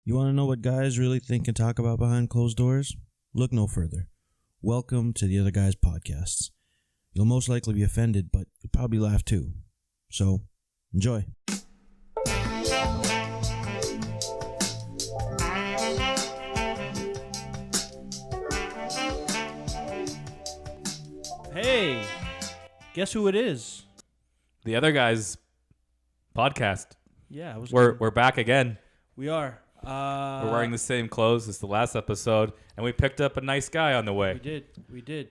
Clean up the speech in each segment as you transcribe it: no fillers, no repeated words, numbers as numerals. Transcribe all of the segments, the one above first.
You want to know what guys really think and talk about behind closed doors? Look no further. Welcome to the Other Guys Podcasts. You'll most likely be offended, but you'll probably laugh too. So, enjoy. Hey, guess who it is? The Other Guys Podcast. Yeah, We're back again. We are. We're wearing the same clothes as the last episode, and we picked up a nice guy on the way. We did.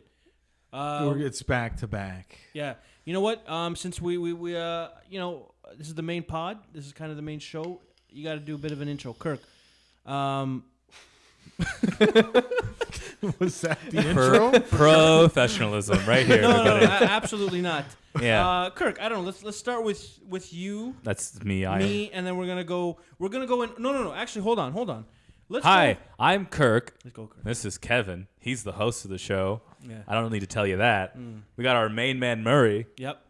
It's back to back. Yeah. You know what? Since we this is the main pod. This is kind of the main show. You got to do a bit of an intro, Kirk. Was that the intro? Professionalism, right here. No, absolutely not. Yeah. Kirk, I don't know. Let's start with you. That's me. And then we're gonna go in. No. Actually, hold on. Hi, I'm Kirk. Let's go, Kirk. This is Kevin. He's the host of the show. Yeah. I don't need to tell you that. We got our main man Murray Yep.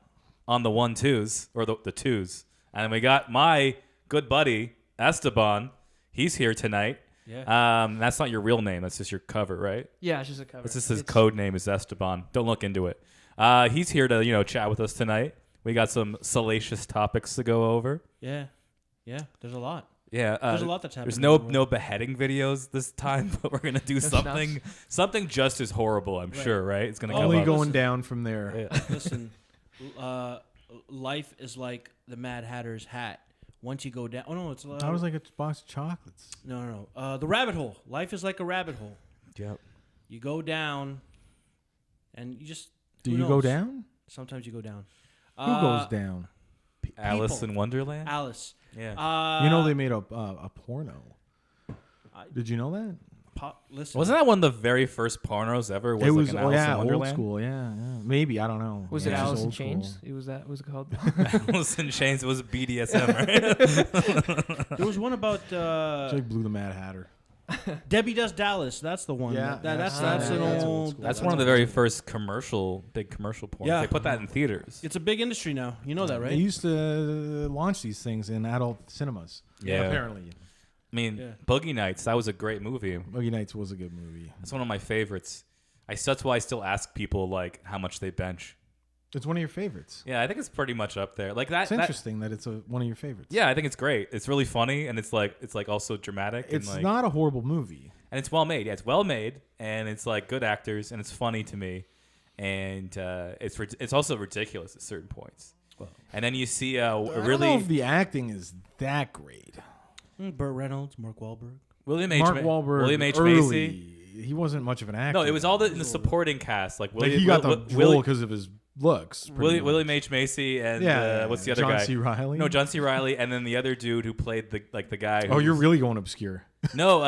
on the 1-2s or the 2s, and we got my good buddy Esteban. He's here tonight. Yeah. That's not your real name. That's just your cover, right? Yeah, it's just a cover. It's just his code name is Esteban. Don't look into it. He's here to chat with us tonight. We got some salacious topics to go over. Yeah. There's a lot. Yeah, There's a lot that's happening. There's no beheading videos this time, but we're gonna do something just as horrible. I'm sure, right? It's gonna Only come going up. down from there. Yeah. Listen, life is like the Mad Hatter's hat. Once you go down, it's. I was like a box of chocolates. No. The rabbit hole. Life is like a rabbit hole. Yep. You go down, and you just. Do who you go knows? down? Sometimes you go down. Who goes down? Alice People. in Wonderland. Alice. Yeah. They made a porno. Did you know that? Listen. Wasn't that one of the very first pornos ever? It was like an Alice in old Wonderland? school. Yeah. Maybe, I don't know. Was Yeah, it it's Alice in old Chains? school. Was it called? Alice in Chains. It was BDSM, right? There was one about It's like Blue the Mad Hatter. Debbie Does Dallas. That's the one. Yeah, That's that's an old old. school. That's one of the very first big commercial porns. Yeah. They put that in theaters. It's a big industry now. You know that, They right? used to launch these things in adult cinemas. Yeah. Apparently. I mean, Yeah. Boogie Nights, that was a great movie. Boogie Nights was a good movie. That's one of my favorites. That's why I still ask people, like, how much they bench. It's one of your favorites. Yeah, I think it's pretty much up there. Like that. It's interesting that it's one of your favorites. Yeah, I think it's great. It's really funny, and it's like also dramatic. It's and like, not a horrible movie. and it's well made. Yeah, it's well made, and it's like good actors, and it's funny to me, and it's also ridiculous at certain points. Well, and then you see I don't know if the acting is that great. Burt Reynolds, Mark Wahlberg. William H. Mark Wahlberg, William H. early, Macy. he wasn't much of an actor. No, it was all in the supporting cast. Like he got the role because of his looks. William H. Macy and what's the other John guy? C. Reilly. No, John C. Reilly, and then the other dude who played the guy. Oh, you're really going obscure. No,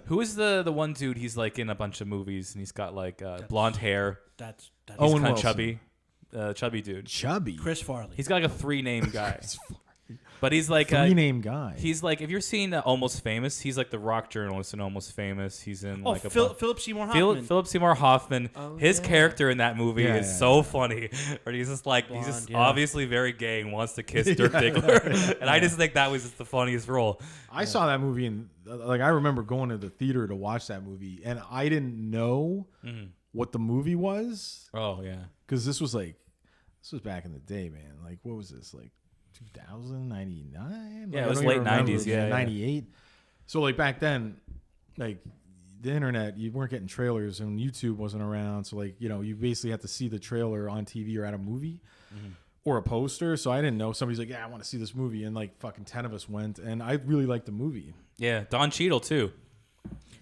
who is the one dude? He's like in a bunch of movies, and he's got like blonde hair. That's He's Owen kind of Wilson. chubby dude. Chubby. Chris Farley. He's got like a 3-name guy, but he's like Three-name guy. He's like, if you're seeing Almost Famous, he's like the rock journalist in Almost Famous. He's in like a Philip Seymour Hoffman. Philip Seymour Hoffman. His character in that movie is so funny. Or he's just like Blonde, obviously very gay and wants to kiss Dirk Diggler. And I just think that was just the funniest role. I saw that movie and I remember going to the theater to watch that movie, and I didn't know what the movie was. Oh yeah, because this was back in the day, man. Like, what was this, like 2099? Yeah, it was late 90s. Yeah, 98. So like back then, like the internet, you weren't getting trailers and YouTube wasn't around. So like, you basically had to see the trailer on TV or at a movie or a poster. So I didn't know. Somebody's like, yeah, I want to see this movie. And like fucking 10 of us went, and I really liked the movie. Yeah, Don Cheadle too.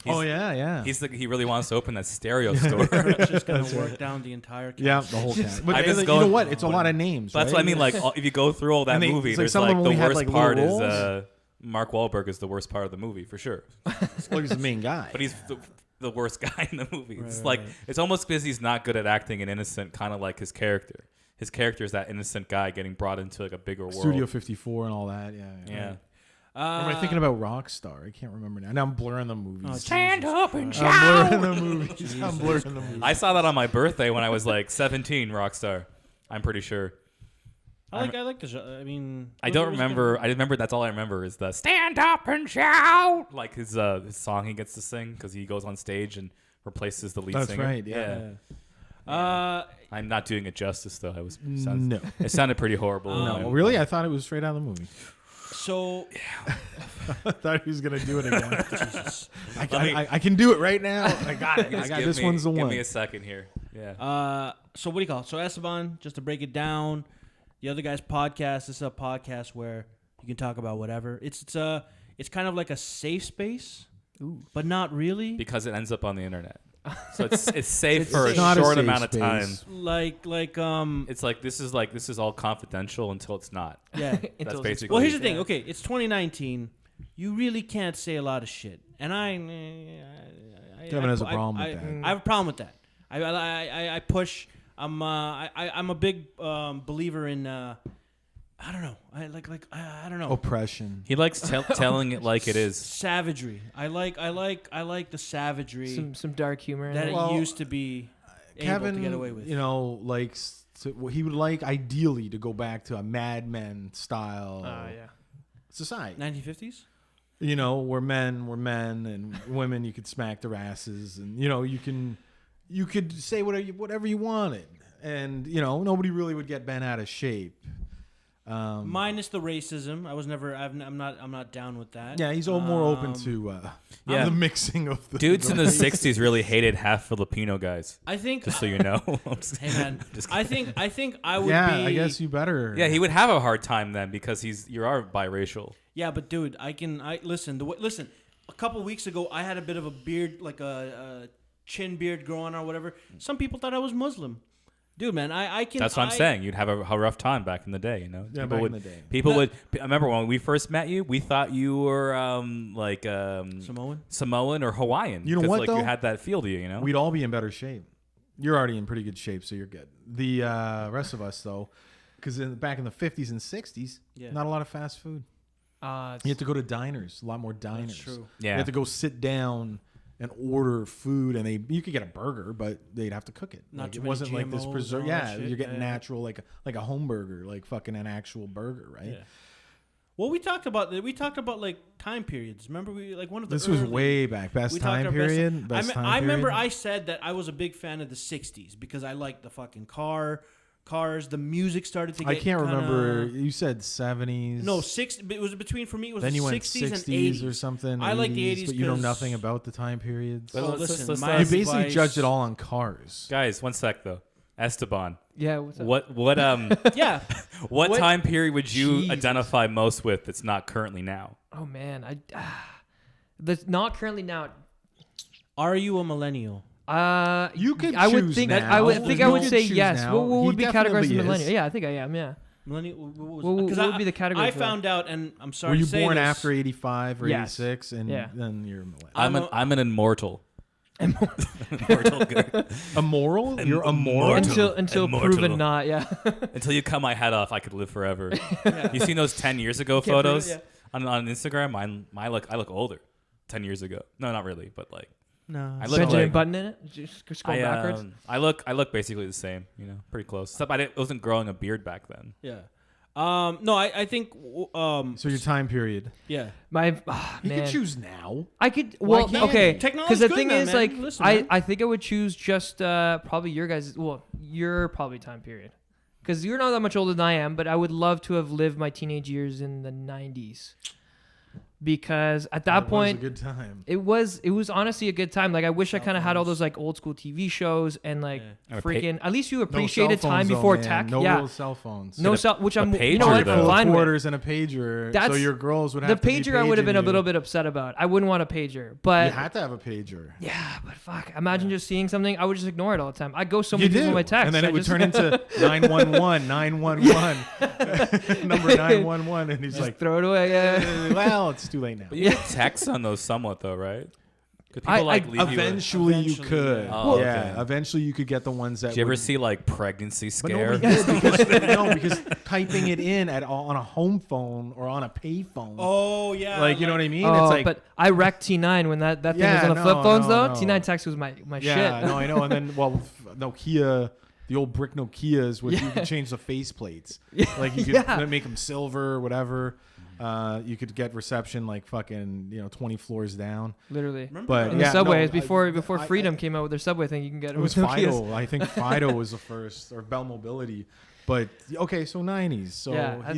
Yeah. He really wants to open that stereo store. It's just gonna work down the entire cast. Yeah, the whole cast. But I just you go- know what? It's a lot of names. That's what I mean. Like, if you go through all that And they- movie, it's like there's some of like them the only had, worst like, part little is roles. Mark Wahlberg is the worst part of the movie for sure. Well, he's the main guy. But he's the worst guy in the movie. It's like it's almost because he's not good at acting and innocent, kind of like his character. His character is that innocent guy getting brought into like a bigger world. Studio 54 and all that. Yeah. Or am I thinking about Rockstar? I can't remember now. Now I'm blurring the movies. Stand up and I'm blurring the movies. I'm blurring the movies. I saw that on my birthday when I was like 17. Rockstar, I'm pretty sure. I like the. I mean, I don't remember. I remember that's all I remember is the stand up and shout, like his song he gets to sing because he goes on stage and replaces the lead That's singer. right. Yeah. I'm not doing it justice though. No. It sounded pretty horrible. No, really? I thought it was straight out of the movie. So I thought he was gonna do it again. I can do it right now. I got it. I got this. One's the one. Give me a second here. Yeah. So what do you call it? So Esteban, just to break it down, the other guy's podcast. This is a podcast where you can talk about whatever. It's kind of like a safe space, but not really. Because it ends up on the internet. So it's safe for a short amount of time. It's like this is all confidential until it's not. Yeah. That's basically. Well, here's the thing. Okay, it's 2019. You really can't say a lot of shit, and Kevin has a problem with that. I have a problem with that. I push. I'm a big believer in. I don't know. I don't know. Oppression. He likes telling it like it is. Savagery. I like the savagery. Some dark humor that in it used to be Kevin, able to get away with. Likes he would like ideally to go back to a Mad Men style society. 1950s. Where men were men and women you could smack their asses and you could say whatever you wanted and nobody really would get bent out of shape. Minus the racism, I was never. I'm not down with that. Yeah, he's more open to the mixing of the dudes in the '60s really hated half Filipino guys. I think, just so you know. Hey man, I think I would. Yeah, be, I guess you better. Yeah, he would have a hard time then because you are biracial. Yeah, but dude, listen. Listen, a couple weeks ago, I had a bit of a beard, like a chin beard growing or whatever. Some people thought I was Muslim. Dude, man, I can. That's what I'm saying. You'd have a rough time back in the day, Yeah, back in the day. People would. I remember when we first met you, we thought you were Samoan or Hawaiian. You know what? Though? You had that feel to you. We'd all be in better shape. You're already in pretty good shape, so you're good. The rest of us, though, because back in the 50s and 60s, not a lot of fast food. You had to go to diners, a lot more diners. That's true. Yeah, you had to go sit down and order food, and you could get a burger, but they'd have to cook it. Not it wasn't like this preserved. Yeah, shit. You're getting natural, like a home burger, like fucking an actual burger, right? Yeah. Well, we talked about like time periods. Remember, one of the. This was way back. Best time period. I remember I said that I was a big fan of the '60s because I liked the fucking cars. The music started to get. I can't remember. You said 70s. No, it was between for me. It was then the you 60s went 60s and 80s or something. I like the 80s, but you know nothing about the time periods. But listen, let's you basically judged it all on cars. Guys, one sec though. Esteban. Yeah. What's up? What yeah. What time period would you identify most with that's not currently now? Oh man, that's not currently now. Are you a millennial? You could. I would think. Now. I would say yes. Now. What would be categorized as millennial? Is. Yeah, I think I am. Yeah. Millennial. What would be the category? I found out, and I'm sorry. Were you to say born this. after 85 or Yes. 86, and then you're a millennial? I'm an immortal. Immortal good. Immoral? You're immoral? Until proven not. Yeah. Until you cut my head off, I could live forever. You seen those 10 years ago photos on Instagram? I look older. 10 years ago. No, not really, but like. No. I look Benjamin Button in it. Just scroll backwards. I look basically the same. Pretty close. Except I wasn't growing a beard back then. Yeah. No, I think. So your time period. Yeah. You could choose now. I could. Why Well, can't okay. you? Technology's Because the good thing now, is, man. like, Listen, man. I think I would choose just probably your guys. Well, your probably time period. Because you're not that much older than I am, but I would love to have lived my teenage years in the 90s. Because at that point, it was a good time. It was honestly a good time. Like I wish I kind of had all those like old school TV shows and like freaking. At least you appreciated time before tech. No real cell phones. No cell. Which I'm. pager, You know what? though. I'm fine with. Quarters and a pager. So your girls would have The to be pager I would have been a paging little you. bit upset about. I wouldn't want a pager, but You had to have a pager. yeah, but fuck. Imagine just seeing something. I would just ignore it all the time. I'd go so many You people do. in my text, and then it would just- turn into 911, 911, number 911, and he's just like, throw it away. Yeah. well, it's too late now. But you get text on those somewhat though, right? Could people I- leave you? Eventually, you Eventually, could. yeah. Oh, yeah, okay. eventually you could get the ones that. Did you ever would- see like pregnancy But scare? nobody did because typing it in on a home phone or on a pay phone. Oh yeah. like you know what I mean? Oh, It's like, but I wrecked T9 when that thing Yeah, was on the flip no, phones no, though. no. T9 text was my yeah, shit. no, I know. And then Nokia the old brick Nokias, which you could change the face plates. Like you could make them silver or whatever. You could get reception like fucking 20 floors down. Literally. But in the subways before Freedom came out with their subway thing, you can get it was Fido. I think Fido was the first, or Bell Mobility. But okay, so 90s. So I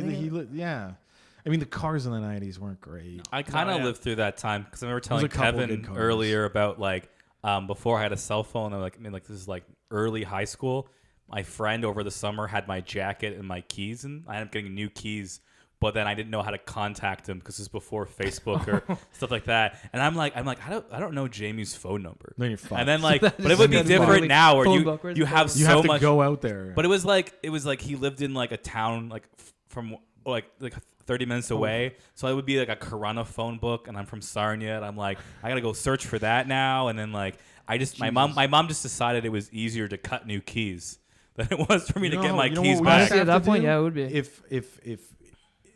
mean, the cars in the 90s weren't great. I kind of lived through that time because I remember telling Kevin earlier about like before I had a cell phone. This is like early high school. My friend over the summer had my jacket and my keys, and I ended up getting new keys. But then I didn't know how to contact him because it was before Facebook or stuff like that. And I'm like, I don't know Jamie's phone number. Then you're fucked. And then like, but it would be different now, where you have you so have to much. Go out there. But it was like he lived in like a town like from like 30 minutes away. So it would be like a Corona phone book, and I'm from Sarnia, and I'm like, I gotta go search for that now. And then like my mom just decided it was easier to cut new keys than it was for me to get my keys back. Honestly, at that point, yeah, it would be. If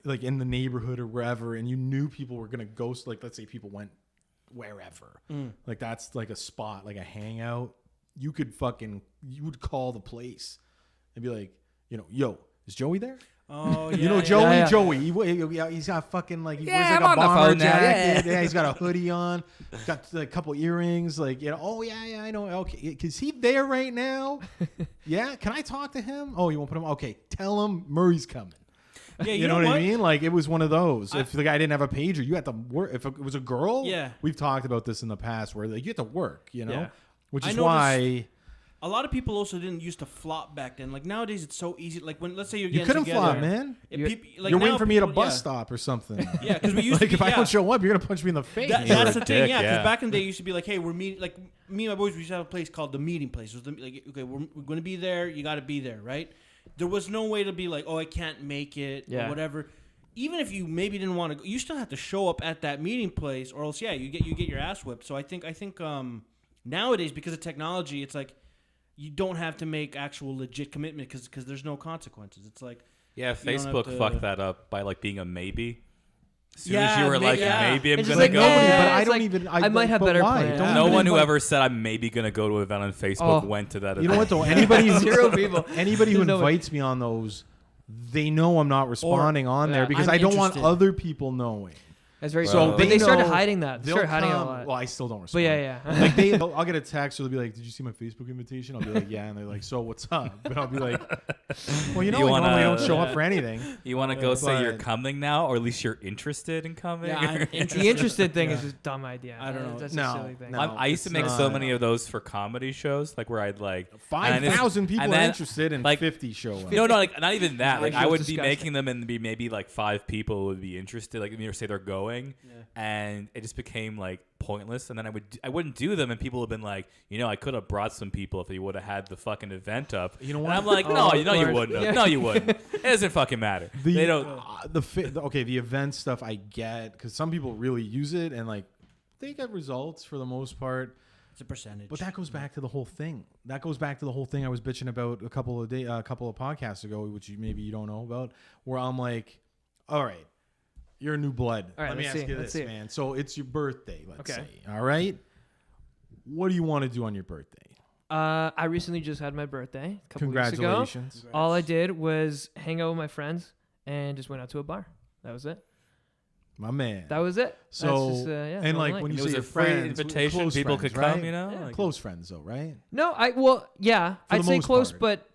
like in the neighborhood or wherever, and you knew people were gonna go, like let's say people went wherever, like that's like a spot, like a hangout. You would call the place and be like, yo, is Joey there? Oh, yeah. You know Joey? Yeah. Joey. He's got fucking like, he wears like a bomber jacket. Yeah, he's got a hoodie on. Got like, a couple earrings. Like, oh, yeah, I know. Okay. Is he there right now? Yeah. Can I talk to him? Oh, you won't put him? Okay. Tell him Murray's coming. Yeah, you know what I mean? Like, it was one of those. If the guy didn't have a pager, you had to work. If it was a girl, we've talked about this in the past where like, you had to work, which is why. A lot of people also didn't used to flop back then. Like nowadays, it's so easy. Like when, let's say you're getting couldn't together, flop, man. You're waiting for me at a bus stop or something. Yeah, because we used like to. If I don't show up, you're gonna punch me in the face. That's the thing, yeah. Because back in the day, it used to be like, hey, we're meeting. Like me and my boys, we used to have a place called the meeting place. It was like, okay, we're going to be there. You got to be there, right? There was no way to be like, oh, I can't make it or whatever. Even if you maybe didn't want to go, you still have to show up at that meeting place, or else, you get your ass whipped. So I think nowadays, because of technology, it's like. You don't have to make actual legit commitment because there's no consequences. It's like Facebook fucked that up by like being a maybe. As soon as you were maybe I'm gonna like, go. But I don't even. I might have better plans. No one who ever said I'm maybe gonna go to an event on Facebook went to that event. You know what though? Anybody who No invites me on those, they know I'm not responding on there because I don't want other people knowing. That's very so. But they started hiding that. They started hiding it a lot. Well, I still don't respond. But like I'll get a text or they'll be like, "Did you see my Facebook invitation?" I'll be like, "Yeah," and they're like, "So what's up?" But I'll be like, "Well, I normally don't show up for anything." You want to go say you're coming now, or at least you're interested in coming? Yeah, the interested thing is just a dumb idea. I don't know. That's a silly thing. I used to make so many of those for comedy shows, like where I'd like 5,000 people are interested and like 50 show up. No, like not even that. Like I would be making them and be maybe like 5 people would be interested. Like say they're going. And it just became like pointless, and then I wouldn't do them, and people have been like, I could have brought some people if you would have had the fucking event up. You know what? And I'm like, no, you wouldn't. Yeah. No, you wouldn't. It doesn't fucking matter. They don't. The event stuff I get because some people really use it, and like they get results for the most part. It's a percentage. But that goes back to the whole thing. I was bitching about a couple of podcasts ago, which maybe you don't know about, where I'm like, all right. You're a new blood. All right, let me ask you this, man. So it's your birthday, let's say. All right. What do you want to do on your birthday? I recently just had my birthday a couple weeks ago. Congratulations. All I did was hang out with my friends and just went out to a bar. That was it. My man. That was it. So and like when you say your friends, invitation, people could come, like, close friends though, right? No, I'd say close, but.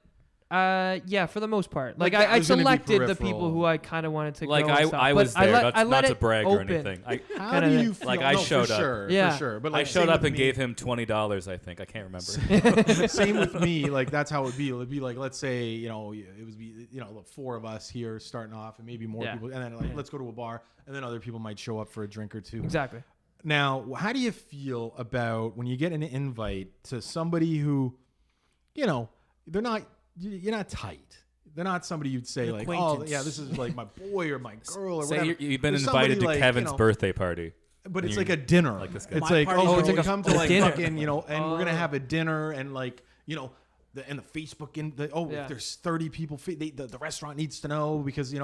For the most part, like I selected the people who I kind of wanted to go. Like I was there, not to brag or anything. How do you feel? Like I showed up, for sure. But like, I showed up and gave him $20. I think I can't remember. Same with me. Like that's how it would be. It'd be like, let's say it would be 4 of us here starting off, and maybe more people, and then like let's go to a bar, and then other people might show up for a drink or two. Exactly. Now, how do you feel about when you get an invite to somebody who, they're not. You're not tight. They're not somebody you'd say like, oh yeah, this is like my boy or my girl or whatever. You've been invited to Kevin's birthday party, but it's like a dinner. Like this guy. It's like come to like dinner. Fucking and we're gonna have a dinner and like and the Facebook if there's 30 people, the restaurant needs to know because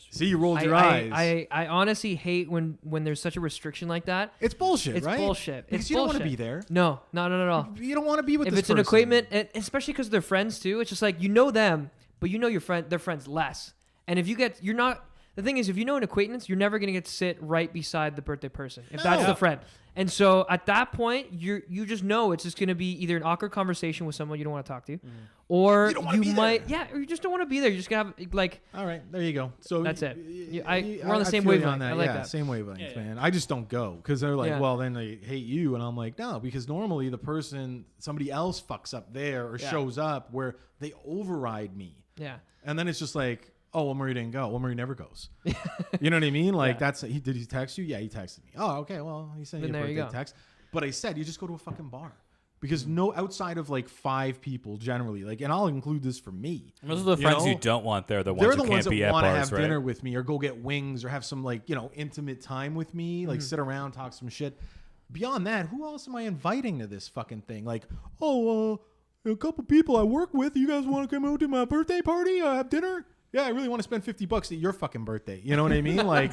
breastfeed. See, you rolled your eyes. I honestly hate when there's such a restriction like that. It's bullshit, It's right? bullshit. Because It's you don't bullshit. want to be there. No, not at all. You don't want to be with If this it's an person. acquaintance, and especially because they're friends too, it's just like you know them, but you know their friends less. And if you're not. The thing is, if you know an acquaintance, you're never gonna get to sit right beside the birthday person if that's the friend. And so at that point, you just know it's just gonna be either an awkward conversation with someone you don't want to talk to, or you might, or you just don't want to be there. You're just gonna have like. All right, there you go. So that's it. We're on the I same feel you wavelength. on that. I like yeah, that. same wavelength, man. I just don't go because they're like, Yeah. well, then they hate you, and I'm like, no, because normally somebody else fucks up there or shows up where they override me. Yeah. And then it's just like, oh, well, Murray didn't go. Well, Murray never goes. You know what I mean? Like, did he text you? Yeah, he texted me. Oh, okay. Well, he sent you a birthday text. But I said, you just go to a fucking bar. Because outside of like 5 people generally, like, and I'll include this for me. Those are the friends you don't want there. The ones they're who the ones can't be that at want to bars, have right? dinner with me or go get wings or have some like, intimate time with me, like sit around, talk some shit. Beyond that, who else am I inviting to this fucking thing? Like, a couple people I work with, you guys want to come out to my birthday party, have dinner? Yeah, I really want to spend $50 at your fucking birthday. You know what I mean? Like,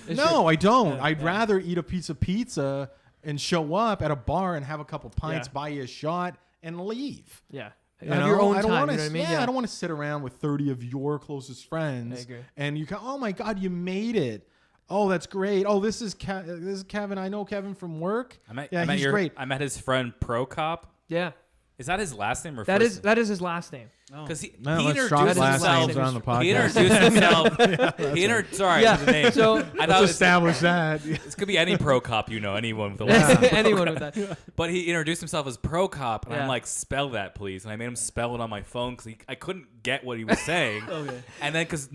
no, I don't. I'd rather eat a piece of pizza and show up at a bar and have a couple pints, buy you a shot, and leave. Yeah. Have your own I don't time. wanna, You know what I mean? I don't want to sit around with 30 of your closest friends. I agree. And you go, oh my God, you made it. Oh, that's great. Oh, this is Kevin. I know Kevin from work. He's great. I met his friend Pro Cop. Yeah. Is that his last name or that first is that is his last name? Because he let's drop introduced last himself. names on the podcast. He introduced himself. Sorry, Yeah. the name. So I Let's thought establish that. this could be any Pro Cop, anyone with the last name. anyone with that. But he introduced himself as Pro Cop, and I'm Yeah. like, spell that, please. And I made him spell it on my phone because I couldn't get what he was saying. Okay. And then because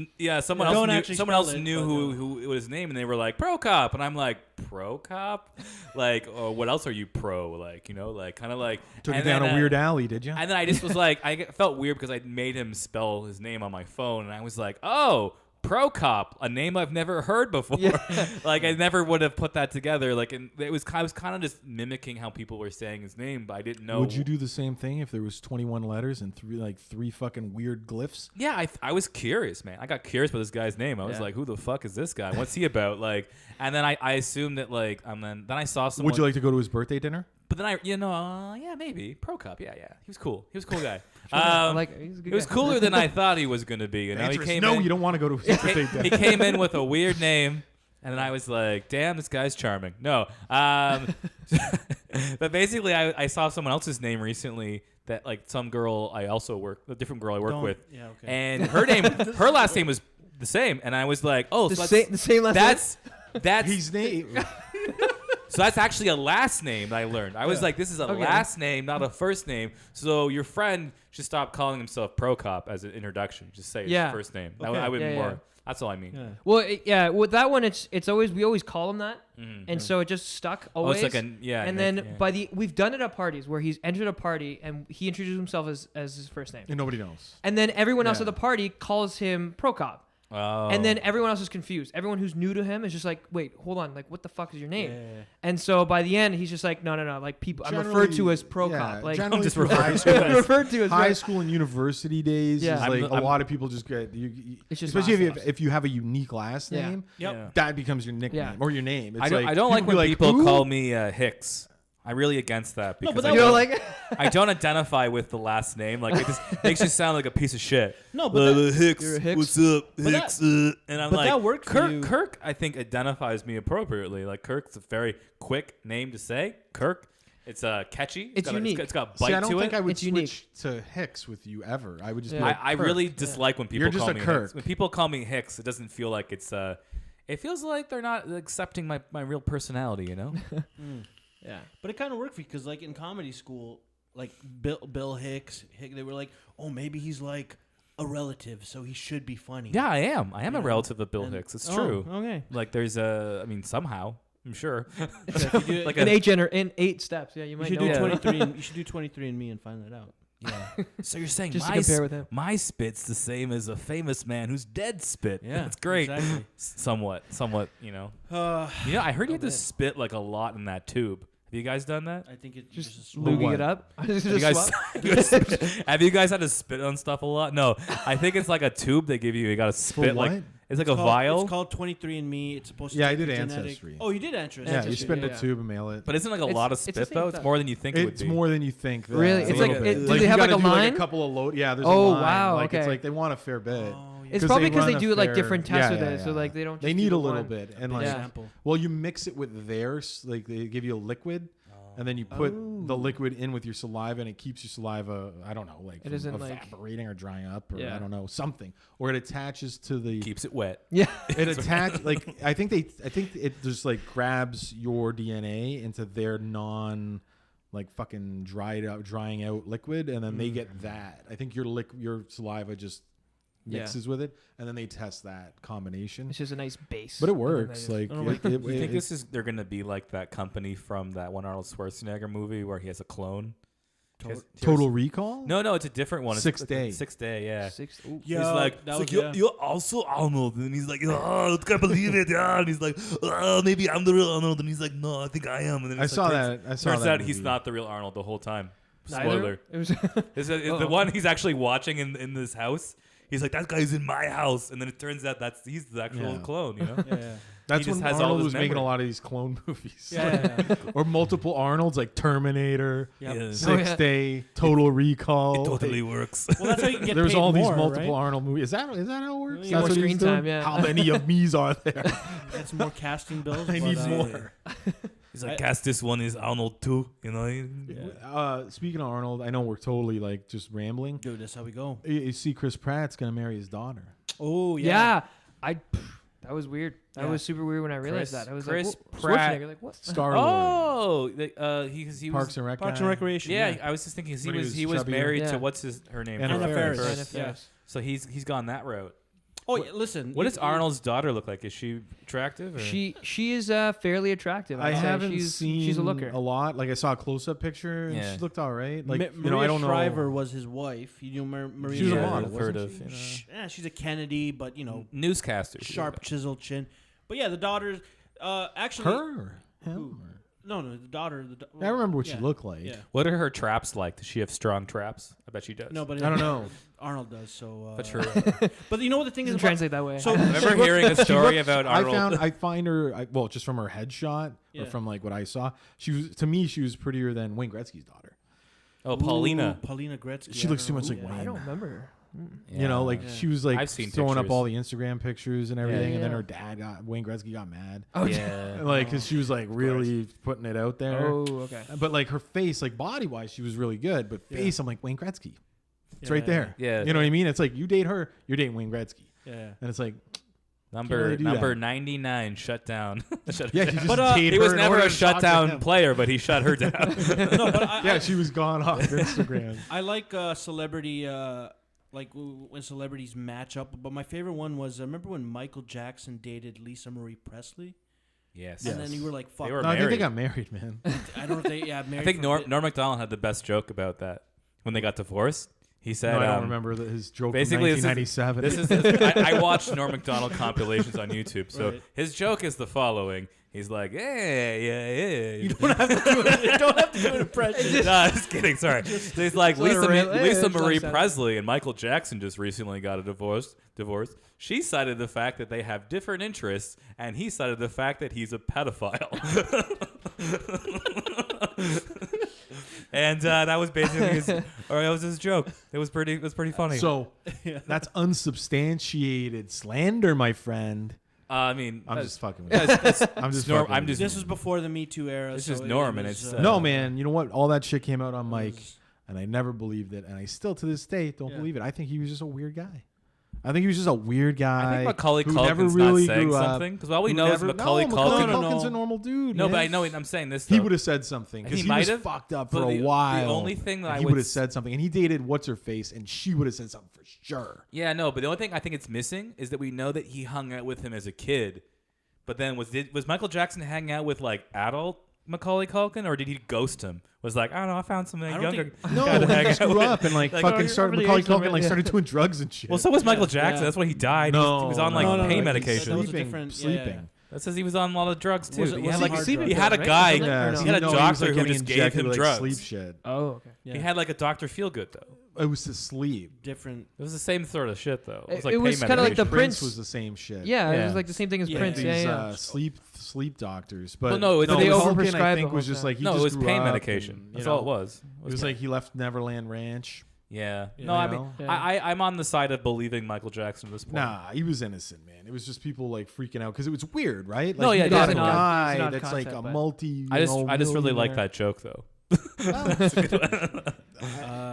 someone Don't else actually knew, someone else spell it, knew but, who was his name, and they were like Pro Cop, and I'm like Pro Cop, like, oh, what else are you pro? Like, kind of like Took it and down then, a weird alley, did you? And then I just was like, I felt weird because I made him spell his name on my phone, and I was like, oh, Pro Cop, a name I've never heard before. Like, I never would have put that together. Like, and I was kind of just mimicking how people were saying his name, but I didn't know. Would you do the same thing if there was 21 letters and three fucking weird glyphs? Yeah, I was curious, man. I got curious about this guy's name. I was like, who the fuck is this guy? What's he about? Like, and then I assumed that like, then I saw someone. Would you like to go to his birthday dinner? But then yeah, maybe Pro Cop. Yeah, he was cool. He was a cool guy. He's a good It was guy. cooler than I thought he was going to be. The answer is no, you don't want to go to his birthday dinner. He came in with a weird name, and then I was like, damn, this guy's charming. No. But basically, I saw someone else's name recently that, like, some girl a different girl I work with. Yeah, okay. And her last name was the same, and I was like, oh, the same last name? That's his name. So that's actually a last name that I learned. I was like, this is a last name, not a first name. So your friend should stop calling himself Pro Cop as an introduction. Just say his first name. Okay. I would more. That's all I mean. Yeah. Well, with that one, it's always we always call him that, and so it just stuck always. It's like and then we've done it at parties where he's entered a party and he introduced himself as his first name, And nobody knows. and then everyone else at the party calls him Pro Cop. Oh. And then everyone else is confused. Everyone who's new to him is just like, wait, hold on, like, what the fuck is your name? Yeah. And so by the end, he's just like, no, like people, I'm referred to as Pro Cop. Like, generally I'm just through referred to as high school and university days. Yeah. Is like I'm a lot of people just get It's just especially last if you have a unique last Yeah. name. Yep. That becomes your nickname or your name. It's I don't like people when be people "Who?" call me Hicks. I'm really against that because but I that don't, like, I don't identify with the last name. Like, it just makes you sound like a piece of shit. No, but Hicks, You're a Hicks? what's up, Hicks? And I'm but like, that worked for you. Kirk, I think, identifies me appropriately. Like, Kirk's a very quick name to say. Kirk. It's catchy. It's unique. It's got bite See, I don't to think it. I would It's switch unique. to Hicks with you ever. I would just be Yeah. like, I Kirk. really dislike when people You're just call a me Kirk. Hicks. When people call me Hicks, it doesn't feel like it's it feels like they're not accepting my real personality, you know? yeah. But it kind of worked for you because, like, in comedy school, like Bill Hicks, they were like, oh, maybe he's like a relative, so he should be funny. Yeah, I am. I am a relative of Bill Hicks. It's true. Okay. Like, there's somehow, I'm sure. Like in 8 steps. Yeah, you you might should know. do that. 23. You should do 23andMe and find that out. Yeah. So you're saying Just to compare with him. my spit's the same as a famous man who's dead spit. Yeah, That's great. exactly. Somewhat, I heard you have to spit like a lot in that tube. Have you guys done that? I think it Just just lubing what? it up. Have you guys had to spit on stuff a lot? No, I think it's like a tube they give you. You got to spit what? like It's like a vial. It's called 23andMe. It's supposed to. Yeah, I take did your genetic- Ancestry. Oh, you did Ancestry. Yeah, you spin the tube and mail it. But isn't like a lot of it's the spit same though? It's stuff. more than you think it would It's be. more than you think. Really? It's like- do Like, they have like a do like line? a couple of load. Yeah, there's Oh, a line. wow, Like it's okay. like they want a fair bit. Oh, yeah. It's 'Cause probably they because they run a do like fair- different tests yeah, with it, yeah, so yeah. like they don't. They Just need do a the little one. bit, and Big like, sample. well, you mix it with theirs. Like they give you a liquid, and then you put the liquid in with your saliva, and it keeps your saliva. I don't know, like It isn't, like- evaporating or drying up, or Yeah. I don't know, something, or it attaches to the. Keeps it wet. Yeah. It attach like I think it just like grabs your DNA into their like fucking drying out liquid, and then they get that. I think your saliva just mixes with it, and then they test that combination. It's just a nice base. But it And then works. they Like just- You think they're gonna be like that company from that one Arnold Schwarzenegger movie where he has a clone? Total Recall? No, it's a different one. It's 6th Day. 6th Day, yeah. Ooh. Yeah, He's like, that it's like, was- yeah. you're also Arnold. And he's like, oh, I can't believe it. Yeah. And he's like, oh, maybe I'm the real Arnold. And he's like, no, I think I am. And then I it's saw like, that. I saw turns that out he's movie. not the real Arnold the whole time. Neither? Spoiler. It was. It's the one he's actually watching in this house. He's like, that guy's in my house. And then it turns out he's the actual Yeah. clone, you know? Yeah. That's He just when has all Arnold his was making memory. a lot of these clone movies. Yeah. Or multiple Arnolds, like Terminator, Yep. Yeah. Sixth Day, Total Recall. It totally works. Well, that's how you can get There's paid all these more, multiple right? Arnold movies. Is that how it works? Yeah, That's more what he's screen doing? time, yeah. How many of me's are there? Get some more casting bills. I but, need more. He's like, cast this one is Arnold too, you know? Speaking of Arnold, I know we're totally like just rambling. Dude, that's how we go. You see, Chris Pratt's gonna marry his daughter. Oh, Yeah. That was weird. That Yeah. was super weird when I realized Chris- that. I was Chris like, Pratt. Schwarzenegger, like what? Star Lord. Oh, he was Parks and Rec. Parks guy. and Recreation. yeah, I was just thinking 'cause When he he was was chubbier. married Yeah. to what's her name? Anna Faris. Anna Yeah. Faris. So he's gone that route. Oh, yeah, listen. What does Arnold's daughter look like? Is she attractive? Or? She is fairly attractive. I I'd say. haven't she's, seen she's a looker. a lot. Like I saw a close-up picture, and Yeah. she looked all right. Like Maria I don't know. Shriver was his wife. You know, Maria. She was a Shriver? model, I've heard wasn't of. she? Yeah, she's a Kennedy, but Newscaster. sharp, chiseled chin. But yeah, the daughter's actually Her or him? Who? Or- No, the daughter. I remember what yeah. she looked like. Yeah. What are her traps like? Does she have strong traps? I bet she does. No, but I don't know. Arnold does. So. But true. But you know what the thing is Doesn't about, translate that way. So I remember hearing a story about Arnold. I find her well, just from her headshot Yeah. or from like what I saw. She was prettier than Wayne Gretzky's daughter. Oh, Paulina. Paulina Gretzky. She I looks don't too much know. like Yeah. Wayne. I don't remember. You know, like Yeah. she was like I've seen throwing up pictures. all the Instagram pictures and everything, and then yeah. her dad Wayne Gretzky got mad. Oh Yeah. Like, cause she was like really putting it out there. Oh, okay. But like her face, like body wise, she was really good. But face, I'm like Wayne Gretzky. It's right Yeah. there. Yeah. You know what I mean? It's like you date her, you're dating Wayne Gretzky, Yeah. and it's like Number really do number that. 99 shut down. Shut her yeah, down. you just But, date He her was in never order a to talk to shutdown him. player, but he shut her down. No, but Yeah, she was gone off Instagram. I like celebrity, like when celebrities match up. But my favorite one was remember when Michael Jackson dated Lisa Marie Presley, Yes. and then you were like, "Fuck." They were No, I think they married. got married, man. I don't know if they married. I think for a Norm bit. Macdonald had the best joke about that when they got divorced. He said, No, I don't remember his joke basically, from 1997. This is I watched Norm Macdonald compilations on YouTube. So Right. his joke is the following. He's like, hey, You don't have to do it. You don't have to do an impression. No, just kidding. Sorry. So he's like let her rip. Lisa Just Marie like that. Presley and Michael Jackson just recently got a divorce. She cited the fact that they have different interests, and he cited the fact that he's a pedophile. And that was basically that was his joke. It was pretty funny. So that's unsubstantiated slander, my friend. I mean, I'm that's- just fucking with yeah, you. it's I'm just Norm- fucking I'm with just- you. This was before the Me Too era. It's so just it Norm, and was, it's, No, man. You know what? All that shit came out on Mike, was- and I never believed it, and I still to this day don't Yeah. believe it. I think he was just a weird guy. I think he was just a weird guy. I think Macaulay who never Culkin's really not saying grew up, something because all we who know is never- Macaulay no, Culkin. Culkin's a normal dude. No, man. but I know I'm saying this. He though. would have said something because He he might was have, fucked up but for a the while. only thing that and I he would would have said something, and he dated what's her face, and she would have said something for sure. Yeah, no, but the only thing I think it's missing is that we know that he hung out with him as a kid. But then was Michael Jackson hanging out with like adult Macaulay Culkin, or did he ghost him? Was like, I don't know, I found some don't younger. think- No, guy to he hang just out grew with. up and like Like, fucking oh, started. you're Macaulay over the age Culkin like limit, started doing drugs and shit. Well, so was Michael Yeah. Jackson. Yeah. That's why he died. no, he was on like no, pain no, medication. that was a Sleeping, different- yeah, sleeping. yeah. That says he was on a lot of drugs too. Was it- he was had he like hard he drugs? had a Right? guy. Isn't it? Yeah, Or no? He had a no, he was, doctor like, who getting just gave injected him with, drugs. Sleep shit. Oh, okay. Yeah. He had like a Dr. Feelgood though. It was to sleep. different. It was the same sort of shit though. It was like It was pain kind of like the medication. Prince. was the same shit. Yeah, it Yeah. was like the same thing as Yeah. Prince. These Yeah. sleep doctors, but Well, no, But they Culkin, overprescribed I the think was whole just time. like he No, just it was grew pain up medication. and, That's you all know, it was. It was like he left Neverland Ranch. Yeah. Yeah. No, I You mean, know? Yeah. I'm on the side of believing Michael Jackson at this point. Nah, he was innocent, man. It was just people like freaking out because it was weird, right? Like, No, yeah, you got a definitely. It's an guy odd that's like concept, a but- multi. I just really like millionaire. that joke though.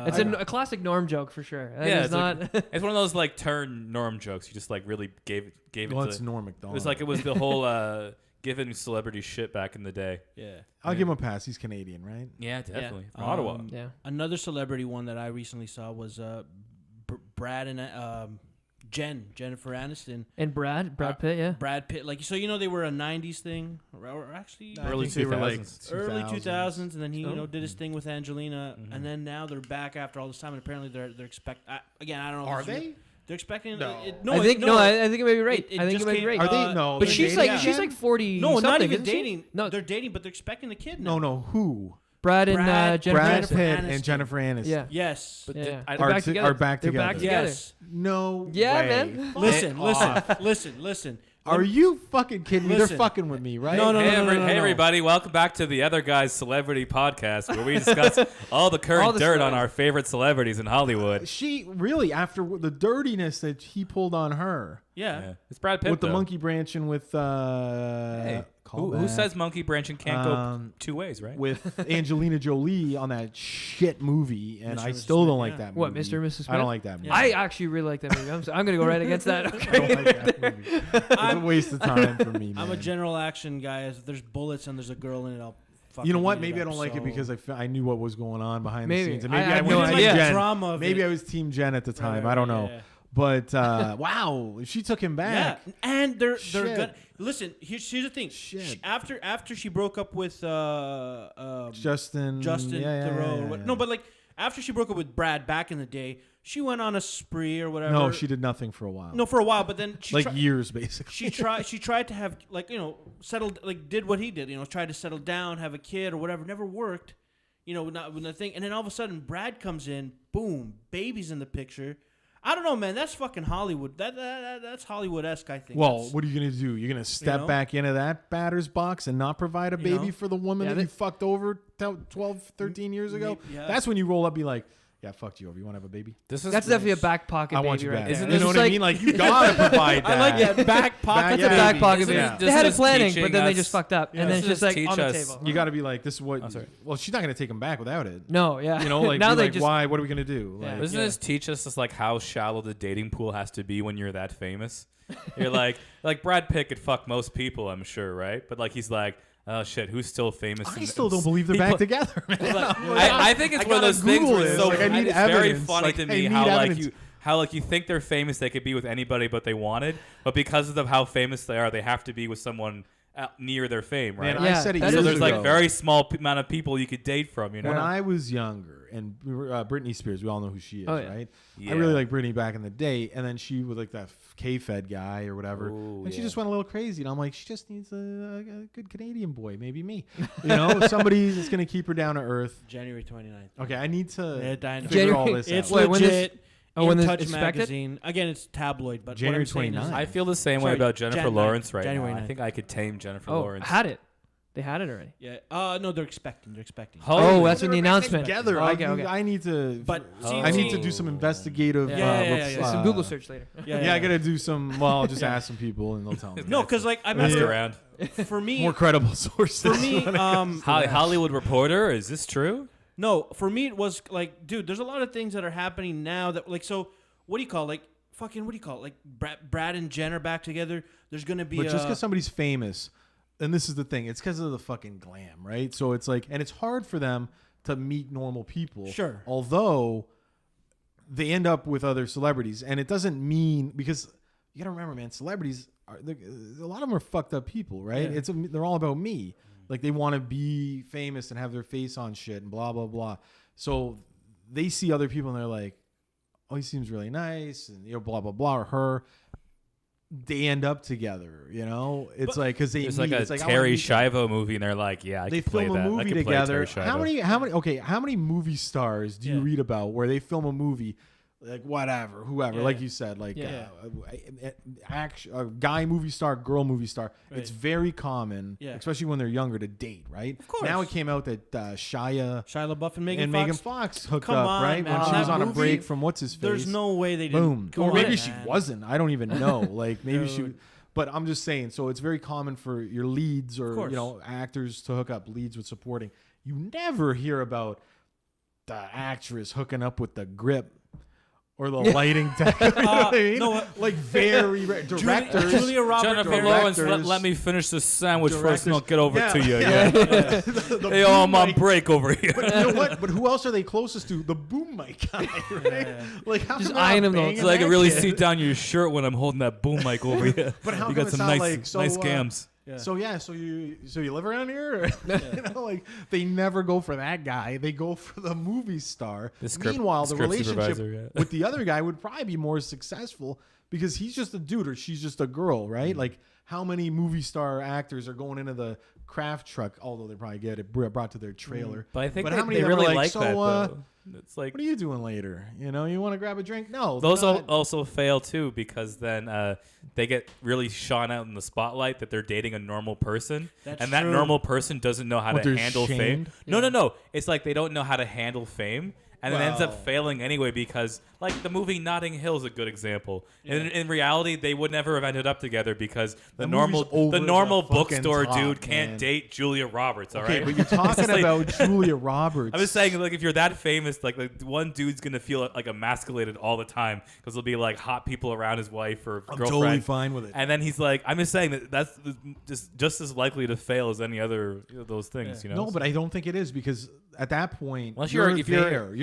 It's a classic Norm joke for sure. Yeah, It's it's not. It's one of those like turn Norm jokes. You just like really gave it Well, to. it's Norm It Macdonald. was like it was the whole giving celebrity shit back in the day. Yeah. I'll give him a pass. He's Canadian, right? Yeah, definitely. Yeah. From Ottawa. Yeah. Another celebrity one that I recently saw was Brad and Jennifer Aniston. And Brad Pitt. Yeah. Brad Pitt, like, so they were a '90s thing, or actually I Early think they were like 2000s. early 2000s. 2000s, and then he did his Mm-hmm. thing with Angelina, and then now they're back after all this time, and apparently they're again, I don't know. Are if it's- they? They're expecting. No. I think I think it may be right. It I think just it may be came- right. Are they? No. But they're she's dating like again? 40. No, not something, even isn't she? dating. No, They're dating, but they're expecting a kid now. No. Who? Brad and Brad- Jennifer Brad Aniston. Pitt Aniston. and Jennifer Aniston. Yeah. Yes. But Yeah. did- I- They're back together. Are back They're together. back together. Yes. No. Yeah, way. man. Listen. Are you fucking kidding me? Listen. They're fucking with me, right? No, no, Hey, no, no, no, hey no. everybody, welcome back to the Other Guys Celebrity Podcast, where we discuss all the current All the dirt stuff. on our favorite celebrities in Hollywood. She really, after the dirtiness that he pulled on her Yeah. Yeah. It's Brad Pitt with the though. monkey branch and with Hey, who says monkey branching can't go two ways, right? with Angelina Jolie on that shit movie, and Mr. I and Mrs. still Smith, don't like yeah. that movie. What, Mr. and Mrs. Smith? I don't like that movie. I actually really like that movie. I'm gonna go right against that. I don't like that movie. It's a waste of time for me, man. I'm a general action guy. If there's bullets and there's a girl in it, I'll fucking You know what? eat Maybe I up, don't like it so- because I knew what was going on behind Maybe. the scenes, and I maybe I, had went no Team idea. Jen. Drama of Maybe it. I was Team Jen at the time. Right, I don't right, know. yeah. But wow, if she took him Yeah, back, and they're Shit. gonna listen. Here's the thing. Shit. After she broke up with Justin Theroux. Or what, yeah. No, but like after she broke up with Brad back in the day, she went on a spree or whatever. No, she did nothing for a while. No, for a while, but then she like tri- years basically. she tried to have settled, like did what he did, tried to settle down, have a kid or whatever. Never worked, not with the thing. And then all of a sudden Brad comes in, boom, baby's in the picture. I don't know, man. That's fucking Hollywood. That's Hollywood-esque, I think. Well, That's- what are you gonna do? You're gonna step know? back into that batter's box and not provide a You baby know? for the woman Yeah, that you they- fucked over 12, 13 years ago? Yeah. That's when you roll up, be like, yeah, I fucked you over. You want to have a baby? This is That's definitely a back pocket I baby want you right back. there. Isn't You this know what like, I mean? Like you gotta provide that. I like that back pocket. That's a back pocket Isn't baby. it- They had it doesn't this planning, teaching but then they us- just fucked up, Yeah. and then it's Doesn't just this like on the teach us- table. You got to be like, this is what. I'm sorry. Well, she's not gonna take him back without it. No, yeah. You know, like now be they like, just why? What are we gonna do? Yeah. Like, Doesn't this teach us just like how shallow the dating pool has to be when you're that famous? You're like Brad Pitt could fuck most people, I'm sure, right? But like he's like, oh shit, who's still famous? I still don't believe they're back together, man. I think it's I one of gotta those things Google where it's this. so Like, I need it's very evidence. funny Like, to I me need how evidence. you think they're famous, they could be with anybody but they wanted, but because of how famous they are, they have to be with someone near their fame, right? Man, Yeah, I said it that years So there's ago. like very small amount of people you could date from, When I was younger, and Britney Spears, we all know who she is, Oh, yeah. right? Yeah. I really like Britney back in the day, and then she was like that K-Fed guy or whatever, Ooh, and she yeah. just went a little crazy. And I'm like, she just needs a good Canadian boy, maybe me, somebody that's gonna keep her down to earth. January 29th. Okay, I need to Yeah, Diana. figure all January- this It's out. Wait, when this- legit. Oh, when in this Touch expected? magazine. Again, it's tabloid, but January what I'm saying is- 29th. I feel the same way Sorry, about Jennifer Jan 9th, Lawrence right January now. I 9th. think I could tame Jennifer Oh, Lawrence. had it. They had it already. Yeah. No, they're expecting. They're expecting. Oh, Holy- that's when the announcement. Together, Okay, okay. I need to. But I need to do some investigative. Yeah. Some Google search later. Yeah, I gotta do some. Well, I'll just ask some people and they'll tell me. No, because like I Ask remember around. for me, More credible sources. for me, Hollywood Reporter, is this true? no, for me it was like, dude, there's a lot of things that are happening now that like, so what do you call it? Like fucking, what do you call it? Like Brad and Jen are back together. There's gonna be But just because somebody's famous, and this is the thing, it's because of the fucking glam, right? So it's like, and it's hard for them to meet normal people. Sure. Although they end up with other celebrities, and it doesn't mean, because you gotta remember, man, celebrities a lot of them are fucked up people, right? Yeah. They're all about me. Like they want to be famous and have their face on shit and blah blah blah. So they see other people and they're like, oh, he seems really nice, and blah blah blah, or her. they end up together. You know, it's like because they It's meet. like a It's like, Terry Schiavo movie, and they're like, yeah, I they could play film a that. I movie could play together. Terry How Schiavo. many movie stars do you read about where they film a movie? Like whatever, whoever, like you said, like a guy movie star, girl movie star. Right. It's very common, especially when they're younger, to date. Right? Of course. Now it came out that Shia LaBeouf and Megan Fox hooked up, right? Man. When she was on a break from what's his face. There's no way they didn't. Boom. Or maybe she wasn't. I don't even know. Like maybe she. But I'm just saying. So it's very common for your leads or actors to hook up leads with supporting. You never hear about the actress hooking up with the grip. Or the lighting tech. You know what I mean? No, like very directors. Julia Roberts. Jennifer Lawrence, let me finish this sandwich first and I'll get over to you. Hey, I'm on break over here. But you know what? But who else are they closest to? The boom mic guy, right? Like how just eyeing him though. So I can really see down your shirt when I'm holding that boom mic over here. But how you come got some it sound nice cams. Yeah. So you live around here? Or, you know, like they never go for that guy. They go for the movie star. Meanwhile, the relationship with the other guy would probably be more successful because he's just a dude or she's just a girl, right? Mm-hmm. Like how many movie star actors are going into the craft truck? Although they probably get it brought to their trailer. But I think how many they really like that. Though. It's like, what are you doing later? You know, you want to grab a drink? No, those also fail too because then they get really shone out in the spotlight that they're dating a normal person, that normal person doesn't know how to handle fame. No. It's like they don't know how to handle fame. And it ends up failing anyway because, like, the movie Notting Hill is a good example. Yeah. In reality, they would never have ended up together because the normal bookstore dude can't date Julia Roberts, all right? Okay, but you're talking about Julia Roberts. I'm just saying, like, if you're that famous, like one dude's going to feel, like, emasculated all the time because there'll be, like, hot people around his wife or girlfriend. I'm totally fine with it. And then he's like, I'm just saying that's just as likely to fail as any other of those things, you know? No, but I don't think it is because at that point, if you're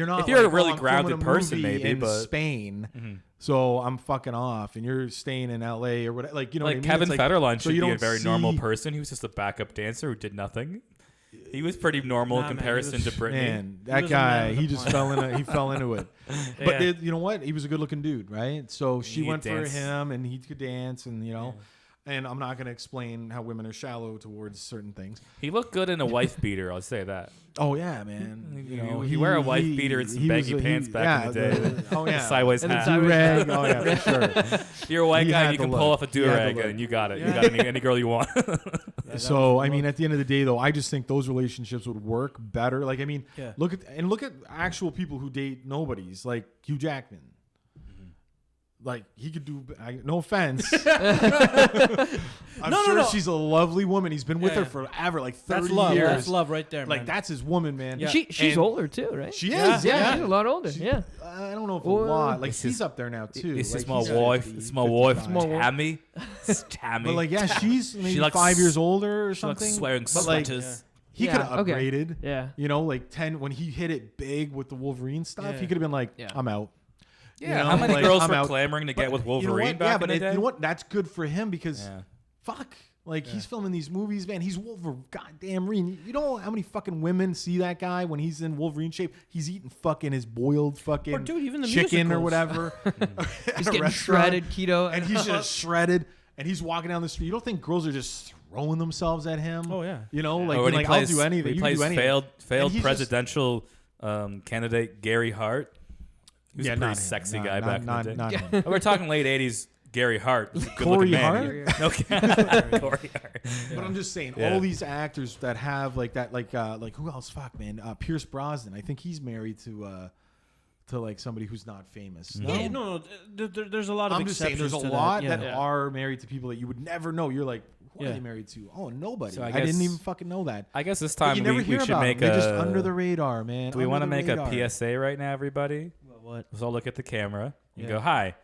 not if you're like, a really grounded person, maybe in but Spain, so I'm fucking off, and you're staying in L.A. or whatever. Like, you know, like what I mean? Kevin Federline should be a very normal person. He was just a backup dancer who did nothing. He was pretty normal in comparison to Britney. Man, that guy, he just fell into it. But you know what? He was a good-looking dude, right? So she went for him, and he could dance, and you know. And I'm not going to explain how women are shallow towards certain things. He looked good in a wife beater, I'll say that. Oh, yeah, man. You know, he wear a wife beater and some baggy pants back in the day. Sideways hat. Do-rag. Oh, yeah, for sure. If you're a white guy, you can pull off a do-rag and you got it. You got any girl you want. So, I mean, at the end of the day, though, I just think those relationships would work better. Like, I mean, look at actual people who date nobodies, like Hugh Jackman. Like, he could do... no offense. I'm sure she's a lovely woman. He's been with her forever, like 30 years. That's love right there, man. Like, that's his woman, man. Yeah. She's older, too, right? She is, yeah. She's a lot older, I don't know if a lot. Like, she's up there now, too. It's like, my wife, Tammy. Tammy. But, like, yeah, she's maybe 5 years older or something. She likes swearing sweaters. He could have upgraded. Yeah. You know, like 10... When he hit it big with the Wolverine stuff, he could have been like, I'm out. Yeah, you know, how many girls were clamoring to get with Wolverine back in the day? You know what? That's good for him because, fuck, like he's filming these movies, man. He's Wolverine, goddamn Wolverine. You know how many fucking women see that guy when he's in Wolverine shape? He's eating fucking his boiled fucking even the chicken musicals. or whatever. He's getting shredded keto, and he's just shredded. And he's walking down the street. You don't think girls are just throwing themselves at him? Oh yeah, you know, like I'll do anything. He plays failed presidential candidate Gary Hart. He was a pretty sexy guy back in the day. We're talking late 80s Gary Hart. Corey Hart? Corey Hart. But I'm just saying, all these actors that have like that, like who else? Fuck, man. Pierce Brosnan. I think he's married to like somebody who's not famous. Yeah, no. There's a lot of. I'm just saying, there's a lot that are married to people that you would never know. You're like, who are they married to? Oh, nobody. So I didn't even fucking know that. I guess this time we should make They're just under the radar, man. Do we want to make a PSA right now, everybody? What? Let's all look at the camera and go, hi,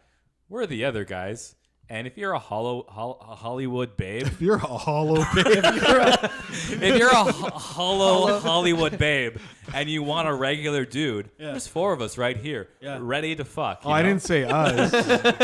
we're the other guys. And if you're a Hollywood babe. If you're a hollow babe. if you're a hollow Hollywood babe and you want a regular dude, there's 4 of us right here ready to fuck. I didn't say us.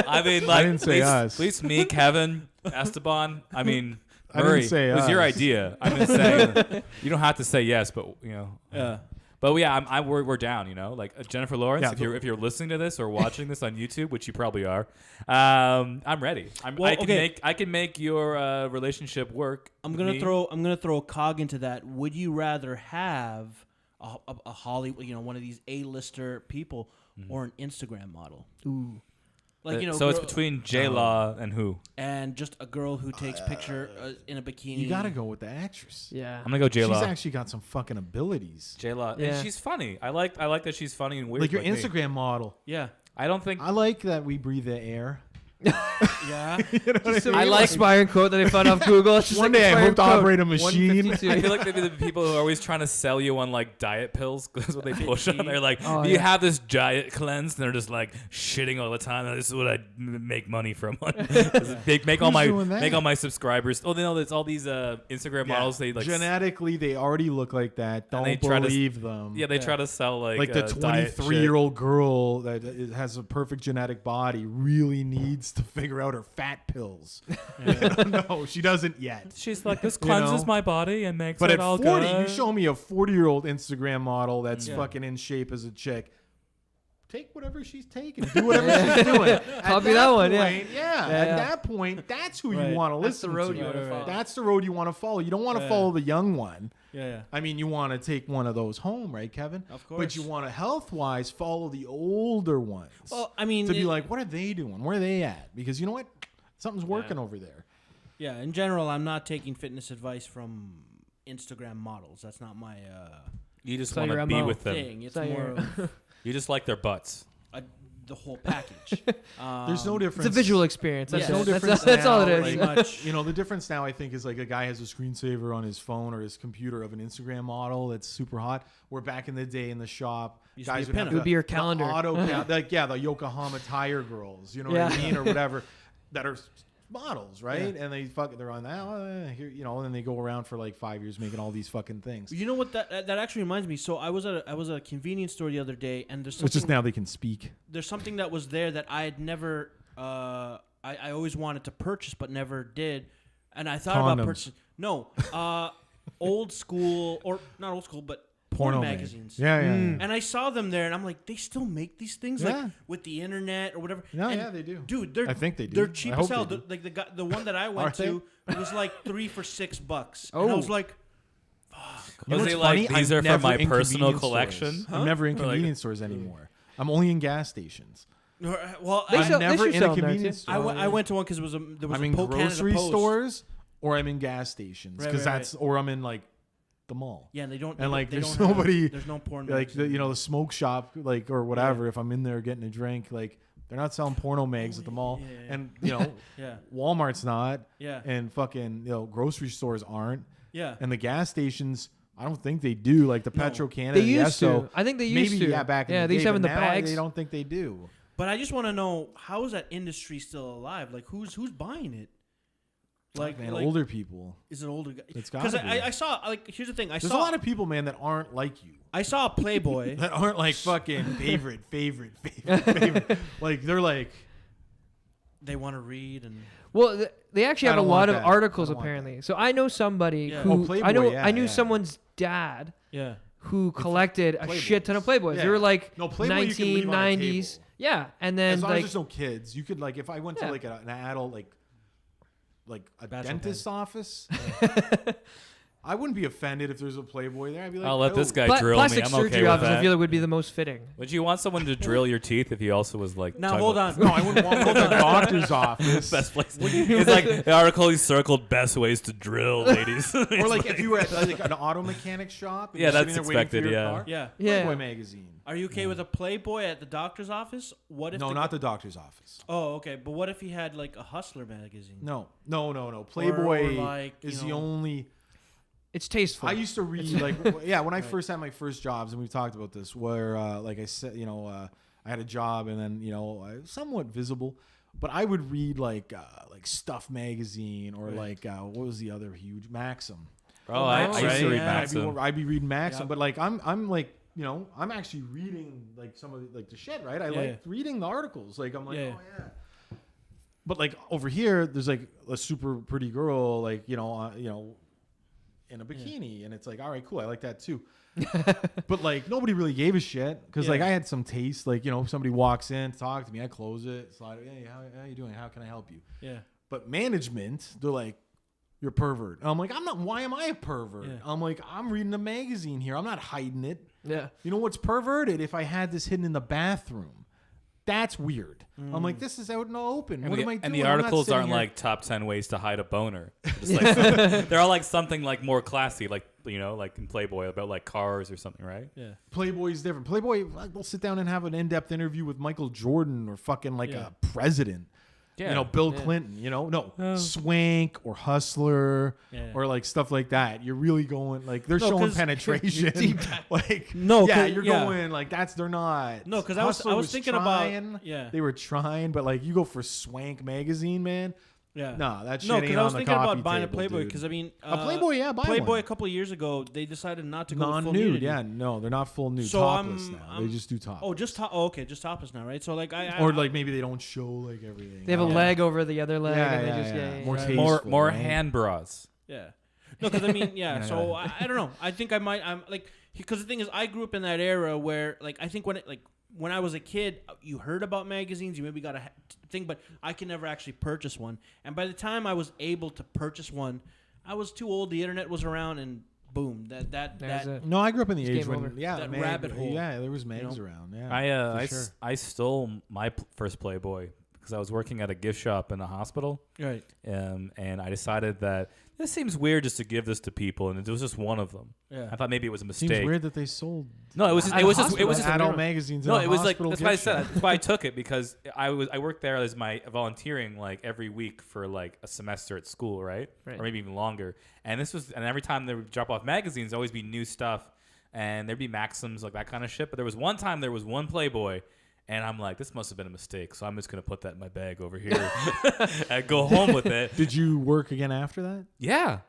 I mean, like, I didn't say us. At least me, Kevin, Esteban. I mean, Murray, it was your idea. I'm just saying, you don't have to say yes, but, you know. Yeah. But yeah, we're down. Like Jennifer Lawrence. Yeah, if you're listening to this or watching this on YouTube, which you probably are, I'm ready. I can make your relationship work. I'm gonna throw a cog into that. Would you rather have a Hollywood, one of these A-lister people, or an Instagram model? Ooh. Like, so it's between J-Law and who? And just a girl who takes picture in a bikini. You gotta go with the actress. Yeah. I'm gonna go J-Law. She's actually got some fucking abilities. J-Law. Yeah. And she's funny. I like that she's funny and weird. Like your me. Instagram model. Yeah. I don't think. I like that we breathe the air. Yeah. You know what I mean? I like Inspiring quote that I found off Google. It's just One like day I inspiring hope to quote, operate a machine. 152. I feel like they'd be the people who are always trying to sell you on like diet pills. That's what they push on. They're like, Oh, do you yeah. have this diet cleanse? And they're just like shitting all the time. This is what I make money from. They make all Who's doing that? my subscribers. Oh, they know it's all these Instagram models. They like genetically they already look like that. And they Don't try to- believe them. Yeah, they try to sell like the diet 23-year-old girl that has a perfect genetic body really needs to figure out her fat pills. No, she doesn't yet. shit. She's like, this cleanses my body and makes But it at all 40, good. you show me a 40-year-old Instagram model that's fucking in shape as a chick. Take whatever she's taking. Do whatever she's doing. Copy that one, yeah. At Yeah. that point, that's who Right. you want to That's the listen road to. you wanna follow. That's the road you want to follow. You don't want to follow the young one. Yeah. I mean, you want to take one of those home, right, Kevin? Of course. But you want to health-wise follow the older ones. Well, I mean, to be like, what are they doing? Where are they at? Because you know what? Something's working over there. yeah. In general, I'm not taking fitness advice from Instagram models. That's not my You just So want to your be MO. with them. thing. It's So more of You just like their butts. the whole package. There's no difference. It's a visual experience. That's, Yeah. no it. That's, difference that's all it now, is. Pretty much. You know, the difference now, I think, is like a guy has a screensaver on his phone or his computer of an Instagram model that's super hot. Where back in the day in the shop, Used to guys be a would have pinup. It would be your calendar. the Yokohama tire girls, you know what I mean, or whatever, that are models, right? And they're on that, here, you know, and then they go around for like 5 years making all these fucking things. You know what that actually reminds me? So I was at a convenience store the other day, and there's It's just something now they can speak. there's something that was there that I had never I always wanted to purchase but never did, and I thought about Condoms. purchasing. No, old school or not old school, but porn magazines. Yeah. And I saw them there, and I'm like, they still make these things, Yeah. like with the internet or whatever. No, And, yeah, they do. Dude, they're I think they do. They're cheap I as hope hell. they do. Like the one that I went Are they? to, it was like 3 for $6. Oh. And I was like, You know Was he what's like, funny? these I'm are for never my in personal convenience collection? stores. I'm never in Or like- convenience stores anymore. I'm only in gas stations. well, They I, sell- I'm never should in sell a them there, convenience too. store. I went to one because there was I'm a in Canada grocery Post. stores or I'm in gas stations Right, because right, that's or I'm in like the mall. Yeah, and they don't. And like they there's don't have- nobody there's no porn. like the, magazine. the smoke shop like or whatever. If I'm in there getting a drink, like they're not selling porno mags at the mall, yeah. and Yeah, Walmart's not, yeah, and fucking grocery stores aren't, yeah. and the gas stations. I don't think they do like the No. Petro Canada. They used Esso, to. I think they used maybe to. back in yeah, the they day, used to have in but the now bags. They don't think they do. But I just want to know, how is that industry still alive? Like, who's buying it? Like, Man, like, older people. is it older guys? It's gotta Because be. I saw, like, here's the thing. There's a lot of people, man, that aren't like you. I saw a Playboy. That aren't like fucking favorite. Like they're like, They want to read and Well, they actually I have a don't lot want of that. articles I don't want apparently. So I know somebody Yeah. who Oh, Playboy, I knew yeah. someone's dad yeah. who collected a Playboys. shit ton of Playboys. They Yeah. were like No, Playboy you can leave on a 1990s. table. Yeah, and then as long like as there's no kids, you could like if I went to Yeah. like an adult like a Bachelor dentist's office. I wouldn't be offended if there's a Playboy there. I'd be like, I'll let this "Oh." guy pla- drill me. plastic I'm surgery okay with office. I that. feel like would be the most fitting. Would you want someone to drill your teeth if he also was like? Now talking hold about- on. No, I wouldn't want to go to the doctor's office. Best place. It's like the article he circled best ways to drill, ladies. Or like if you were at like an auto mechanic shop. And Yeah, you're sitting that's there waiting for expected, your yeah. car. Yeah. Yeah. Playboy magazine. Are you okay with a Playboy at the doctor's office? What if? No, not the doctor's office. Oh, okay. But what if he had like a Hustler magazine? No. Playboy like, is you the know- only. It's tasteful. I used to read when I first had my first jobs, and we've talked about this, where like I said, I had a job, and then I was somewhat visible, but I would read like Stuff magazine or like what was the other huge Maxim. Oh, I used to right, read yeah. Maxim. I'd be reading Maxim, Yep. but like I'm like I'm actually reading like some of the, like the shit, right? I like reading the articles. Like I'm like, Yeah. oh yeah. But like over here, there's like a super pretty girl, like in a bikini, and it's like, all right, cool, I like that too. But like nobody really gave a shit because like I had some taste. Like, you know, somebody walks in, talk to me, I close it, slide it. Hey, how you doing? How can I help you? Yeah. But management, they're like, you're a pervert. And I'm like, I'm not. Why am I a pervert? Yeah. I'm like, I'm reading a magazine here. I'm not hiding it. Yeah. You know what's perverted? If I had this hidden in the bathroom. That's weird. I'm like, this is out in the open. What am I doing? And the articles aren't here. like top 10 ways to hide a boner. Just like they're all like something like more classy, like, you know, like in Playboy about like cars or something, right? Yeah. Playboy's different. Playboy, we'll sit down and have an in-depth interview with Michael Jordan or fucking like a president. Yeah. You know, Bill Clinton, you know, Swank or Hustler or like stuff like that. You're really going like they're showing penetration. Like you're going like they're not. No, because I was thinking trying, about they were trying, but like you go for Swank magazine, man. Yeah. No, that shit No, ain't because I was on the thinking about coffee buying a table, Playboy dude. because I mean a Playboy, buy Playboy one. a couple of years ago they decided not to go full non-nude. nudity. Yeah, no, they're not full nude. So topless now. They just do topless. Oh, just okay, just topless now, right? So like or like maybe they don't show like everything. They have a leg over the other leg, and they just more yeah. tasteful, More right? hand bras. Yeah. No, because I mean, so I don't know. I think I'm like, because the thing is, I grew up in that era where, like, I think when I was a kid, you heard about magazines, you maybe got a thing, but I could never actually purchase one. And by the time I was able to purchase one, I was too old. The internet was around, and boom, that No, I grew up in the age game when over. that rabbit hole. Yeah, there was mags You know? around. Yeah, I stole my first Playboy because I was working at a gift shop in a hospital. right. And I decided that this seems weird just to give this to people, and it was just one of them. Yeah. I thought maybe it was a mistake. Seems weird that they sold. No, it was just adult magazines. No, in a it was like hospital that's why I gift said shop. that's why I took it because I worked there as my volunteering like every week for like a semester at school, right? Or maybe even longer. And every time they would drop off magazines, there'd always be new stuff, and there'd be Maxims like that kind of shit. But there was one time there was one Playboy. And I'm like, this must have been a mistake, so I'm just gonna put that in my bag over here and go home with it. Did you work again after that? Yeah,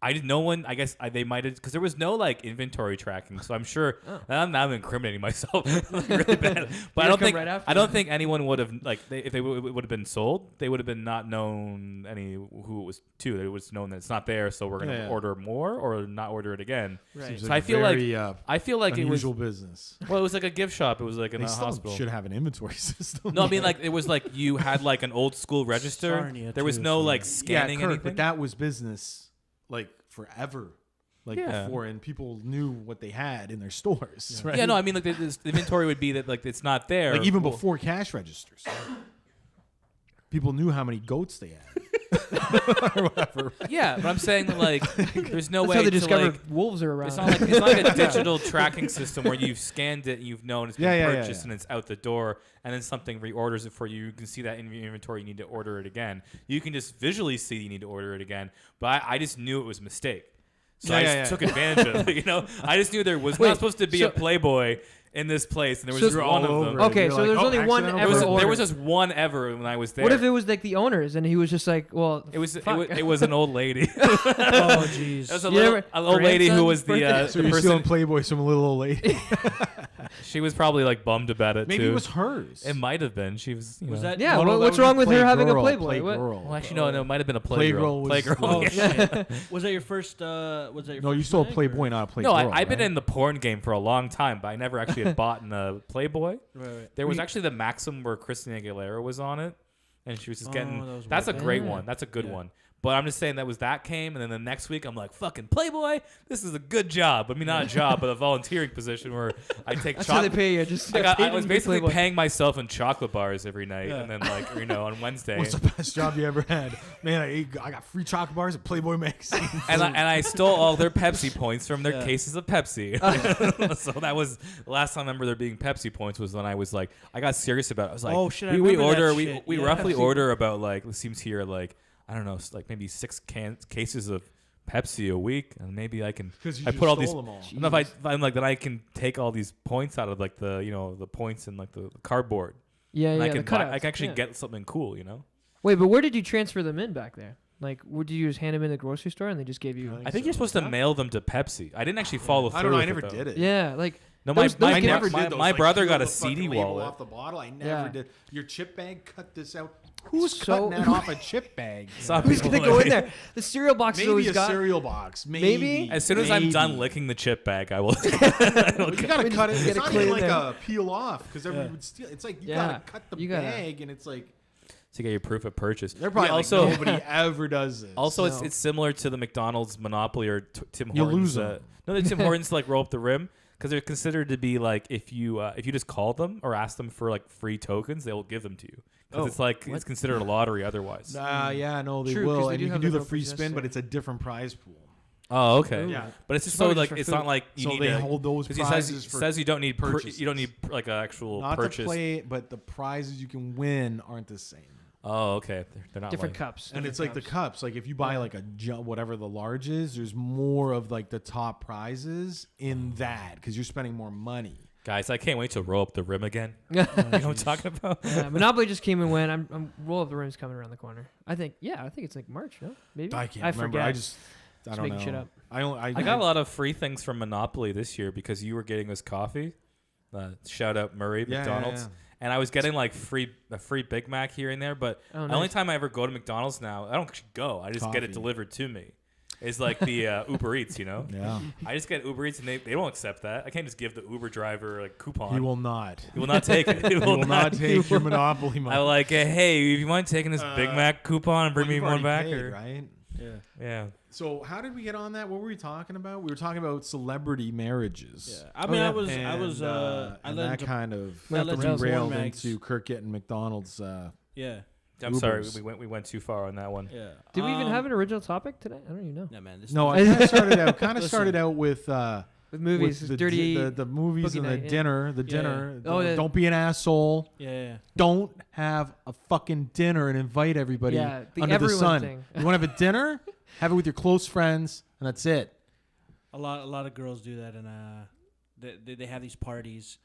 I did. No one. I guess they might have because there was no like inventory tracking. So I'm sure I'm incriminating myself really bad. But I don't think anyone would have like if they would have been sold, they would have been not known who it was to. They would have known that it's not there, so we're gonna order more or not order it again. Right. So I feel like unusual it was business. Well, it was like a gift shop. It was like in They a still hospital. should have an inventory system. No, I mean like it was like you had like an old school register. Sarnia There was too, no so like yeah. scanning Kirk, anything. but that was business like forever. Like Yeah. before, and people knew what they had in their stores, right? Yeah, no, I mean like the inventory would be that like it's not there. Like even before cash registers, people knew how many goats they had, or whatever. Yeah, but I'm saying that, like there's no That's way how they to discover like. wolves are around. It's not like a digital tracking system where you've scanned it and you've known it's been purchased and it's out the door, and then something reorders it for you. You can see that in your inventory. You need to order it again. You can just visually see you need to order it again. But I just knew it was a mistake, so I just took advantage of it. You know, I just knew there was not supposed to be a Playboy in this place, and there was just one of them. Okay, You're so like, there's only one accidental ever Playboy. There was just one ever when I was there. What if it was like the owners and he was just like, well, It was fuck. it was an old lady. Oh jeez. It was You an old lady who grandson was the birthday? So the you're stealing person. Playboy from a little old lady. She was probably like bummed about it Maybe too. it was hers. It might have been. She was. Was know. that? Yeah, No, no, that what's would be wrong with her having a Playgirl, Playboy? What? Playgirl. Well, actually, no, it might have been a Playgirl Playgirl. was- Playgirl. Oh yeah. shit. Was that your first? Was that your? No, first you stole a mag, Playboy, or- not a Playgirl. No, I've been right? in the porn game for a long time, but I never actually had bought a Playboy. Right. There was actually the Maxim where Christina Aguilera was on it, and she was just getting. that was That's a weird. great Yeah. one. That's a good Yeah. one. But I'm just saying that came, and then the next week I'm like, fucking Playboy, this is a good job. I mean, not a job, but a volunteering position where I take That's how they chocolate. pay you. Just I was basically Playboy. paying myself in chocolate bars every night, Yeah. and then like on Wednesday. What's the best job you ever had? Man, I got free chocolate bars at Playboy magazine. And I stole all their Pepsi points from their Yeah. cases of Pepsi. So that was the last time I remember there being Pepsi points was when I was like, I got serious about it. I was like, Oh, shit, I we remember order, that we shit. we Yeah. roughly Pepsi. order about like, it seems here like, I don't know, like maybe 6 cases of Pepsi a week, and maybe I can. Because you I just put all stole these. them all. I don't know if I'm like that. I can take all these points out of like the points in like the cardboard. Yeah, And yeah. I the can cutouts. I can actually Yeah. get something cool, Wait, but where did you transfer them in back there? Like, did you just hand them in the grocery store and they just gave you? I think you're supposed to mail them to Pepsi. I didn't actually follow through. I don't know. I with never it, though. did it. Yeah, like No, Those my kids- I never did those. my like, brother peel got a the fucking CD label wallet. off the bottle. I never Yeah. did. Your chip bag, cut this out. Who's cutting that off a chip bag? Who's gonna go in there? The cereal box is Maybe always a got. cereal box. Maybe. As soon as I'm done licking the chip bag, I will. You gotta cut it. It's not clean even like there. a peel off because everyone would steal. It's like you gotta cut the bag, and it's like to get your proof of purchase. they're probably also nobody ever does this. Also, it's similar to the McDonald's monopoly or Tim You Hortons. lose them. No, the Tim Hortons like roll up the rim because they're considered to be like if you just call them or ask them for like free tokens, they will give them to you because it's like it's considered a lottery otherwise. Yeah, no, they True, 'cause will, they and do you have can do the the free tokens, spin, yes, but sir. it's a different prize pool. Oh, okay. Yeah. But it's just Probably so just like for it's not food. like you So need they to, hold those 'cause prizes it for says you don't need purchases. you don't need like an actual Not purchase. to play it, but the prizes you can win aren't the same. Oh, okay. They're not Different like, cups. And different it's like the cups. Like if you buy like a whatever the large is, there's more of like the top prizes in that because you're spending more money. Guys, I can't wait to roll up the rim again. You know what I'm talking about? Yeah, Monopoly just came and went. I'm Roll Up the Rim's coming around the corner. I think it's like March. No, maybe. I can't remember. Forget. I don't making know. shit up. I got a lot of free things from Monopoly this year because you were getting us coffee. Shout out Murray, McDonald's. yeah. And I was getting like a free Big Mac here and there, but Oh, the only nice. time I ever go to McDonald's now, I don't actually go. I just get it Coffee. delivered to me. It's like the Uber Eats, you know? Yeah. I just get Uber Eats and they don't accept that. I can't just give the Uber driver a coupon. He will not. He will not take it. He He will not take your Monopoly money. I like, hey, if you mind taking this Big Mac coupon and bring Well, me you've one back? already paid, Or, right? yeah. So how did we get on that? What were we talking about? We were talking about celebrity marriages. Yeah. I mean, I was, And, I and led that into, kind of That led to derailed porn mags. into Kirk getting McDonald's. yeah, I'm sorry, Ubers. we went too far on that one. yeah. Did we even have an original topic today? I don't even know. No, man. No, I kind of started out with With movies, with the, dirty. the movies boogie and the night, yeah. dinner. The Yeah, dinner. yeah. Oh, yeah. Don't be an asshole. Yeah. Don't have a fucking dinner and invite everybody Yeah, the under the everyone sun. thing. You want to have a dinner? Have it with your close friends, and that's it. A lot of girls do that, and they have these parties.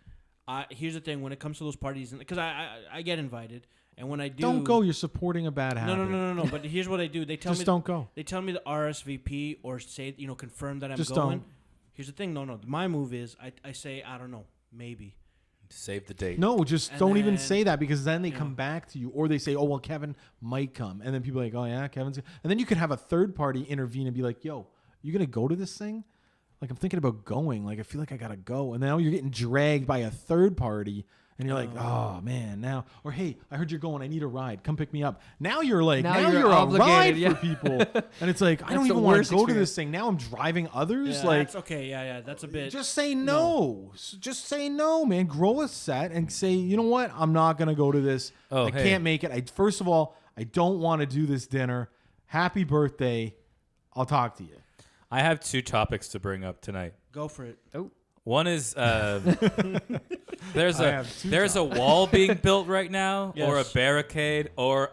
Here's the thing: when it comes to those parties, because I get invited, and when I do, Don't go. You're supporting a bad habit. No. But here's what I do: they tell Just me don't go. They tell me the RSVP or say confirm that I'm Just going. don't. Here's the thing: no. My move is I say I don't know, maybe. Save the date. No, just And don't even then- say that because then they Yeah. come back to you, or they say, "Oh well, Kevin might come," and then people are like, "Oh yeah, Kevin's," and then you could have a third party intervene and be like, "Yo, you gonna go to this thing? Like I'm thinking about going. Like I feel like I gotta go," and now you're getting dragged by a third party. And you're like, oh man, now, or hey, I heard you're going. I need a ride. Come pick me up. Now you're like, Now now you're you're a obligated, ride yeah. for people, and it's like I That's don't the even want worst to go to experience. this thing. Now I'm driving others. Yeah, like, that's okay. Yeah. That's a bit. just say no. Just say no, man. Grow a set and say, you know what? I'm not gonna go to this. Oh, I hey. can't make it. First of all, I don't want to do this dinner. Happy birthday. I'll talk to you. I have two topics to bring up tonight. Go for it. One is there's I a have two there's a wall being built right now, or a Yes. barricade, or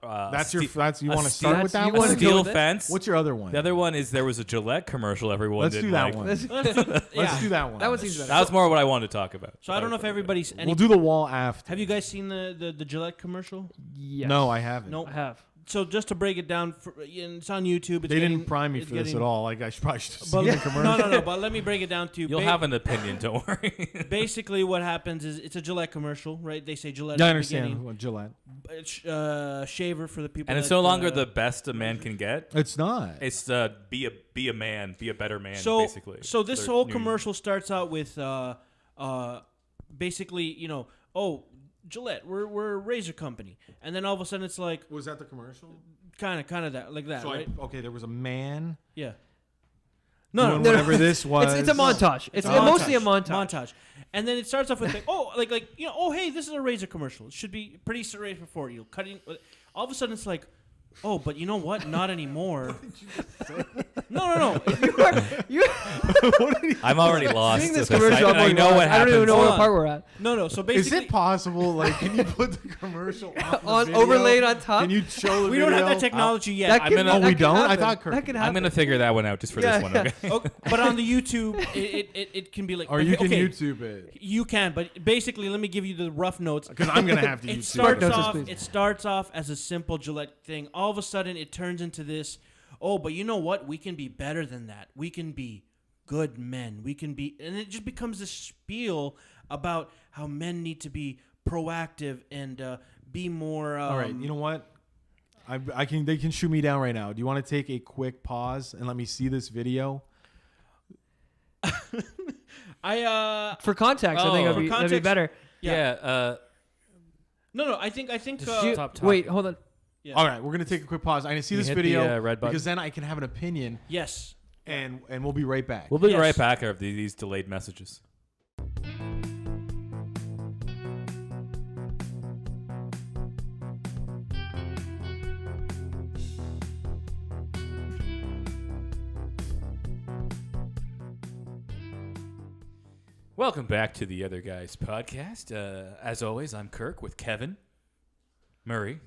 That's your. That's you a want to steel- start with that you a one. wanna go steel with it? fence. What's your other one? The other one is there was a Gillette commercial everyone Let's didn't do that like. one. Let's- Let's do that one. That one seems better. That was more what I wanted to talk about. So I don't know if everybody's. We'll do the wall after. Have you guys seen the Gillette commercial? Yes. No, I haven't. No. I have. So just to break it down, it's on YouTube. It's They getting- didn't prime me it's for this getting- at all. Like I should probably should have But seen the commercial. no. But let me break it down to you. You'll have an opinion, don't worry. Basically, what happens is it's a Gillette commercial, right? They say Gillette. Yeah, I at the understand. beginning. What, Gillette. It's shaver for the people. And it's that, no longer the best a man can get. It's not. It's be a man, be a better man, so basically. so this Their whole new- commercial starts out with basically Gillette, we're a razor company, and then all of a sudden it's like Was that the commercial? kind of that like that, So right? okay, there was a man. Yeah. Doing whatever this was. It's a montage. It's a mostly a montage. Montage. And then it starts off with like, oh hey, this is a razor commercial. It should be pretty straightforward. You'll cutting. All of a sudden it's like, oh, but you know what? Not anymore. No. I'm already lost. Seeing this with this. commercial, I'm I already know lost. what I don't happens. even know Hold what on. part we're at. No. So Is basically, it possible? Like, can you put the commercial On video? overlaid on top? Can you show the we don't have video? that technology yet. That I'm could- gonna- that Oh, we could don't? I happen. thought Kirk- that could happen. I'm gonna figure that one out just for Yeah, this one. yeah. Okay. Okay, but on the YouTube, it can be like. Or you can okay, YouTube it. You can, but basically, let me give you the rough notes. Because I'm gonna have to It YouTube starts Notes, it. off. please. It starts off as a simple Gillette thing. All of a sudden, it turns into this. Oh, but you know what? We can be better than that. We can be good men. We can be, and it just becomes this spiel about how men need to be proactive and be more. All right, you know what? I can. They can shoot me down right now. Do you want to take a quick pause and let me see this video? For context, I think that'd be better. Yeah. No. I think. Wait, hold on. Yeah. All right, we're gonna take a quick pause. I need to see this hit video the, red button? because then I can have an opinion. Yes. And we'll be right back. We'll be Yes. right back after these delayed messages. Welcome back to the Other Guys podcast. As always, I'm Kirk with Kevin, Murray,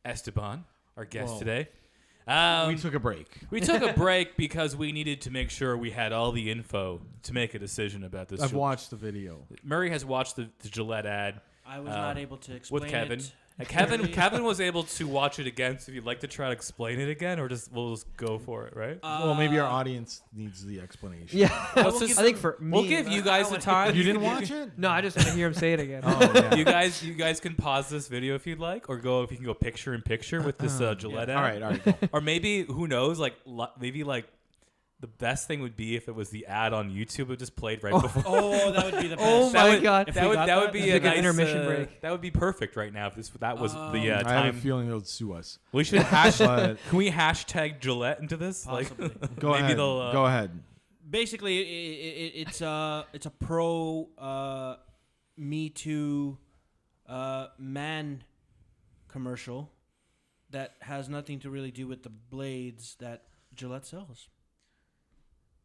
Esteban, our guest today. We took a break. We took a break because we needed to make sure we had all the info to make a decision about this. I've watched the video. Murray has watched the Gillette ad. I was not able to explain with Kevin. it. Kevin was able to watch it again. So if you'd like to try to explain it again, or we'll just go for it, right? Well, maybe our audience needs the explanation. Yeah, Let's I just- think for me, we'll give you guys the time. You didn't watch it? No, I just want to hear him say it again. Oh, yeah. You guys can pause this video if you'd like, or go if you can go picture in picture with this Gillette ad. All right. Go. Or maybe who knows? Maybe the best thing would be if it was the ad on YouTube. It just played right before. Oh, that would be the best. Oh my God. If That we would got be a Like an nice intermission break. That would be perfect right now if that was the I have a time. feeling they'll sue us. We should But can we hashtag Gillette into this? Possibly. go Maybe ahead. they'll, Go ahead. Basically, it's a pro Me Too man commercial that has nothing to really do with the blades that Gillette sells.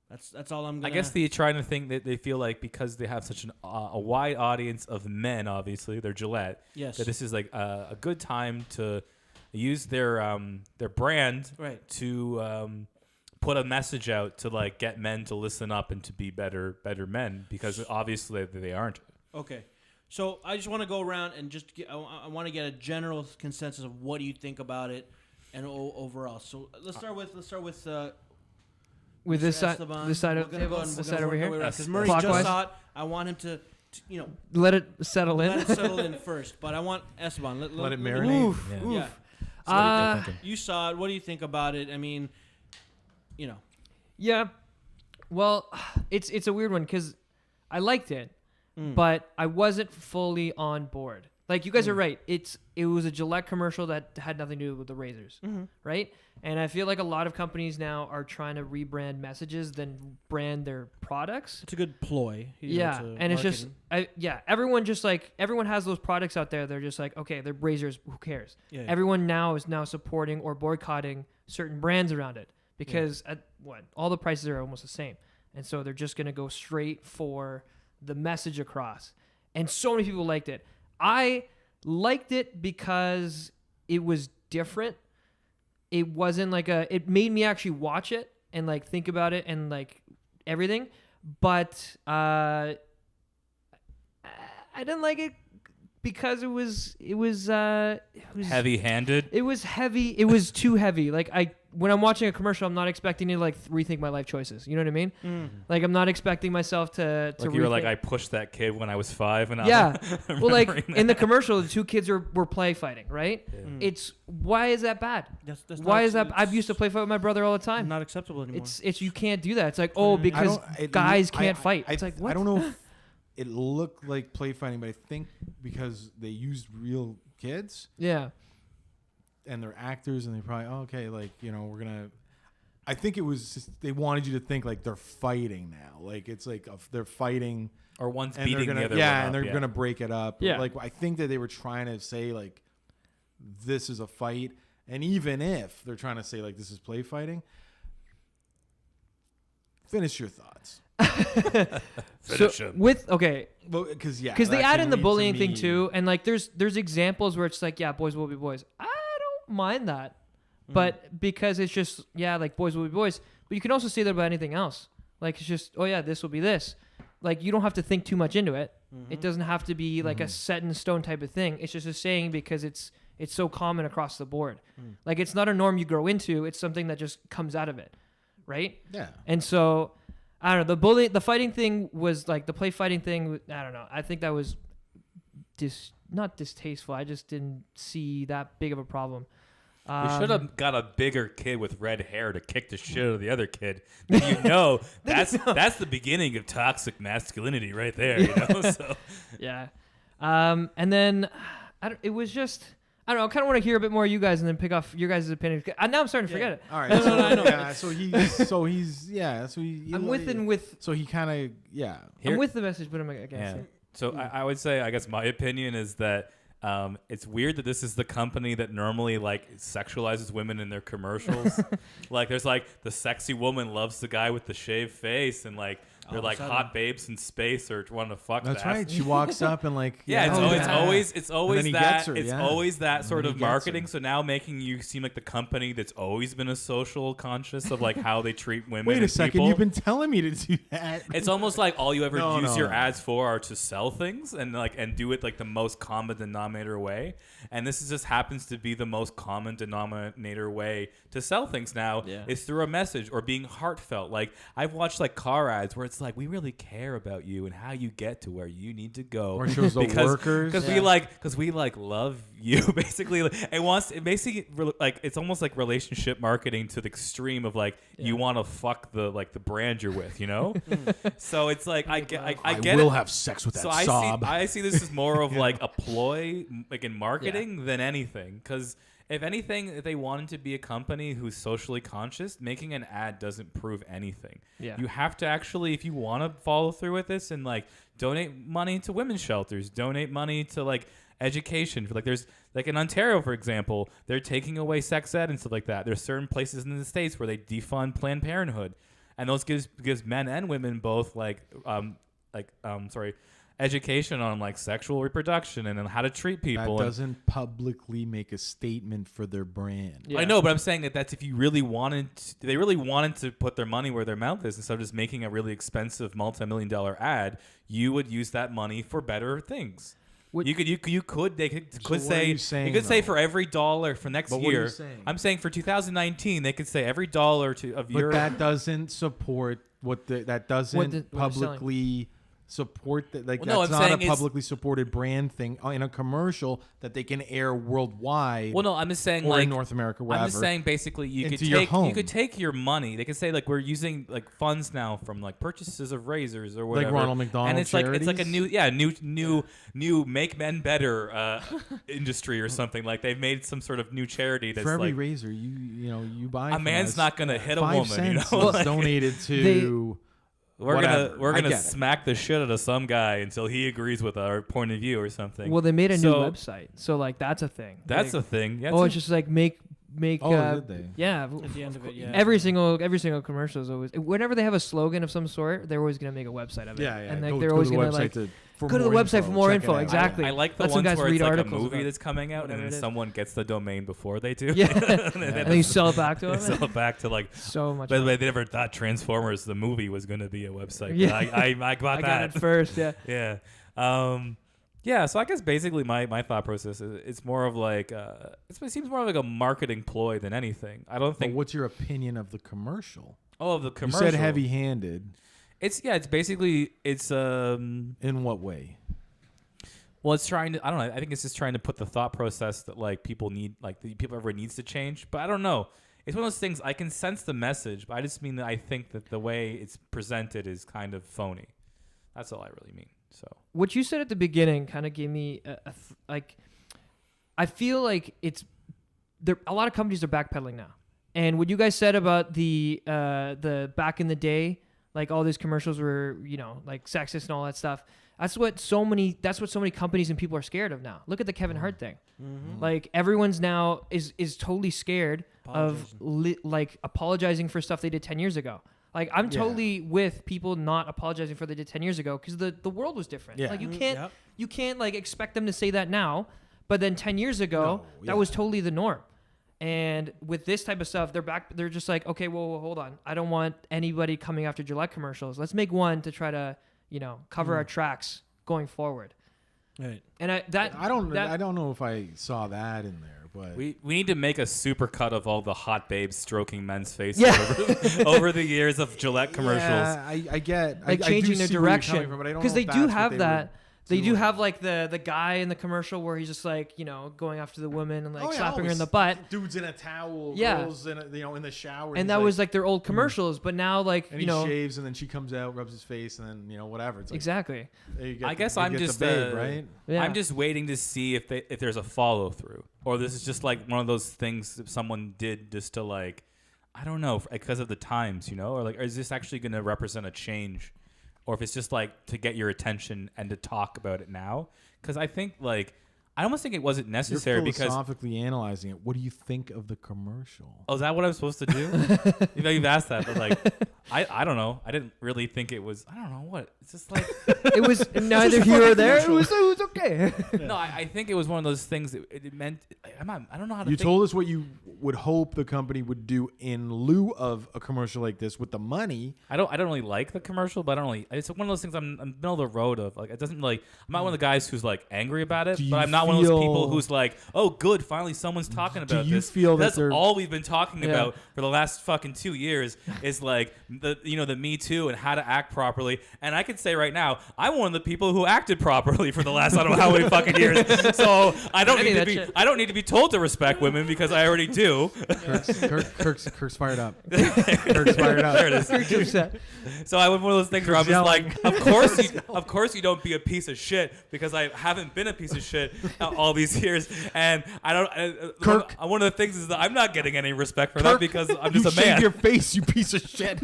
That's all I'm gonna. I guess they're trying to think that they feel like because they have such a wide audience of men, obviously they're Gillette. Yes. That this is like a good time to use their brand Right. to put a message out to like get men to listen up and to be better men, because obviously they aren't. Okay. So I just want to go around and just I want to get a general consensus of what do you think about it and overall. So let's start with With this side, Esteban. this side We're of gonna go and this we're side gonna over work our here. way around, 'cause Yes. Murray Clockwise. just saw it. I want him to Let it settle in. let it settle in first. But I want Esteban. Let it marinate. Oof, Yeah. oof. Yeah. Uh, You saw it. What do you think about it? I mean, Yeah. Well, it's a weird one because I liked it, but I wasn't fully on board. Like you guys are right. It was a Gillette commercial that had nothing to do with the razors, right? And I feel like a lot of companies now are trying to rebrand messages than brand their products. it's a good ploy. Yeah, and it's just everyone has those products out there. They're just like, okay, they're razors. Who cares? Yeah. Everyone now is supporting or boycotting certain brands around it because all the prices are almost the same, and so they're just gonna go straight for the message across. And so many people liked it. I liked it because it was different. It wasn't like it made me actually watch it and like think about it and like everything. But I didn't like it because it was Heavy-handed. It was heavy. It was too heavy. Like when I'm watching a commercial, I'm not expecting to like rethink my life choices. You know what I mean? Like I'm not expecting myself to. Like you were like, I pushed that kid when I was 5, and yeah. I'm Well, like remembering in the that. commercial, the two kids were play fighting, right? It's why is that bad? That's Why not- is that? I it's used to play fight with my brother all the time. Not acceptable anymore. It's you can't do that. It's like because guys can't fight. It's like what? I don't know if it looked like play fighting, but I think because they used real kids Yeah. and they're actors and they probably we're gonna. I think it was just, they wanted you to think like they're fighting now, like it's like they're fighting or one's and they're beating gonna, the other yeah, one and up, they're gonna break it up. Yeah. Like I think that they were trying to say like this is a fight, and even if they're trying to say like this is play fighting, finish your thoughts. Finish him. Because they add in the bullying thing too, and like there's examples where it's like boys will be boys. I don't mind that, but because it's just like boys will be boys. But you can also say that about anything else. Like it's just this will be this. Like you don't have to think too much into it. It doesn't have to be like a set in stone type of thing. It's just a saying because it's so common across the board. Like it's not a norm you grow into. It's something that just comes out of it, right? Yeah. And so I don't know. The fighting thing was like the play fighting thing. I don't know. I think that was not distasteful. I just didn't see that big of a problem. You should have got a bigger kid with red hair to kick the shit out of the other kid. Then that's the beginning of toxic masculinity right there. You know? So. Yeah. And then it was just, I don't know, I kind of want to hear a bit more of you guys and then pick off your guys' opinions. Now I'm starting to forget it. All right. I'm with the message, but I guess. Yeah. So I would say, I guess my opinion is that it's weird that this is the company that normally like sexualizes women in their commercials. Like there's like the sexy woman loves the guy with the shaved face, and like they're like hot babes in space or want to fuck. That's right. She walks up and like it's always that And sort then of he gets marketing. her. So now making you seem like the company that's always been a social conscious of like how they treat women. Wait a and second, people. you've been telling me to do that. It's almost like all you ever No, use no, your no. ads for are to sell things and do it like the most common denominator way. And this just happens to be the most common denominator way to sell things now is through a message or being heartfelt. Like I've watched like car ads where it's like, we really care about you and how you get to where you need to go. Or shows the workers. Because we love you. Basically, it's almost like relationship marketing to the extreme of like you want to fuck the brand you're with, you know. So it's like I get I will it. have sex with that So sob. I see this as more of like a ploy, like in marketing, than anything. Because if anything, if they wanted to be a company who's socially conscious, making an ad doesn't prove anything. Yeah. You have to actually, if you want to follow through with this and like donate money to women's shelters, donate money to like education. Like there's like in Ontario, for example, they're taking away sex ed and stuff like that. There's certain places in the States where they defund Planned Parenthood, and those gives men and women both education on like sexual reproduction and how to treat people. That doesn't publicly make a statement for their brand. Yeah. I know, but I'm saying that's if you really they really wanted to put their money where their mouth is instead of just making a really expensive multi-million-dollar ad, you would use that money for better things. They could say for every dollar for next But what are year. you saying? I'm saying for 2019 they could say every dollar of your. But that doesn't support that doesn't publicly support that. Like Well, no, that's I'm not saying a publicly supported brand thing in a commercial that they can air worldwide. Well, no, I'm just saying or like in North America, wherever. I'm just saying basically you into could your take home. you could take your money. They could say like we're using like funds now from like purchases of razors or whatever. Like Ronald McDonald and it's charities? like a new make men better industry or something. Like they've made some sort of new charity that's for every like razor you buy. a man's us, not gonna hit a 5 woman. You cents know, is donated to. We're whatever. gonna I get it. smack the shit out of some guy until he agrees with our point of view or something. Well, they made a new website, so like that's a thing. That's a thing. Yeah, it's just like make. Did they? Yeah. At the end of it, yeah. Every single commercial is always whenever they have a slogan of some sort, they're always gonna make a website of it. Yeah, yeah. And like Go they're to always the gonna website like go to the website for more info. Exactly. I like the Let some ones guys where read it's like a articles movie about that's coming out and then it is. someone gets the domain before they do. Yeah. and And then you sell it back to them. Sell it back to like. So much. By the fun. way, they never thought Transformers the movie was going to be a website. Yeah. But I got I that. got it first. Yeah. Yeah. Yeah, so I guess basically my thought process is it's more of like it seems more like a marketing ploy than anything. I don't But think. what's your opinion of the commercial? Of the commercial. You said heavy-handed. It's basically In what way? Well, it's trying to. I don't know. I think it's just trying to put the thought process that like people need, like the people everyone needs to change. But I don't know. It's one of those things. I can sense the message, but I just mean that I think that the way it's presented is kind of phony. That's all I really mean. So What you said at the beginning kind of gave me like. I feel like it's there. A lot of companies are backpedaling now, and what you guys said about the back in the day, like all these commercials were like sexist and all that stuff. That's what so many companies and people are scared of now. Look at the Kevin Hart thing. Mm-hmm. Like everyone's now is totally scared of like apologizing for stuff they did 10 years ago. Like I'm totally with people not apologizing for what they did 10 years ago because the world was different. Yeah. Like you can't like expect them to say that now, but then 10 years ago that was totally the norm. And with this type of stuff, they're just like, okay, well, hold on. I don't want anybody coming after Gillette commercials. Let's make one to try to cover our tracks going forward. Right. And I don't know if I saw that in there, but we need to make a super cut of all the hot babes stroking men's faces Yeah. over the years of Gillette commercials. Yeah, I get like I changing do their see where you're direction coming from, but I don't because know they if do that's what have they that. They do have like the guy in the commercial where he's just like, you know, going after the woman and like slapping her in the butt. Dudes in a towel, Yeah. girls in in the shower. And that was like their old commercials, but now like and you know, he shaves and then she comes out, rubs his face, and then whatever. It's like, exactly. I guess I'm just right. Yeah. I'm just waiting to see if there's a follow through, or this is just like one of those things that someone did just to like, I don't know, because of the times, you know, or like, or is this actually going to represent a change? Or if it's just like to get your attention and to talk about it now. Because I think like, I almost think it wasn't necessary. You're because philosophically analyzing it. What do you think of the commercial? Oh, is that what I'm supposed to do? You know, you've asked that, but like, I don't know. I didn't really think it was, I don't know what. It's just like. It was neither here or there. It was okay. No, I think it was one of those things that it meant, I don't know how to You think. told us what you would hope the company would do in lieu of a commercial like this with the money. I don't really like the commercial, but I don't really. It's one of those things I'm middle of the road of. Like, it doesn't like. I'm not one of the guys who's like angry about it, but I'm not one of those people who's like, oh, good, finally someone's talking about this. Do you feel that's that all we've been talking about for the last fucking 2 years is like the Me Too and how to act properly. And I can say right now, I'm one of the people who acted properly for the last I don't know how many fucking years. So I don't need to be told to respect women because I already do. Kirk's fired up. Kirk's fired up. There it is. So I was one of those things where I'm just like, of course you don't be a piece of shit because I haven't been a piece of shit all these years, and I don't. Kirk, one of the things is that I'm not getting any respect for that because I'm just a man. Shave your face, you piece of shit.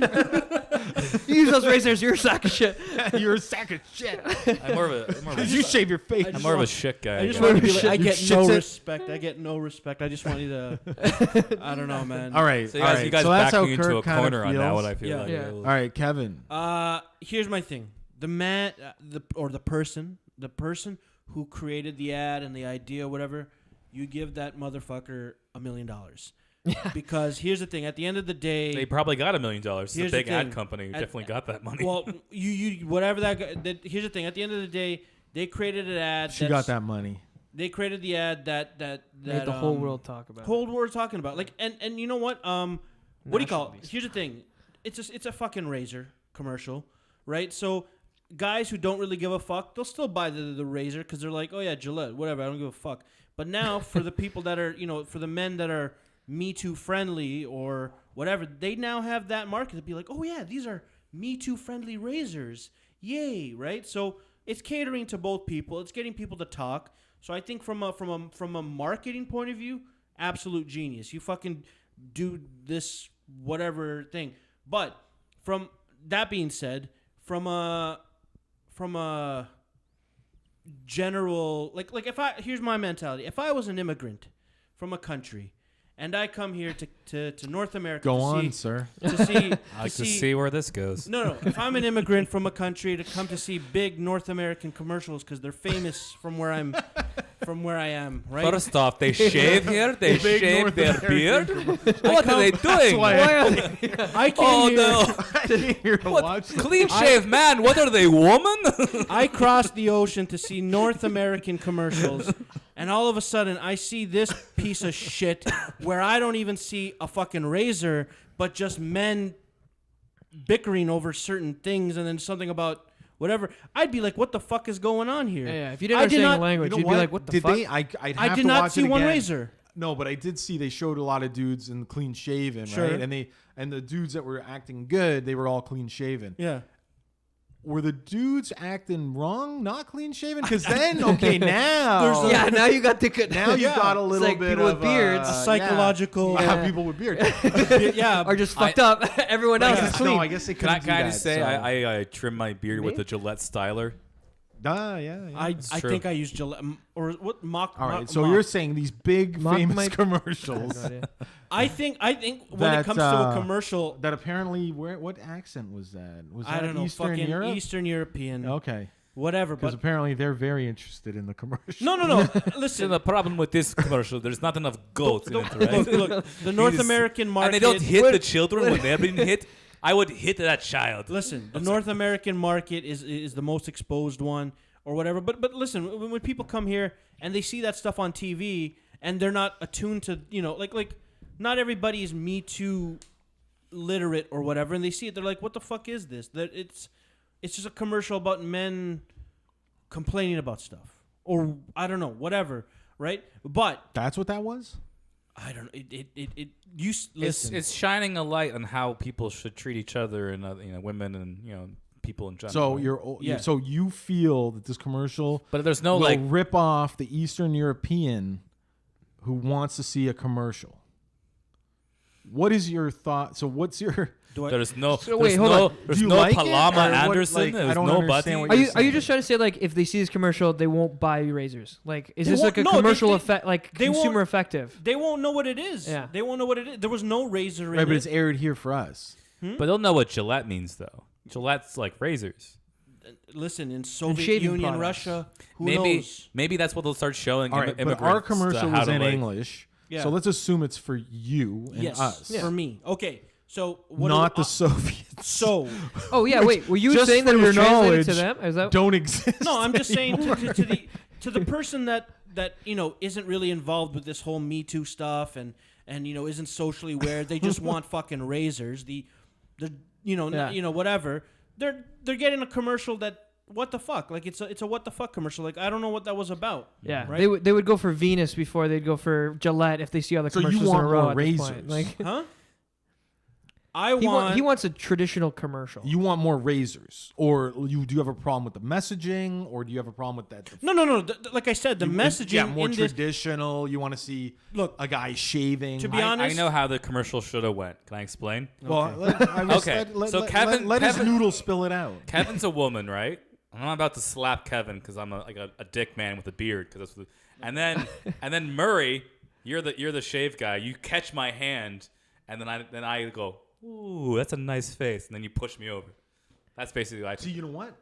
You use those razors, you're a sack of shit. You're a sack of shit. I'm more of a you shave your face. I'm more of a shit guy. I just want to be like, I get no shits it. respect. I get no respect. I just want you to. I don't know, man. All right. So you guys so that's backed how me into a Kirk kind corner of on that feels. one. I feel like. Yeah. All right, Kevin. Here's my thing. The man, the person who created the ad and the idea, whatever, you give that motherfucker $1 million. Because here's the thing. At the end of the day, They probably got $1 million. It's a Here's big the ad thing. company. Definitely got that money. well, you whatever that, here's the thing. At the end of the day, they created an ad. She got that money. They created the ad that Made the whole world talk about. whole world talking about. Like, and you know what? What do you call it? Here's the thing. It's a fucking razor commercial, right? So guys who don't really give a fuck, they'll still buy the razor because they're like, oh yeah, Gillette, whatever. I don't give a fuck. But now for the people that are, for the men that are Me Too friendly or whatever, they now have that market to be like, oh yeah, these are Me Too friendly razors. Yay, right? So it's catering to both people. It's getting people to talk. So I think from a marketing point of view, absolute genius. You fucking do this whatever thing. But from that being said, from a general like if here's my mentality. If I was an immigrant from a country and I come here to North America Sir. to see I like to see where this goes. No. If I'm an immigrant from a country to come to see big North American commercials because they're famous from where I am, right? First off, they shave here. They shave their beard. What are they doing? I came Here to watch. Clean shave man. What are they, woman? I crossed the ocean to see North American commercials, and all of a sudden I see this piece of shit where I don't even see a fucking razor, but just men bickering over certain things, and then something about whatever. I'd be like, what the fuck is going on here? Yeah, if you didn't understand the language, you'd be like, what the fuck? I did not see one razor. No, but I did see they showed a lot of dudes in clean shaven, Sure. right? And the dudes that were acting good, they were all clean shaven. Yeah. Were the dudes acting wrong, not clean shaven? Because then, okay, now, Now you got the now you got a little like bit people of with beards. Psychological. people with beards. Yeah. are just fucked up. Everyone else is clean. No, I guess they Can couldn't I do just that, say so. I trim my beard with a Gillette styler. Yeah. I true. think I use Gillette or what mock. All right, mock, so mock. you're saying these big Mock famous mic. commercials I think when That, it comes to a commercial, that apparently what accent was that? Was that I don't know, Eastern fucking Europe? Eastern European, Okay, whatever. because But apparently they're very interested in the commercial. no. See, Listen, the problem with this commercial, there's not enough goats in it, right? look, the North American market, And they don't hit the children when they're being hit. I would hit that child. Listen, the North American market is the most exposed one or whatever. But listen, when people come here and they see that stuff on TV and they're not attuned to, like not everybody is Me Too literate or whatever, and they see it, they're like, what the fuck is this? That it's just a commercial about men complaining about stuff, or I don't know, whatever, right? But that's what that was. I don't know. Listen. It's shining a light on how people should treat each other and women and people in general. So so you feel that this commercial, but there's no will rip off the Eastern European who wants to see a commercial. What is your thought? So what's your? There's no. So wait, hold on. There's Do you no like Paloma it? Anderson. There's I don't no understand Buddy. what Are you just trying to say like if they see this commercial they won't buy razors? Like is They this like a won't- no, commercial they- effect, like they won't- consumer effective? They won't know what it is. Yeah. They won't know what it is. There was no razor in Right, but it. it's aired here for us. But they'll know what Gillette means though. Gillette's like razors. Listen, in Soviet shaving Union, products. Russia, who knows? Maybe that's what they'll start showing. All right, but immigrants our to commercial how was to, in like- English, Yeah. so let's assume it's for you and Yes, us, for me. Okay, so what not the Soviets. So Oh yeah, wait. Were you just saying for that it was your translated to knowledge, them? Is that don't exist. no, I'm just saying to the person that isn't really involved with this whole Me Too stuff and isn't socially aware. They just want fucking razors. Whatever. They're getting a commercial that. What the fuck? Like it's a what the fuck commercial. Like I don't know what that was about. Yeah, right? they would go for Venus before they'd go for Gillette if they see other So you commercials want in a row more at this razors. point. Like Huh? he wants a traditional commercial. You want more razors, or do you have a problem with the messaging, or do you have a problem with that? No. Like I said, the messaging. Yeah, more in this, traditional. You want to see a guy shaving. To be honest, I know how the commercial should have went. Can I explain? Well, Okay, so Kevin- let his Kevin- noodle spill it out. Kevin's a woman, right? I'm not about to slap Kevin because I'm a dick man with a beard. And then Murray, you're the shave guy. You catch my hand, and then I go, ooh, that's a nice face, and then you push me over. That's basically like. So you know what?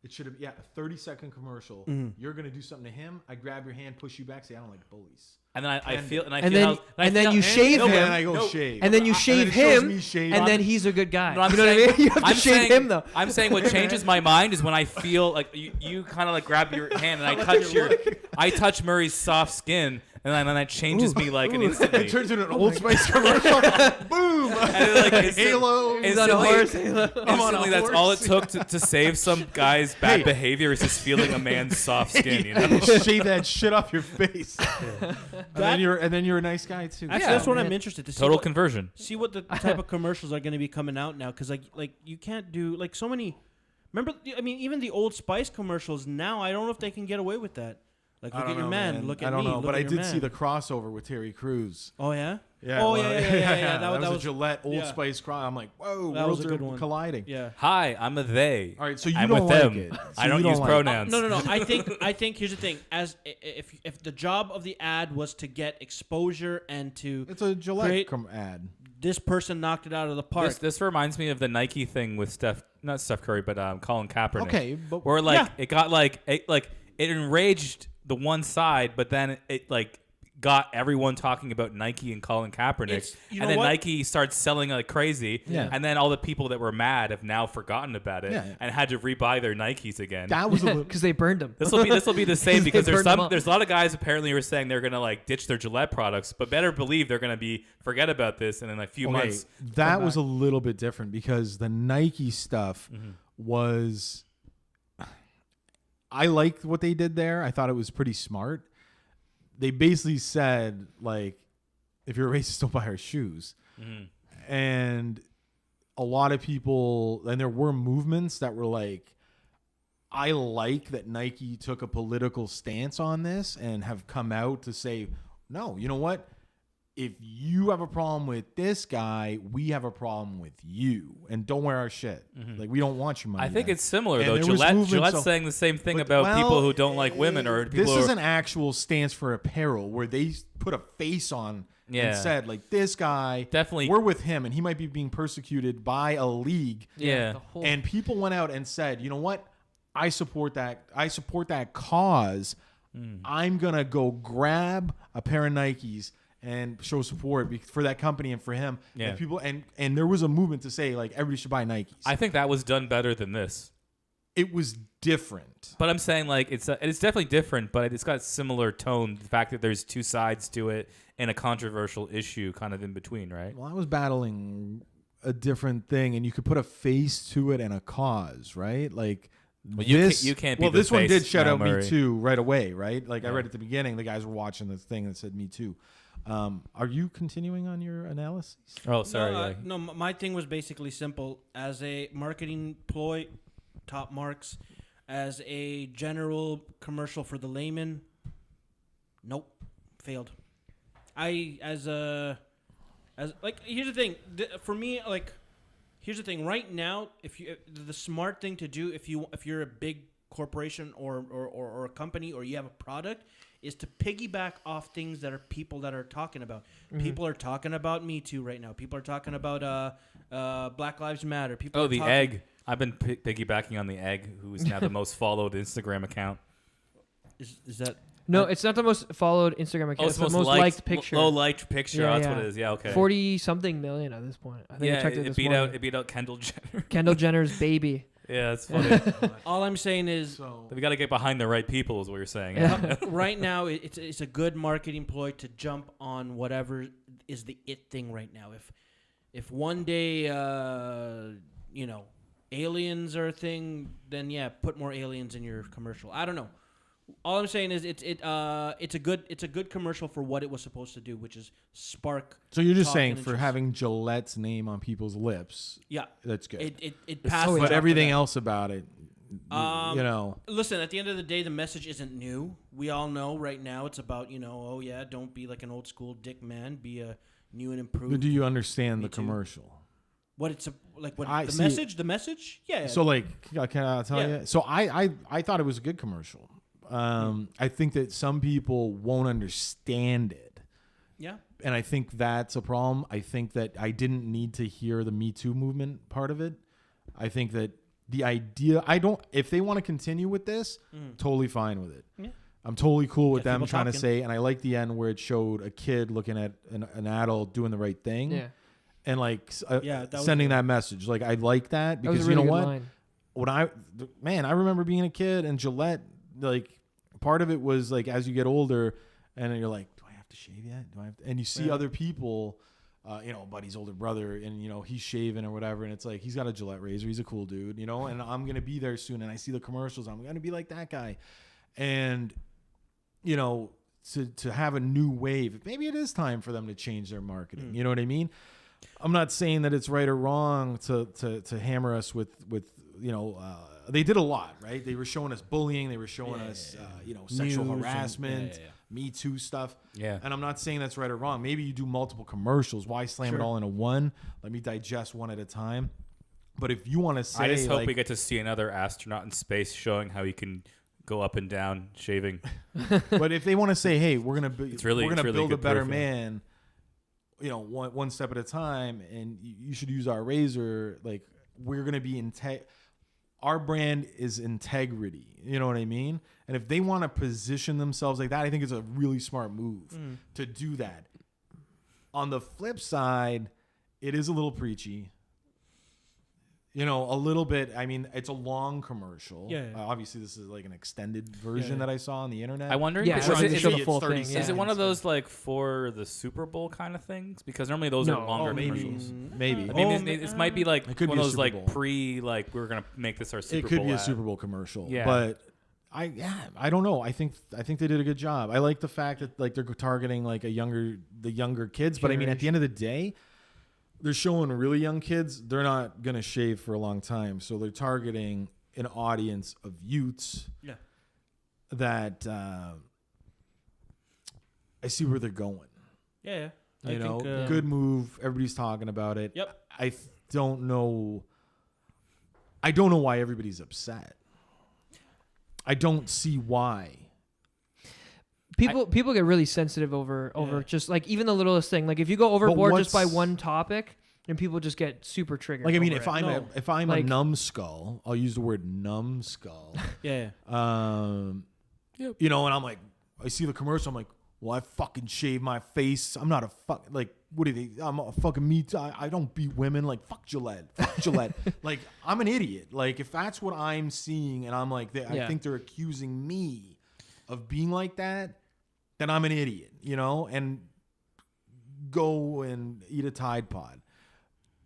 It should have a 30-second commercial. You're gonna do something to him. I grab your hand, push you back, say I don't like bullies. And then I feel then you shave him, and I go shave. and then you shave it shows him, me shave. and then he's a good guy. No, I'm you know saying- what I mean? You have to I'm shave saying- him though. I'm saying what changes my mind is when I feel like you kind of like grab your hand and I touch Murray's soft skin, and then that changes me like an instantly. It turns into an Old Spice commercial. Boom! And like Halo. He's on a horse. Instantly, that's all it took to save some guy's bad behavior is just feeling a man's soft skin. You know? Shave that shit off your face. And then you're a nice guy too. Actually, Yeah, that's what man. I'm interested to see. Total conversion. See what the type of commercials are going to be coming out now, because like you can't do like so many. Remember, I mean, even the Old Spice commercials now. I don't know if they can get away with that. Like, look at your man. Look at me. I don't know, look but at I your did man. see the crossover with Terry Crews. Oh yeah. Yeah. Oh well, yeah. That was was a Gillette Old yeah. Spice cross. I'm like, whoa, That was worlds a good are one. colliding. Yeah. Hi, I'm a they. All right, so you I'm don't with like them. it. So I don't you use like it. pronouns. No. I think here's the thing. As if the job of the ad was to get exposure and to It's a Gillette create- ad. this person knocked it out of the park. This reminds me of the Nike thing with not Steph Curry, but Colin Kaepernick. Okay, but where like Yeah. it got it enraged the one side, but then it like got everyone talking about Nike and Colin Kaepernick, It's- you and know then what? Nike starts selling like crazy, Yeah. and then all the people that were mad have now forgotten about it Yeah. and had to rebuy their Nikes again. that was a little. Because they burned him. This will be the same because They burned them up. there's a lot of guys apparently who are saying they're gonna like ditch their Gillette products, but better believe they're gonna forget about this and in a few months. That was a little bit different because the Nike stuff was. I liked what they did there. I thought it was pretty smart. They basically said, like, if you're a racist, don't buy our shoes. And a lot of people, and there were movements that were like, I like that Nike took a political stance on this and have come out to say, no, you know what? If you have a problem with this guy, we have a problem with you, and don't wear our shit. Like, we don't want your money. I think then. it's similar And though. there was movement, Gillette's so- saying the same thing But, about well, people who don't like women or people. This who is are, an actual stance for apparel where they put a face on Yeah. and said, like, this guy, Definitely- we're with him, and he might be being persecuted by a league. yeah. The whole- And people went out and said, you know what? I support that. I support that cause. I'm gonna go grab a pair of Nikes and show support for that company and for him. Yeah. And people and there was a movement to say, like, everybody should buy Nikes. I think that was done better than this. It was different. But I'm saying like it's definitely different, but it's got similar tone. The fact that there's two sides to it and a controversial issue kind of in between, right? Well, I was battling a different thing, and you could put a face to it and a cause, right? Like, Well, you can't be well, the this one face, did shout out Murray. Me Too right away, right? Like I Yeah. read at the beginning, the guys were watching this thing that said Me Too. Are you continuing on your analysis? Oh, sorry. No, no, my thing was basically simple. As a marketing ploy, top marks. As a general commercial for the layman, nope, failed. Here's the thing. For me, like, here's the thing. Right now, the smart thing to do if you're a big corporation or a company or you have a product is to piggyback off things that are people that are talking about. Mm-hmm. People are talking about Me Too right now. People are talking about Black Lives Matter. People. Oh, the egg. I've been piggybacking on the egg, who is now the most followed Instagram account. Is that? No, it's not the most followed Instagram account. It's the most liked picture. Low liked picture. Yeah, That's what it is. Yeah, okay. 40-something million at this point. I think I checked it this morning. It beat out Kendall Jenner. Kendall Jenner's baby. Yeah, that's funny. All I'm saying is we got to get behind the right people, is what you're saying. Yeah. Right now, it's a good marketing ploy to jump on whatever is the it thing right now. If one day, aliens are a thing, then yeah, put more aliens in your commercial. I don't know. All I'm saying is it's a good commercial for what it was supposed to do, which is spark. So you're just saying for having Gillette's name on people's lips, yeah, that's good. It passes. But everything else about it, Listen, at the end of the day, the message isn't new. We all know right now it's about don't be like an old school dick man, be a new and improved. But do you understand the commercial? What it's the message? The message? Yeah. So can I tell you? So I thought it was a good commercial. I think that some people won't understand it. Yeah. And I think that's a problem. I think that I didn't need to hear the Me Too movement part of it. I think that the idea, if they want to continue with this, totally fine with it. Yeah. I'm totally cool with them trying to say, and I like the end where it showed a kid looking at an adult doing the right thing. Yeah. And sending that message. Like I like that because that was a really you know good what? Line. I remember being a kid and Gillette, like part of it was like as you get older and you're like, do I have to shave yet? And you see other people, buddy's older brother, and he's shaving or whatever, and it's like he's got a Gillette razor, he's a cool dude, and I'm gonna be there soon, and I see the commercials, I'm gonna be like that guy. And to have a new wave, maybe it is time for them to change their marketing. You know what I mean? I'm not saying that it's right or wrong to hammer us with they did a lot, right? They were showing us bullying, they were showing us sexual harassment, Me Too stuff. Yeah. And I'm not saying that's right or wrong. Maybe you do multiple commercials. Why slam it all into one? Let me digest one at a time. But if you want to say, I just hope we get to see another astronaut in space showing how he can go up and down shaving. But if they want to say, hey, we're gonna build a better proof, man, one step at a time, and you should use our razor. Like we're gonna be our brand is integrity. You know what I mean? And if they want to position themselves like that, I think it's a really smart move to do that. On the flip side, it is a little preachy. A little bit. I mean, it's a long commercial. Yeah. Obviously, this is like an extended version that I saw on the internet. I wonder. Yeah, is it one of those like for the Super Bowl kind of things? Because normally those are longer commercials. Maybe. It might be like it could one be of those like we're gonna make this our Super Bowl. It could be ad. a Super Bowl commercial. Yeah. But I don't know. I think they did a good job. I like the fact that like they're targeting like the younger kids. But I mean, at the end of the day, they're showing really young kids. They're not gonna shave for a long time, so they're targeting an audience of youths. Yeah. That I see where they're going. Yeah. I think, good move. Everybody's talking about it. Yep. I don't know why everybody's upset. I don't see why. People get really sensitive over just like even the littlest thing. Like if you go overboard just by one topic, and people just get super triggered. Like I mean, if I'm a numbskull, I'll use the word numbskull. Yeah. And I'm like, I see the commercial. I'm like, well, I fucking shave my face. I'm not a fuck. Like, what are they? I'm a fucking meat. I don't beat women. Like, fuck Gillette. Fuck Gillette. Like, I'm an idiot. Like, if that's what I'm seeing, and I'm like, I think they're accusing me of being like that, then I'm an idiot, and go and eat a Tide Pod.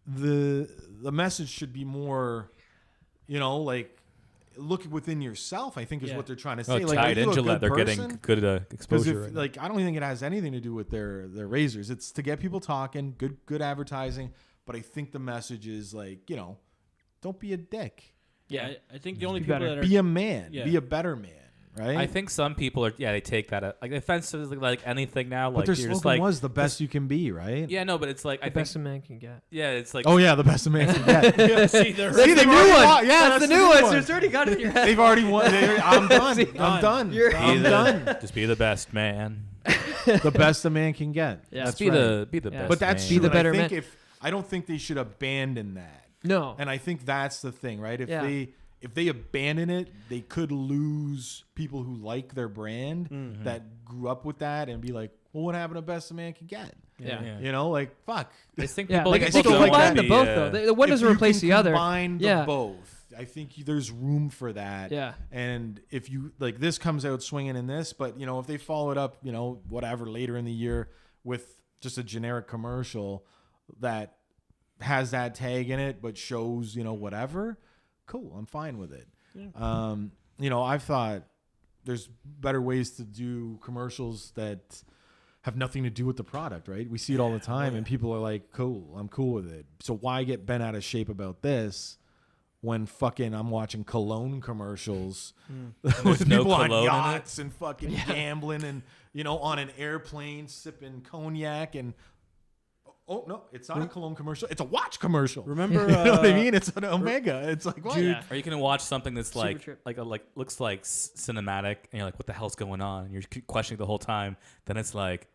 The message should be more, like look within yourself, I think is what they're trying to Oh, say. Like, Tide are you and a Gillette, good they're person? getting good exposure. If, like, I don't think it has anything to do with their razors. It's to get people talking, good advertising. But I think the message is like, don't be a dick. Yeah, I think the only Be people better. that are Be a man. Yeah. Be a better man. Right. I think some people are, they take that like offensive, like anything now. But Like their you're slogan just like, was the best you can be, right? yeah, no, but it's like The I think, best a man can get. yeah, it's like, Oh yeah, the best a man can get. see, they're See, the they've new already one. won. Yeah, That's the new one. So it's already got it in your head. They've already won. I'm done. See? I'm done. You're- I'm done. just be the best man. The best a man can get. Yeah. That's Be right. the Yeah. best. But that's man. Be true. the and I better think man. I don't think they should abandon that. No. And I think that's the thing, right? Yeah. If they abandon it, they could lose people who like their brand that grew up with that and be like, well, what happened to best a man can get? Yeah. Like, fuck. I think Yeah, people, like I people think you don't combine wanna the be, both though. The one If doesn't you replace can the other. combine the Yeah. both. I think there's room for that. Yeah. And if you like, this comes out swinging in this, but if they follow it up, whatever later in the year with just a generic commercial that has that tag in it, but shows whatever, cool. I'm fine with it. Yeah. I've thought there's better ways to do commercials that have nothing to do with the product, right? We see it all the time, and people are like, cool, I'm cool with it. So why get bent out of shape about this when fucking I'm watching cologne commercials with no people on cologne in it? yachts and fucking gambling and, on an airplane sipping cognac and, oh, no, it's not a cologne commercial. It's a watch commercial. Remember, You know what I mean? It's an Omega. It's like, what? Dude, Or you can watch something that's Super like trip. looks like cinematic, and you're like, what the hell's going on? And you're questioning the whole time. Then it's like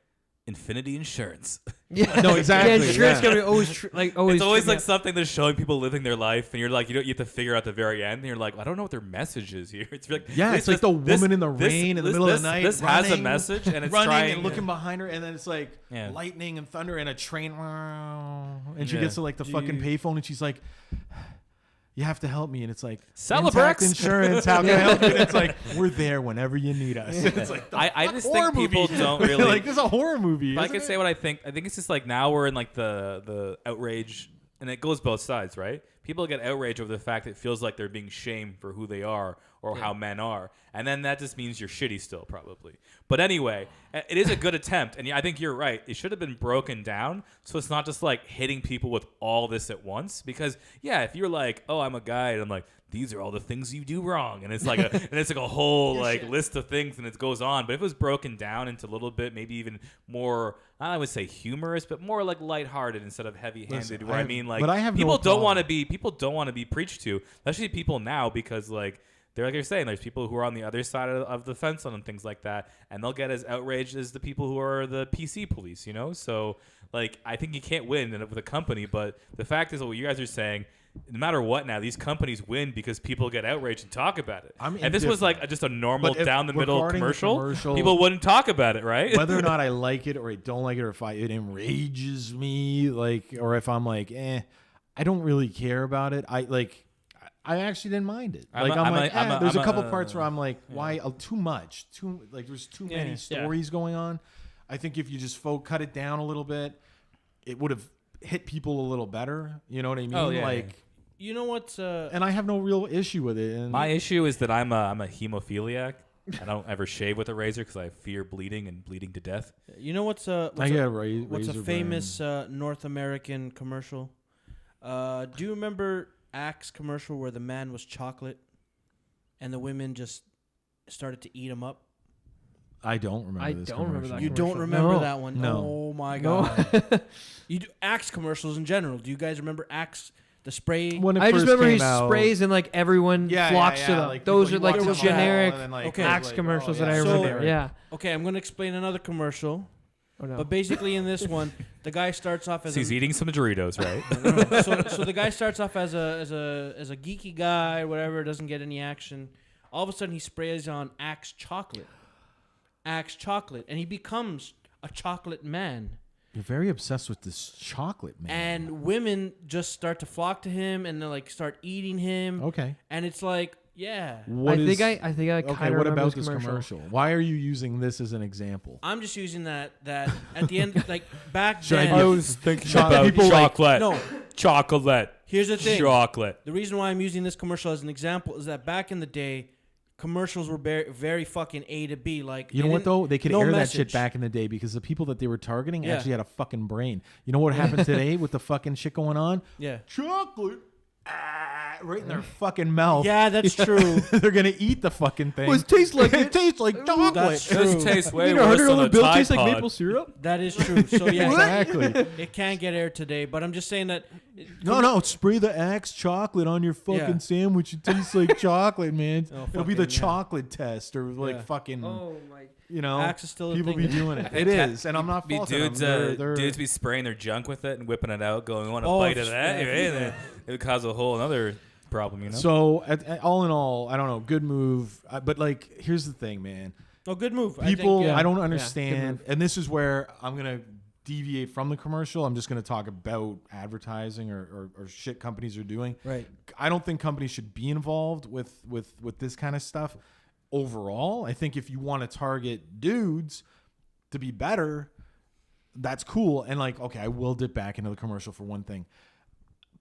Infinity Insurance. Yeah. No, exactly, Yeah, insurance yeah. company always always. It's always trip me like up. something that's showing people living their life, and you're like, you have to figure out the very end, and you're like, I don't know what their message is here. It's like, Yeah, it's like the woman in the rain in the middle of the night. This has a running, message, and it's running trying and looking behind her, and then it's like Yeah. lightning and thunder and a train. And she Yeah. gets to like the fucking payphone, and she's like, "You have to help me." And it's like, Celebrex. Intact Insurance. How can I help you? And it's like, we're there whenever you need us. It's like, the I fuck just horror think people movie? don't really like, this is a horror movie. If I isn't can it? say what I think it's just like now we're in like the outrage, and it goes both sides, right? People get outraged over the fact that it feels like they're being shamed for who they are or how men are, and then that just means you're shitty still, probably. But anyway, it is a good attempt, and I think you're right. It should have been broken down so it's not just like hitting people with all this at once. Because if you're like, oh, I'm a guy, and I'm like, these are all the things you do wrong, and it's like a whole like list of things, and it goes on. But if it was broken down into a little bit, maybe even more, I would say humorous, but more like lighthearted instead of heavy-handed. Listen, where I mean, like, but I have no people don't want problem. to be preached to, especially people now, because like they're like you're saying, there's people who are on the other side of the fence on things like that, and they'll get as outraged as the people who are the PC police, So like I think you can't win with a company, but the fact is, what you guys are saying, no matter what now, these companies win because people get outraged and talk about it. I'm If this was like just a normal But if down the middle regarding the commercial, commercial- people wouldn't talk about it, right? Whether or not I like it or I don't like it, or if it enrages me, like, or if I'm like, I don't really care about it. I actually didn't mind it. There's a couple parts where I'm like, why? Too much. There's too many stories going on. I think if you just cut it down a little bit, it would have hit people a little better. You know what I mean? Oh, yeah, you know what's and I have no real issue with it. And My issue is that I'm a hemophiliac. I don't ever shave with a razor because I fear bleeding and bleeding to death. You know what's what's a famous North American commercial? Do you remember Axe commercial where the man was chocolate and the women just started to eat him up? I don't remember. I this don't remember commercial. that You don't commercial. remember No. that one? No. Oh my No. god! You do Axe commercials in general. Do you guys remember Axe, the spray? When it I just first remember he came out- sprays and like everyone flocks to them. Those are people like watch the them all, generic and then, like, Okay. it was Axe like, commercials oh, that I So- remember. Yeah. Okay, I'm going to explain another commercial. Oh, no. But basically, in this one, the guy starts off as So he's eating some Doritos, right? so the guy starts off as a geeky guy, whatever, doesn't get any action. All of a sudden, he sprays on Axe chocolate, and he becomes a chocolate man. You're very obsessed with this chocolate, man. And women just start to flock to him, and they like start eating him. Okay. And it's like, Yeah. I think I kind of okay, what remember about this this commercial? Why are you using this as an example? I'm just using that at the end, like back Should I then. be- I was thinking Cho- about people like- chocolate. No, Chocolate. here's the thing. Chocolate. The reason why I'm using this commercial as an example is that back in the day, commercials were very fucking A to B. Like, You know what though? They could no air message. that shit back in the day because the people that they were targeting Yeah. actually had a fucking brain. You know what happened today with the fucking shit going on? Yeah. Chocolate. Right in their fucking mouth. Yeah, that's true. They're gonna eat the fucking thing. Well, it tastes like it tastes like chocolate. That's true. This tastes way You know, worse than $100 a bill Tide tastes like Pod. maple syrup. That is true. So yeah, Exactly. it can get aired today, but I'm just saying that. No, spray the Axe chocolate on your fucking Yeah. sandwich. It tastes like chocolate, man. Oh, It'll be the fucking, yeah. chocolate test or like Yeah. fucking, Oh my! you know, Axe is still a people thing. be doing it. It is, and I'm not Be faulting them. dudes, They're- dudes be spraying their junk with it and whipping it out, going, "Want a Oh, bite of that?" yeah, Right? yeah. It would cause a whole another problem, you know. So, all in all, I don't know. Good move, but like, here's the thing, man. Oh, good move. People, I think, I don't good understand, and this is where I'm gonna deviate from the commercial. I'm just gonna talk about advertising or shit companies are doing. Right. I don't think companies should be involved with this kind of stuff. Overall, I think if you want to target dudes to be better, that's cool. And like, okay, I will dip back into the commercial for one thing.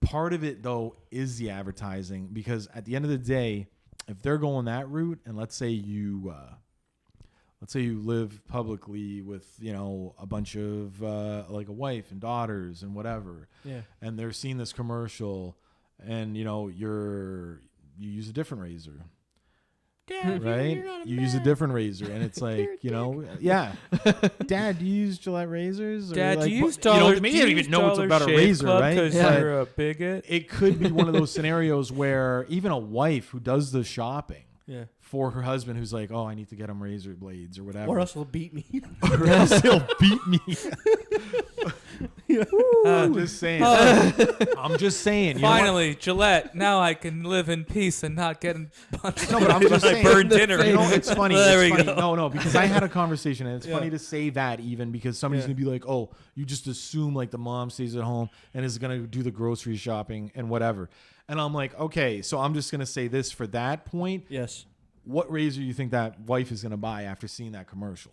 Part of it though is the advertising, because at the end of the day, if they're going that route, and let's say you live publicly with, you know, a bunch of like a wife and daughters and whatever, Yeah. and they're seeing this commercial, and you know you use a different razor, Dad, right? you're not a You use a man. different razor, and it's like, you know, yeah. Dad, do you use Gillette razors? Or Dad, like, do you use you know, Dollar? maybe you don't even know it's about a razor, right? Because But you're a bigot. it could be one of those scenarios where even a wife who does the shopping Yeah. for her husband, who's like, oh, I need to get him razor blades or whatever. Or else he'll beat me. Or else he'll beat me. I'm just saying. I'm just saying. You know what? Finally, Gillette. Now I can live in peace and not get punched. No, but I'm just saying. Burn dinner. You know, it's funny. There It's we funny. go. No, because I had a conversation, and it's Yeah. funny to say that even because somebody's Yeah. gonna be like, "Oh, you just assume like the mom stays at home and is gonna do the grocery shopping and whatever." And I'm like, okay, so I'm just gonna say this for that point. Yes. What razor do you think that wife is gonna buy after seeing that commercial?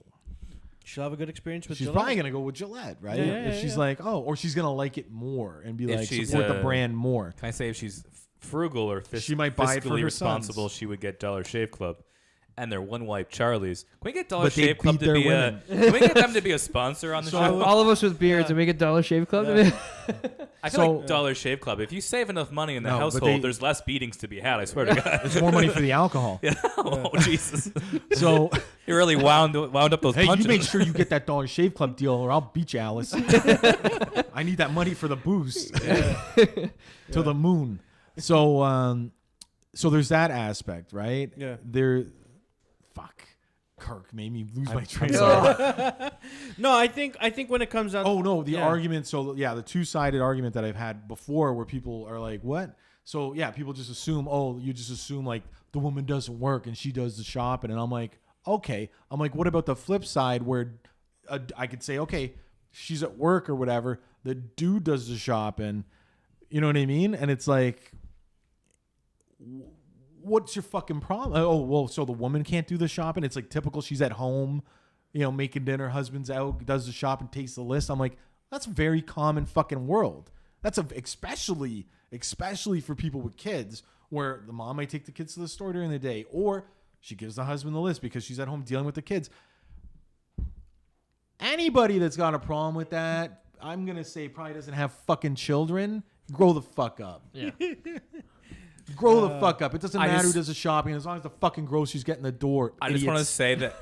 She'll have a good experience with She's Gillette. probably gonna go with Gillette, right? Yeah, yeah, if yeah, she's yeah. like, oh, or she's gonna like it more and be If like, she's, support the brand more. Can I say if she's frugal or She might buy it for fiscally her responsible, sons. she would get Dollar Shave Club. And they're one wipe Charlie's. Can we get Dollar But they Shave Club beat to their be a? women. Can we get them to be a sponsor on the show? All of us with beards and we get Dollar Shave Club. Yeah. I feel So- like Dollar Shave Club. If you save enough money in the No, but household, they- there's less beatings to be had. I swear to God. It's more money for the alcohol. Oh Jesus! So You really wound up those hey, punches. you make sure you get that Dollar Shave Club deal, or I'll beat you, Alice. I need that money for the booze to the moon. So, so there's that aspect, right? Yeah. Fuck. Kirk made me lose my train I'm of sorry. thought. No, I think when it comes down. Oh no, the Yeah. argument. So yeah, the two-sided argument that I've had before, where people are like, "What?" So yeah, people just assume, "Oh, you just assume like the woman doesn't work and she does the shopping," and I'm like, "Okay." I'm like, "What about the flip side where I could say, okay, she's at work or whatever, the dude does the shopping," you know what I mean? And it's like, what's your fucking problem? Oh, well, so the woman can't do the shopping? It's like typical. She's at home, you know, making dinner. Husband's out, does the shopping, takes the list. I'm like, that's a very common fucking world. That's especially for people with kids, where the mom might take the kids to the store during the day, or she gives the husband the list because she's at home dealing with the kids. Anybody that's got a problem with that, I'm going to say probably doesn't have fucking children. Grow the fuck up. Yeah. Grow the fuck up. It doesn't I matter who just- does the shopping as long as the fucking groceries get in the door. I just want to idiots. say that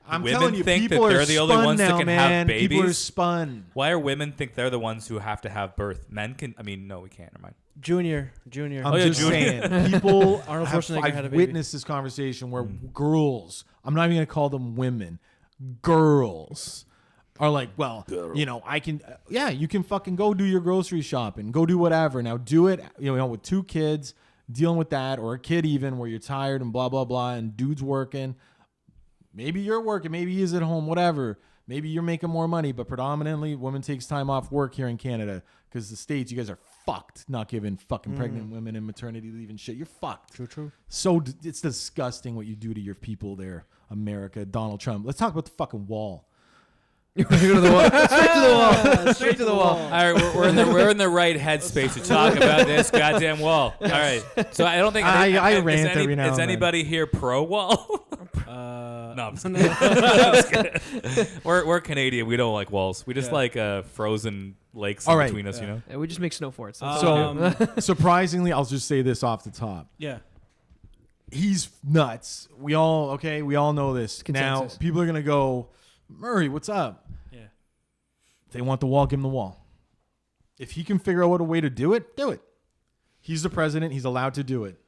I'm women telling you, think that people are they're the only spun ones that now, can man. have People are babies. spun. Why are women think they're the ones who have to have birth? Men can. I mean, no, we can't. Never mind. Junior. I'm yeah, just Junior. saying, people Arnold have, Schwarzenegger I've had a baby. witnessed this conversation where girls, I'm not even going to call them women, girls are like, well, you know, I can, yeah, you can fucking go do your grocery shopping, go do whatever. Now do it, you know, with 2 kids, dealing with that, or a kid even where you're tired and blah, blah, blah, and dude's working. Maybe you're working, maybe he's at home, whatever. Maybe you're making more money, but predominantly women takes time off work here in Canada because the States, you guys are fucked not giving fucking pregnant women and maternity leave and shit. You're fucked. True. So it's disgusting what you do to your people there, America. Donald Trump. Let's talk about the fucking wall. Straight to the wall. Straight to the wall. All right, we're in the right headspace to talk about this goddamn wall. All right, so I don't think I rant every now and is then. anybody here pro wall? No, I'm just kidding. We're Canadian. We don't like walls. We just like frozen lakes in between us. You know. Yeah, we just make snow forts. So surprisingly, I'll just say this off the top. Yeah. He's nuts. We all know this. Consensus. Now people are gonna go, Murray, what's up? Yeah. If they want the wall, give him the wall. If he can figure out what a way to do it, do it. He's the president. He's allowed to do it.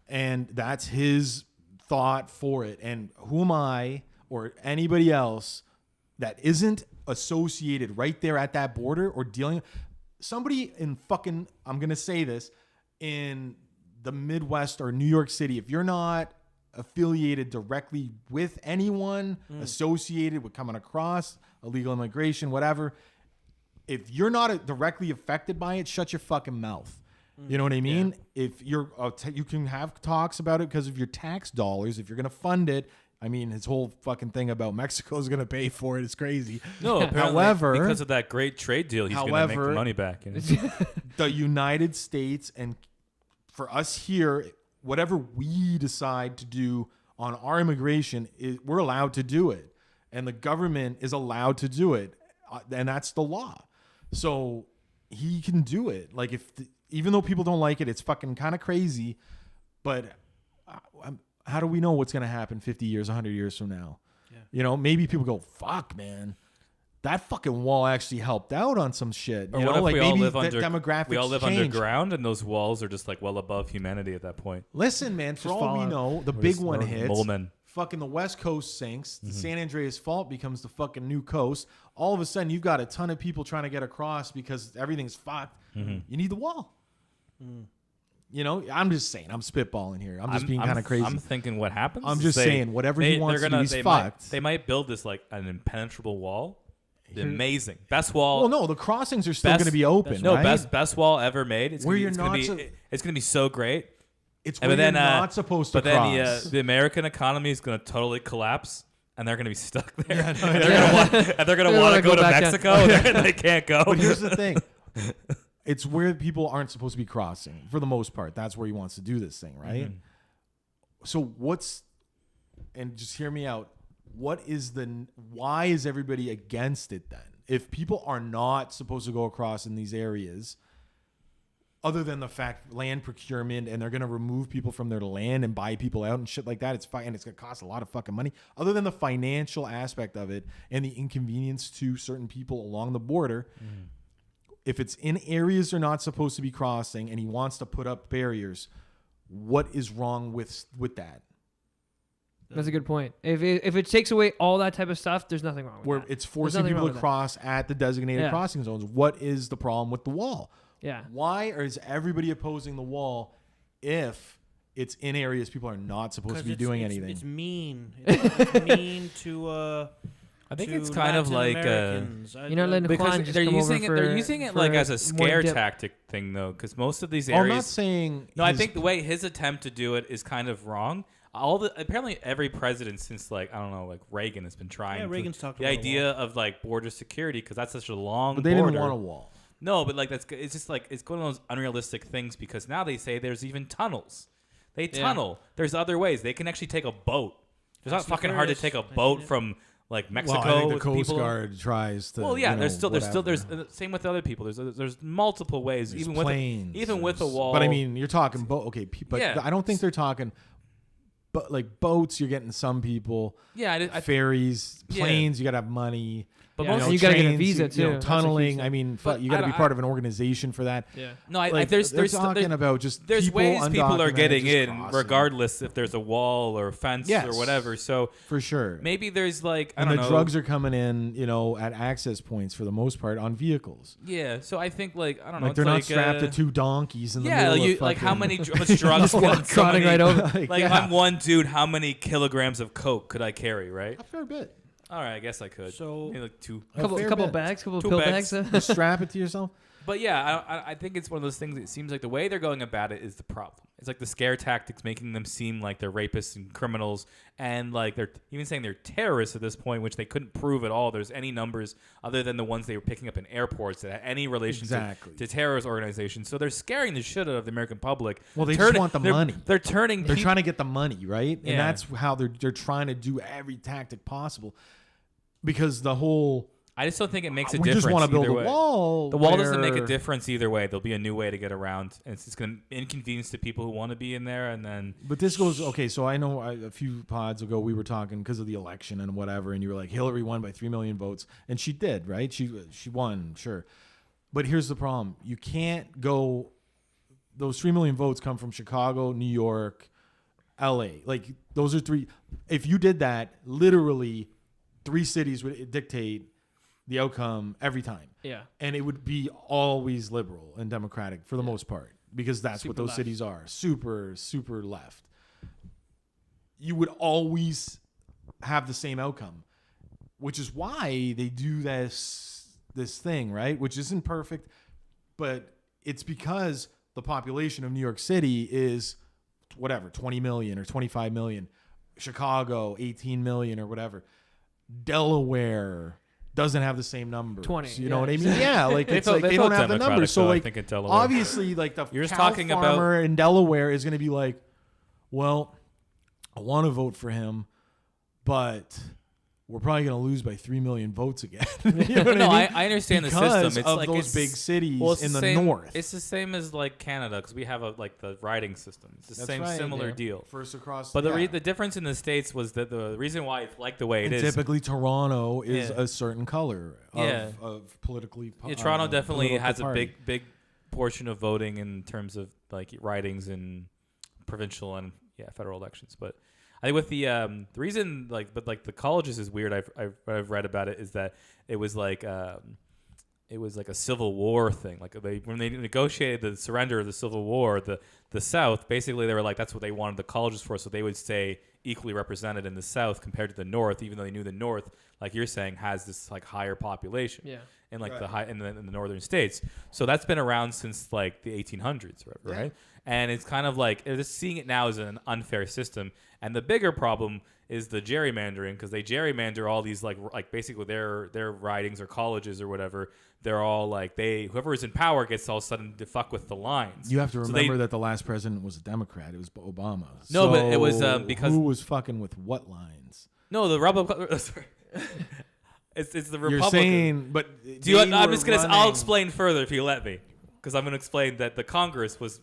And that's his thought for it. And who am I or anybody else that isn't associated right there at that border or dealing somebody in fucking, I'm going to say this, in the Midwest or New York City, if you're not affiliated directly with anyone associated with coming across illegal immigration, whatever, if you're not directly affected by it, shut your fucking mouth. You know what I mean? Yeah. If you're, you can have talks about it because of your tax dollars. If you're going to fund it, I mean, his whole fucking thing about Mexico is going to pay for it is crazy. No, however, because of that great trade deal, he's going to make the money back. You know? The United States, and for us here, whatever we decide to do on our immigration, we're allowed to do it. And the government is allowed to do it. And that's the law. So he can do it. Like, even though people don't like it, it's fucking kind of crazy. But how do we know what's going to happen 50 years, 100 years from now? Yeah. You know, maybe people go, fuck, man. That fucking wall actually helped out on some shit. Or you what know, if like we maybe all live demographics we all live change. underground, and those walls are just like well above humanity at that point. Listen, man, for all we know, the big one hits. Molemen. Fucking the West Coast sinks. The San Andreas Fault becomes the fucking new coast. All of a sudden, you've got a ton of people trying to get across because everything's fucked. You need the wall. You know, I'm just saying. I'm spitballing here. I'm just being kind of crazy. I'm thinking what happens. I'm just saying whatever he wants to do, he's fucked. They might build this like an impenetrable wall. Amazing. Best wall. Well, no, the crossings are still going to be open. No, right? best wall ever made. It's where gonna, you're it's not. Gonna be, it's going to be so great. It's where you're not supposed to cross. But then the American economy is going to totally collapse, and they're going to be stuck there. And they're going to want to go to Mexico, and they can't go. But here's the thing. It's where people aren't supposed to be crossing, for the most part. That's where he wants to do this thing, right? So and just hear me out, why is everybody against it then? If people are not supposed to go across in these areas, other than the fact land procurement and they're going to remove people from their land and buy people out and shit like that, it's fine, and it's going to cost a lot of fucking money. Other than the financial aspect of it and the inconvenience to certain people along the border, if it's in areas they're not supposed to be crossing and he wants to put up barriers, what is wrong with that? That's a good point. If it takes away all that type of stuff, there's nothing wrong with Where that. it's forcing people to cross at the designated crossing zones. What is the problem with the wall? Yeah. Why is everybody opposing the wall if it's in areas people are not supposed to be doing anything? It's mean. It's mean to. I think it's kind of like because they're using it like as a scare tactic thing though, because most of these areas. I'm not saying. No, I think the way his attempt to do it is kind of wrong. Apparently every president since like I don't know, like Reagan has been trying. Yeah, Reagan's talked the about idea of like border security because that's such a long. But they border. didn't want a wall. No, but like it's just like it's going on those unrealistic things because now they say there's even tunnels. They tunnel. There's other ways. They can actually take a boat. It's not fucking hard to take a boat from like Mexico. Well, I think the Coast Guard tries to. Well, yeah. There's same with other people. There's multiple ways. There's even planes, with a wall. But I mean, you're talking boat. Okay, but I don't think they're talking. But like boats, you're getting some people. Yeah, ferries, planes. You gotta have money. But you gotta get a visa too. You know, tunneling. I mean, you gotta be part of an organization for that. Yeah. No, there's talking about just there's ways people are getting in, crossing. regardless if there's a wall or a fence or whatever. So for sure, maybe there's like I don't know. Drugs are coming in, at access points for the most part on vehicles. Yeah, so I think like I don't know. Like they're not strapped to two donkeys in the middle of like how much drugs? Trotting right over. Like if I'm one dude, how many kilograms of coke could I carry? Right? A fair bit. All right, I guess I could. So maybe like two. Couple bags, couple pill bags. Just strap it to yourself. But yeah, I think it's one of those things. It seems like the way they're going about it is the problem. It's like the scare tactics, making them seem like they're rapists and criminals, and like they're even saying they're terrorists at this point, which they couldn't prove at all. There's any numbers other than the ones they were picking up in airports that had any relation to terrorist organizations. So they're scaring the shit out of the American public. Well, they just want the money. They're trying to get the money, right? Yeah. And that's how they're trying to do every tactic possible, because the whole. I just don't think it makes a difference. We just want to build a way. wall. The wall doesn't make a difference either way. There'll be a new way to get around, and it's just going to inconvenience the people who want to be in there. And then, but this goes okay. So I know a few pods ago we were talking because of the election and whatever, and you were like, Hillary won by 3 million votes, and she did, right? She won, sure. But here's the problem: you can't go. Those 3 million votes come from Chicago, New York, L.A. Like those are three. If you did that, literally, 3 cities would dictate the outcome every time. Yeah. And it would be always liberal and democratic for the most part, because that's what those cities are. Super, super left. You would always have the same outcome, which is why they do this thing, right? Which isn't perfect, but it's because the population of New York City is whatever, 20 million or 25 million. Chicago, 18 million or whatever. Delaware doesn't have the same numbers. 20. You know what I mean? Yeah, like it's like they don't have the numbers. So like obviously like the cow farmer in Delaware is going to be like, well, I want to vote for him, but we're probably going to lose by 3 million votes again. You know what I mean? I understand because the system. It's of like those big cities in the north. It's the same as like Canada, because we have the riding system. It's the same similar deal. First across. But the difference in the States was that the reason why it's like the way it is. Typically, Toronto is a certain color of politically. Yeah, Toronto definitely has a big portion of voting in terms of like ridings in provincial and federal elections, but. I think with the reason the colleges is weird. I've read about it is that it was like a Civil War thing. Like when they negotiated the surrender of the Civil War, the South basically they were like that's what they wanted the colleges for, so they would stay equally represented in the South compared to the North, even though they knew the North, like you're saying, has this like higher population. Yeah. In like in the northern states, so that's been around since like the 1800s, right? Yeah. And it's kind of like they're just seeing it now as an unfair system. And the bigger problem is the gerrymandering, because they gerrymander all these like basically their ridings or colleges or whatever. They're all like whoever is in power gets all of a sudden to fuck with the lines. You have to remember that the last president was a Democrat. It was Obama. No, but it was because who was fucking with what lines? No, the Republican. Sorry. It's the Republican. You're saying, but I'll explain further if you let me, because I'm gonna explain that the Congress was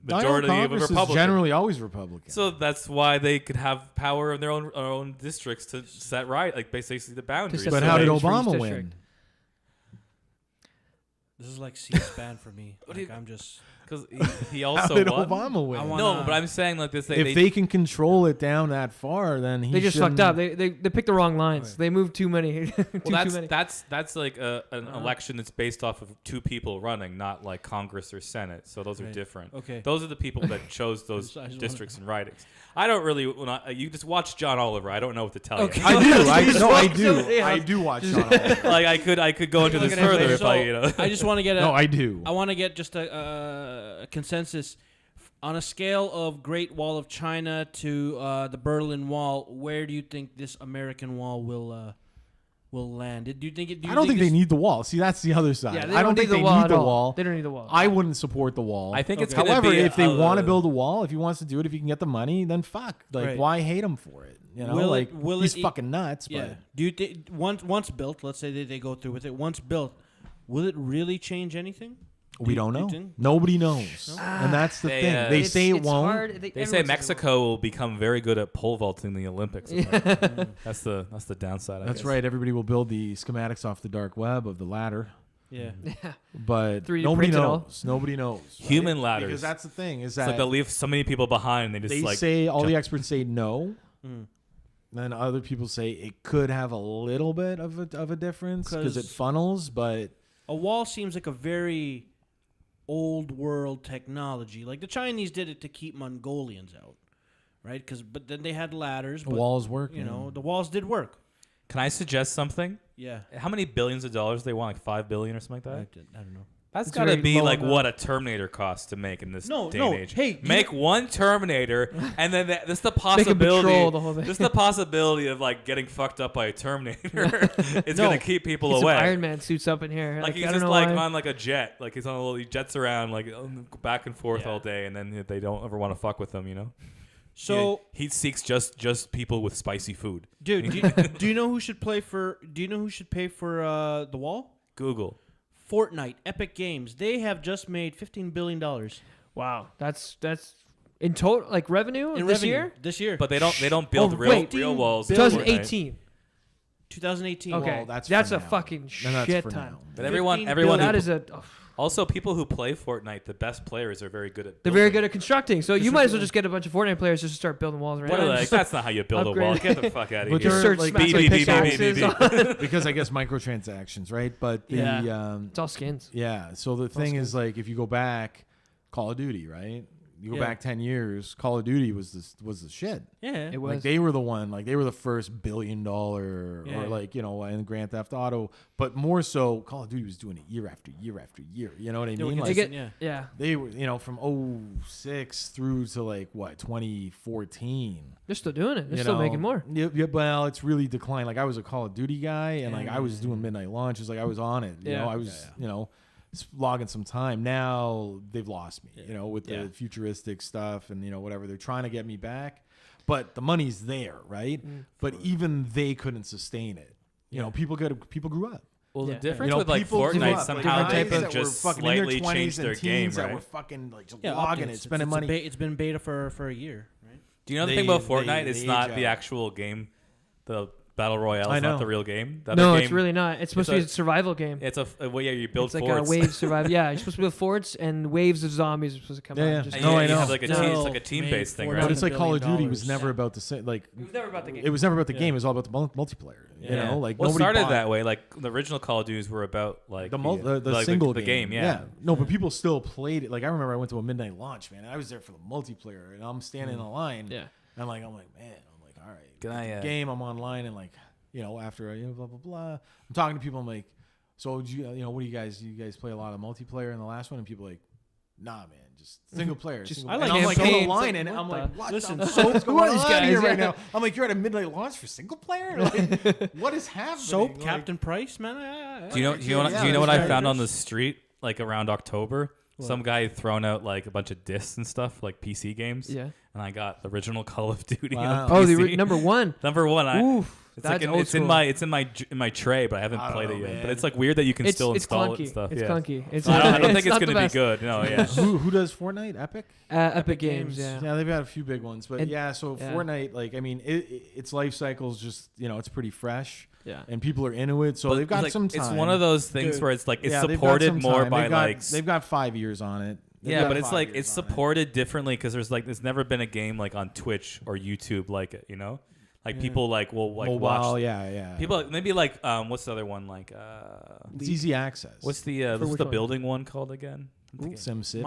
majority of Republican. Is generally always Republican. So that's why they could have power in their own districts to set basically the boundaries. But how did Obama win? This is like C-SPAN for me. I'm just. Because he also how did Obama win? No, but I'm saying like this. If they can control it down that far, then they just fucked up. They picked the wrong lines. Right. They moved too many. That's like an election that's based off of 2 people running, not like Congress or Senate. So those are different. Okay, those are the people that chose those districts and ridings. I don't really. You just watch John Oliver. I don't know what to tell you. I do watch John Oliver. Like I could go into this further if I just want to get. I do. I want to get just a consensus on a scale of Great Wall of China to the Berlin Wall. Where do you think this American wall will land? Do you think it? I don't think they need the wall. See, that's the other side. Yeah, I don't think they need the wall. They don't need the wall. I wouldn't support the wall. I think it's. However, if they want to build a wall, if he wants to do it, if he can get the money, then fuck. Like, why hate him for it? You know, he's fucking nuts. Yeah. But Do you think once built? Let's say they go through with it. Once built, will it really change anything? We don't know. Nobody knows. No? And that's the thing. They say it won't. They say Mexico will become very good at pole vaulting in the Olympics. That's the downside, I guess. That's right. Everybody will build the schematics off the dark web of the ladder. Yeah. But nobody knows. Nobody knows. Right? Human ladders. Because that's the thing. Is it's that like they'll leave so many people behind. They say all the experts say no. Then other people say it could have a little bit of a difference because it funnels, but a wall seems like a very old world technology. Like the Chinese did it to keep Mongolians out, right? But then they had ladders. The walls work. You know, the walls did work. Can I suggest something? Yeah. How many billions of dollars they want? Like $5 billion or something like that? I don't know. That's got to be like what a Terminator costs to make in this day and age. Hey, make one Terminator, and then there's the possibility. There's the possibility of like getting fucked up by a Terminator. It's gonna keep people away. Some Iron Man suits up in here. Like he's just like on like a jet. Like he's on a little. He jets around like back and forth all day, and then they don't ever want to fuck with him. You know. So he seeks just people with spicy food. Dude, do you know who should play for? Do you know who should pay for the wall? Google. Fortnite, Epic Games. They have just made $15 billion. Wow, that's in total like revenue this year. This year, but they don't build real walls. 2018. 2018. Okay, well, that's a fucking shit ton. But everyone that is a. Also, people who play Fortnite, the best players are very good at. They're very good at constructing. So you might as well just get a bunch of Fortnite players just to start building walls around. Like, that's not how you build a wall. Get the fuck out of here. Search like, because I guess microtransactions, right? But the it's all skins. Yeah. So the thing is, like, if you go back, Call of Duty, right? You go back 10 years, Call of Duty was the shit. Yeah, it was. Like they were the one, like they were the first $1 billion or like, you know, in Grand Theft Auto, but more so Call of Duty was doing it year after year after year. You know what I mean? Like, they were, you know, from 06 through to like what 2014. They're still doing it. They're still making more. Yeah, well, it's really declined. Like I was a Call of Duty guy, and like I was doing midnight launches. Like I was on it. You know, I was, you know. Logging some time. Now they've lost me, you know, with the futuristic stuff and, you know, whatever. They're trying to get me back, but the money's there, right? But even they couldn't sustain it. You know, people grew up. Well, the difference with like Fortnite somehow that just slightly changed their game, right? That were fucking like just logging it, spending money. It's been beta for a year, right? Do you know the thing about Fortnite? It's not the actual game. The Battle Royale is not the real game. No, it's really not. It's supposed to be a survival game. It's you build forts. It's like a wave survival. Yeah, you're supposed to build forts, and waves of zombies are supposed to come out. I know. It's like a team-based thing, right? But it's like Call of Duty was never about the same. Like it was never about the game. It was never about the game. It was all about the multiplayer. You know, like it started that way. Like the original Call of Duties were about like the single game. Yeah. No, but people still played it. Like I remember I went to a midnight launch, man. And I was there for the multiplayer, and I'm standing in a line. Yeah. And I'm like, man. I'm like, all right. Can I game? I'm online, and like. You know, after blah blah blah, I'm talking to people. I'm like, so you know, what do you guys play a lot of multiplayer in the last one? And people are like, nah, man, just single player. I like. I'm like on the line, and I'm like, what? Listen, what's going on here right now? I'm like, you're at a midnight launch for single player. Like, what is happening? Soap, Captain Price, man. Do you know what I found on the street like around October? What? Some guy had thrown out like a bunch of discs and stuff, like PC games. Yeah. And I got the original Call of Duty. Wow. On PC. The number one. Number one. Oof. It's in my tray, but I haven't played it yet. Man. But it's like weird that you can still install it and stuff. It's clunky. I don't think it's going to be good. No, yeah. Who does Fortnite? Epic? Epic Games. Yeah, they've got a few big ones, but Fortnite. Like, I mean, its life cycle's just it's pretty fresh. Yeah, and people are into it, so they've got some time. It's one of those things where it's like it's supported more by they've got 5 years on it. Yeah, but it's like it's supported differently because there's never been a game like on Twitch or YouTube like it, you know. Like people like will like mobile, watch. Yeah. People maybe like what's the other one like? It's easy access. What's the building one called again? SimCity.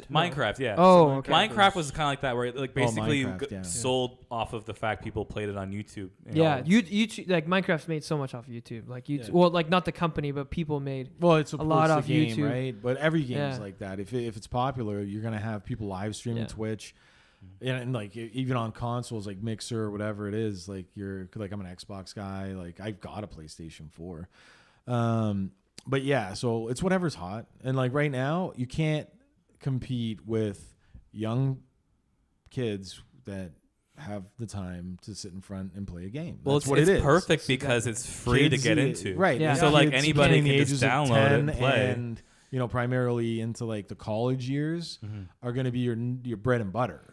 Minecraft, yeah. Oh, okay. Minecraft was kind of like that, where it like basically sold off of the fact people played it on YouTube. YouTube, like Minecraft's made so much off of YouTube. Like YouTube, well, like not the company, but people made. Well, it's a lot off game, YouTube, right? But every game is like that. If it's popular, you're gonna have people live streaming Twitch. And like even on consoles like Mixer or whatever it is, like I'm an Xbox guy, like I've got a PlayStation 4. But yeah, so it's whatever's hot. And like right now, you can't compete with young kids that have the time to sit in front and play a game. Well, That's what it is. It's perfect because it's free to get into. Right. Yeah. So like anybody can just download it and play. And primarily into like the college years are going to be your bread and butter.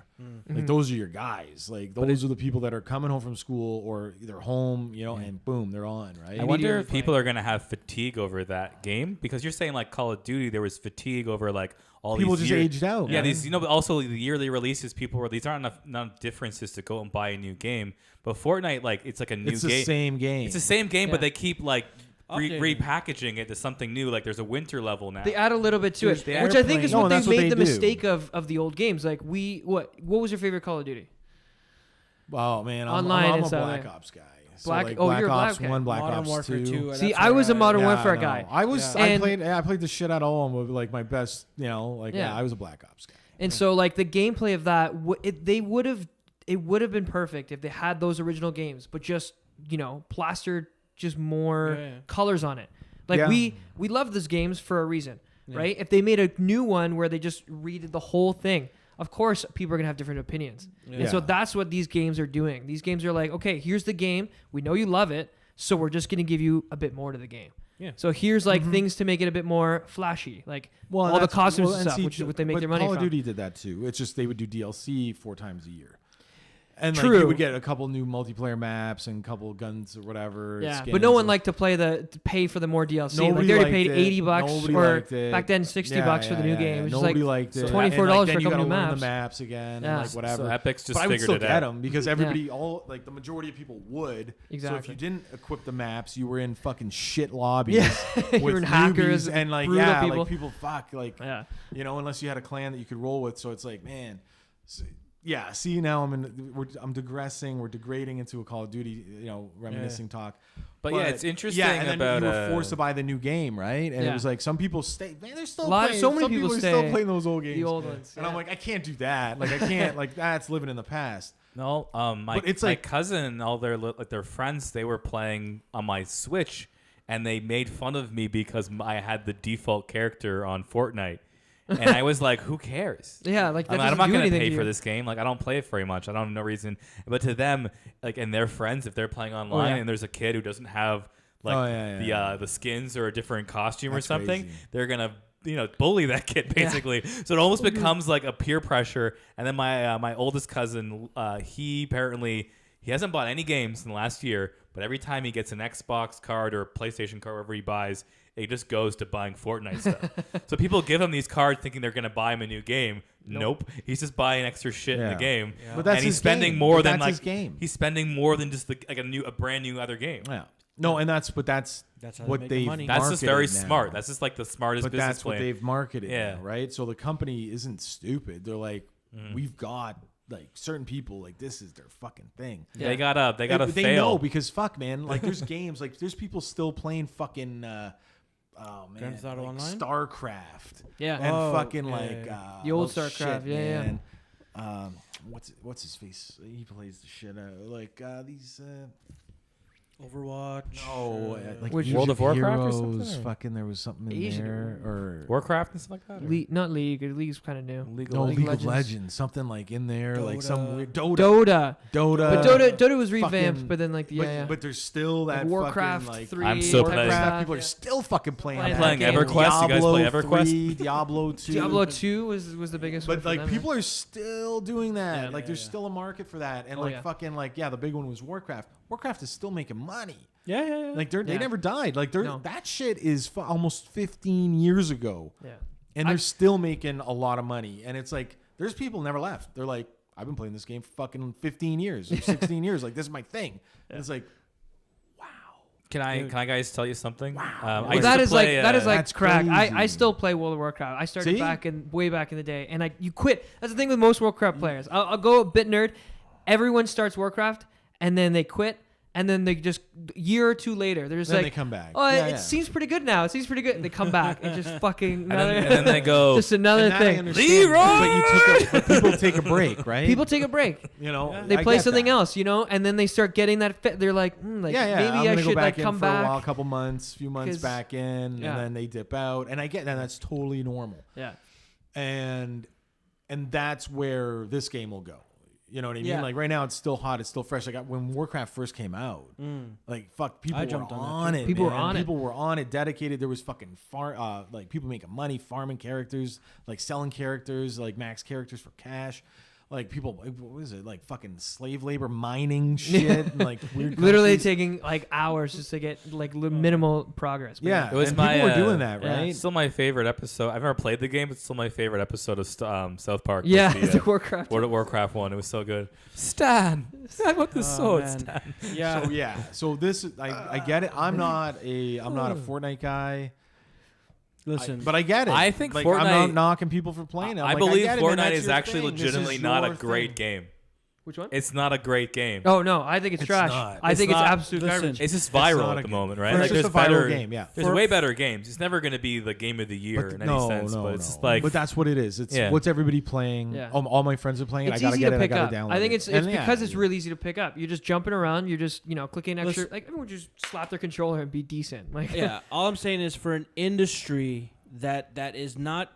Like those are your guys. Like those are the people that are coming home from school or they're home, and boom, they're on, right? I wonder if people are going to have fatigue over that game because you're saying like Call of Duty, there was fatigue over like all people these just aged out. Yeah, these but also the yearly releases, these aren't enough differences to go and buy a new game. But Fortnite, like it's like a new game. It's the same game. It's the same game, but they keep like repackaging it to something new. Like there's a winter level now. They add a little bit to it, which I think is what they made the mistake of the old games. Like what was your favorite Call of Duty? Oh man, Online I'm a Black Ops guy. Black Ops 1, Black Modern Ops Warfare 2. See, I was a Modern Warfare guy. I was. Yeah. I played the shit out of all of them. Like my best, I was a Black Ops guy. And so, like, the gameplay of that, it would have been perfect if they had those original games, but just, plastered just more colors on it. Like, we love those games for a reason, right? If they made a new one where they just redid the whole thing, of course, people are going to have different opinions. And so that's what these games are doing. These games are like, okay, here's the game. We know you love it, so we're just going to give you a bit more to the game. Yeah. So here's like things to make it a bit more flashy, like all the costumes and stuff, which is what they make their money from. Call of Duty did that too. It's just they would do DLC 4 times a year. And True. like you would get a couple new multiplayer maps and a couple guns or whatever. Yeah, but no one liked to pay for the more DLC. Nobody they already liked paid it. $80 or back then $60 for the new game. It was Nobody like liked it. $24 for a couple new maps. The maps again, and like whatever. So Epic's just but I would figured still it get out. them because everybody, the majority of people would. Exactly. So if you didn't equip the maps, you were in fucking shit lobbies. You with were in hackers and like people. like people unless you had a clan that you could roll with. So it's like, man. Yeah, see now I'm digressing. We're degrading into a Call of Duty, reminiscing talk. But yeah, it's interesting and then about you were forced to buy the new game, right? And it was like some people stay. Man, they're still playing. So many people are stay still playing those old games. The old ones, and I'm like, I can't do that. Like I can't. Like that's living in the past. No, my cousin and all their friends, they were playing on my Switch, and they made fun of me because I had the default character on Fortnite. And I was like, who cares? Yeah, like that I'm not going to pay for this game. Like, I don't play it very much. I don't know no reason. But to them, like, and their friends, if they're playing online and there's a kid who doesn't have the skins or a different costume or something, they're gonna bully that kid basically. So it almost becomes like a peer pressure. And then my oldest cousin, he hasn't bought any games in the last year, but every time he gets an Xbox card or a PlayStation card, whatever he buys, it just goes to buying Fortnite stuff. So people give him these cards thinking they're going to buy him a new game. Nope. He's just buying extra shit in the game. Yeah. But that's he's his spending game. more than that's like his game. He's spending more than just a brand new other game. Yeah. No, and that's how what they they've That's just very now. smart. That's just like the smartest but business that's plan. what they've marketed now, right? So the company isn't stupid. They're like, we've got like certain people, like this is their fucking thing. Yeah. They gotta fail. They know because fuck, man. Like there's games, like there's people still playing fucking Grand Theft Auto Online? StarCraft. Yeah. And fucking the old those StarCraft, shit, man. What's his face? He plays the shit out like these Overwatch. No, like Which World of Warcraft or Heroes, something? fucking there was something in Asian. there or Warcraft and stuff like that? Not League. League's kind of new. League League of Legends, something like in there, Dota. like some weird Dota. But Dota was revamped, fucking, but then like but there's still that like Warcraft fucking, like, 3. I'm so type playing. stuff, people are still fucking playing. I'm that playing game. EverQuest. You guys play Diablo EverQuest? 3, Diablo 2. Diablo 2 was the biggest one. But for like them, people are still doing that. Yeah, like there's still a market for that, and fucking the big one was Warcraft. Warcraft is still making money. Yeah. Like they never died. Like No. that shit is almost 15 years ago. Yeah. And they're still making a lot of money. And it's like there's people never left. They're like, I've been playing this game for fucking 15 years or 16 years. Like this is my thing. And it's like, wow. Can I guys tell you something? Wow. I used that to is play, like That's crack. crazy. I still play World of Warcraft. I started See? way back in the day, and you quit. That's the thing with most Warcraft players. I'll go a bit nerd. Everyone starts Warcraft and then they quit. And then they just year or two later, they're just Then like, they come back. Oh, it seems pretty good now. It seems pretty good. They come back and just fucking and then they go, just another thing. Leroy! But people take a break, right? People take a break. They They play something else, and then they start getting that fit. They're like, maybe I should go back in come for a while, back. a couple months, few months 'Cause- back in, and then they dip out. And I get that. That's totally normal. Yeah. And that's where this game will go. You know what I mean? Yeah. Like right now, it's still hot. It's still fresh. Like when Warcraft first came out, like fuck, people I were jumped on that on too. it. People man. were on it. People were on it. Dedicated. There was fucking like people making money, farming characters, like selling characters, like max characters for cash. Like people, what was it? Like fucking slave labor, mining shit, and like weird. Literally countries. taking like hours just to get like minimal progress. But Yeah, It was and my, people were doing that, right? It's still my favorite episode. I've never played the game, but it's still my favorite episode of South Park. was Yeah, the, the Warcraft. World of Warcraft one. It was so good. Stan, I want the sword, man. Stan. Yeah. So this, I get it. I'm not a Fortnite guy. Listen, But I get it. I think like, Fortnite. I'm not knocking people for playing it. I I'm like, believe get it, man. Fortnite That's is your actually thing. This legitimately is not a your great thing. game. Which one? It's not a great game. Oh no, I think it's trash. not. I think it's not- absolute garbage. It's just viral not at a the game. moment, right? It's Like just there's a viral better game, yeah. There's way better games. It's never going to be the game of the year in any sense, but it's just like but that's what it is. It's Yeah. what's everybody playing. Yeah. All my friends are playing it. It's I gotta easy get to it. I pick gotta up. download I think it. it's And because it's really easy to pick up. You're just jumping around. You're just clicking extra. Listen- Like everyone just slap their controller and be decent. Like Yeah, all I'm saying is for an industry that is not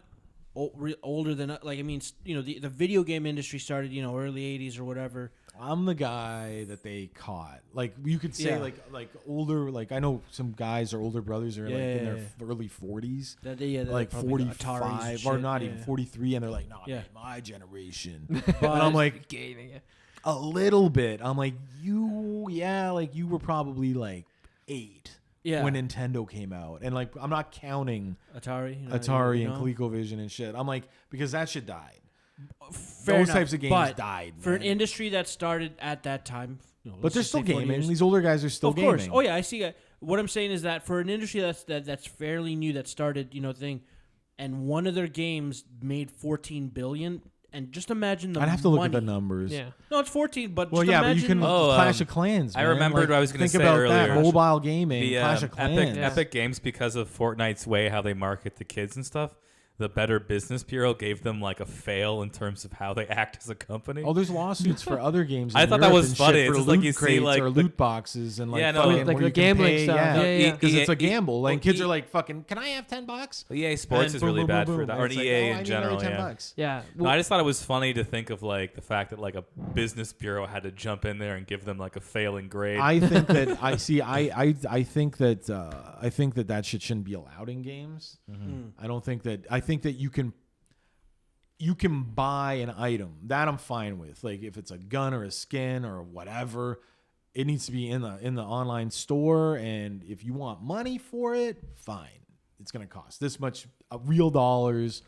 older than like I mean the video game industry started early 80s or whatever. I'm the guy that they caught. Like you could say Yeah. like older. Like I know some guys or older brothers are like in their Yeah. early 40s. They're Like probably 45 Ataris or shit, not yeah. even 43, and they're like, "No, Yeah. man, my generation." And I'm like, gaming. Yeah. a little bit. I'm like, like you were probably like 8 when Nintendo came out, and like I'm not counting Atari, Atari and ColecoVision and shit. I'm like, because that shit died. Fair Those enough, types of games but died. for an man. industry that started at that time. But let's they're just still say 40 gaming. years. These older guys are still Of course. gaming. Oh yeah, I see. What I'm saying is that for an industry that's fairly new, that started thing, and one of their games made 14 billion. And just imagine the I'd have to look at money. the numbers. Yeah. No, it's 14, but Well, just yeah, but imagine. you can Clash of Clans. I man. remembered Like, what I was gonna think say about earlier. that mobile gaming, the Clash of Clans. Epic Games, because of Fortnite's way how they market the kids and stuff. The Better Business Bureau gave them like a fail in terms of how they act as a company. Oh, there's lawsuits for other games. I in thought that Europe was and funny. shit It's for just like loot you see, crates like, or the- loot boxes and like Yeah, no, fucking like where the you can gambling pay, stuff. Yeah, Yeah. because it's a EA gamble. Like kids are like, "Fucking, can I have $10?" EA Sports And is boom, really boom, bad boom, for boom. that, And or it's like, EA "Oh, I in need general. another Yeah. $10." Yeah. No, I just thought it was funny to think of like the fact that like a business bureau had to jump in there and give them like a failing grade. I think that I see. I think that that shit shouldn't be allowed in games. I don't think that. I think that you can buy an item that I'm fine with. Like if it's a gun or a skin or whatever, it needs to be in the online store. And if you want money for it, fine. It's gonna cost this much real dollars,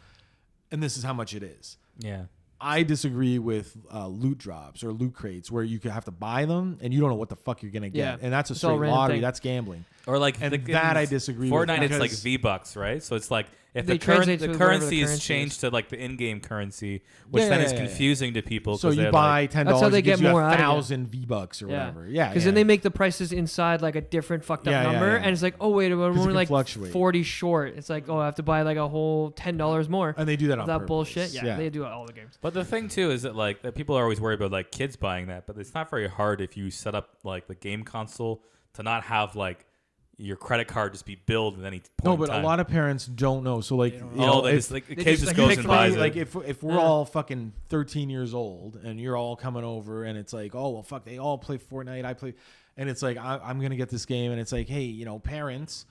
and this is how much it is. Yeah. I disagree with loot drops or loot crates where you could have to buy them and you don't know what the fuck you're gonna get, Yeah. and that's a It's all straight random lottery. thing. That's gambling. Or like And the- that I in disagree with Fortnite, it's like because- V-Bucks, right? So it's like if They the translate to whatever the currency is currency changed is. to like the in-game currency, which then is confusing to people. So 'cause you they're buy like, $10. That's how they it gives get you more out of it. 1,000 V-Bucks or whatever. Yeah, Because then they make the prices inside like a different fucked up Yeah, yeah, number, yeah. and it's like, oh wait, I'm 'Cause it only can like fluctuate. 40 short. It's like, oh, I have to buy like a whole $10 more. and they do that on that purpose. bullshit. Yeah, they do it all the games. But the thing too is that like that people are always worried about like kids buying that, but it's not very hard if you set up like the game console to not have like your credit card just be billed at any point. No, in but a time. lot of parents don't know. So like, you Oh, know, they if, just like the they kid just, just like, goes pick and money, buys it. like if we're all fucking 13 years old and you're all coming over and it's like, oh well, fuck, they all play Fortnite, I play, and it's like I'm gonna get this game, and it's like, hey, parents.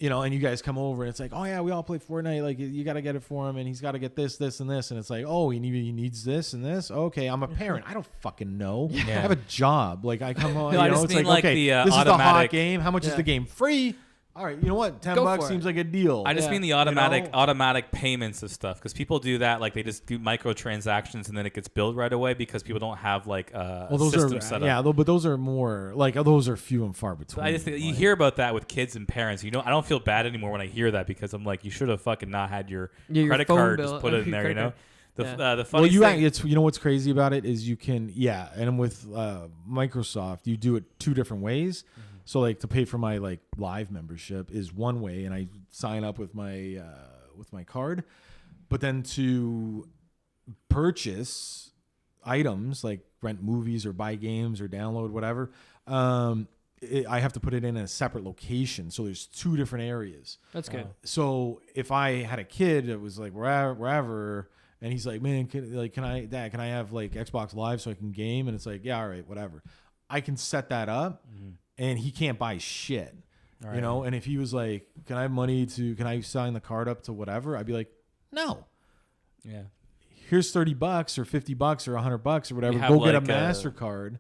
And you guys come over and it's like, oh yeah, we all play Fortnite. Like you got to get it for him, and he's got to get this, this, and this. And it's like, oh, he needs this and this. Okay, I'm a parent. I don't fucking know. I have a job. Like I come home. No, I just it's mean, like, like, okay, the, this is the hot automatic- game. How much is the game? Free. All right, you know what? $10 Go for seems it. like a deal. I just Yeah. mean the automatic payments of stuff, because people do that, like they just do microtransactions and then it gets billed right away because people don't have like a Well, those system are set up. yeah, but those are more like those are few and far between. I just think you Like, hear about that with kids and parents. I don't feel bad anymore when I hear that, because I'm like, you should have fucking not had your Yeah, your credit phone card bill- just put it in your there. credit The card. funny well, thing. it's what's crazy about it is you can and with Microsoft you do it two different ways. So like to pay for my like live membership is one way, and I sign up with my card, but then to purchase items like rent movies or buy games or download whatever, I have to put it in a separate location. So there's two different areas. That's good. So if I had a kid that was like wherever, and he's like, man, can I have like Xbox Live so I can game? And it's like, yeah, all right, whatever. I can set that up, and he can't buy shit, And if he was like, can I sign the card up to whatever? I'd be like, no. Yeah. Here's $30 or $50 or $100 or whatever. have Go get a like MasterCard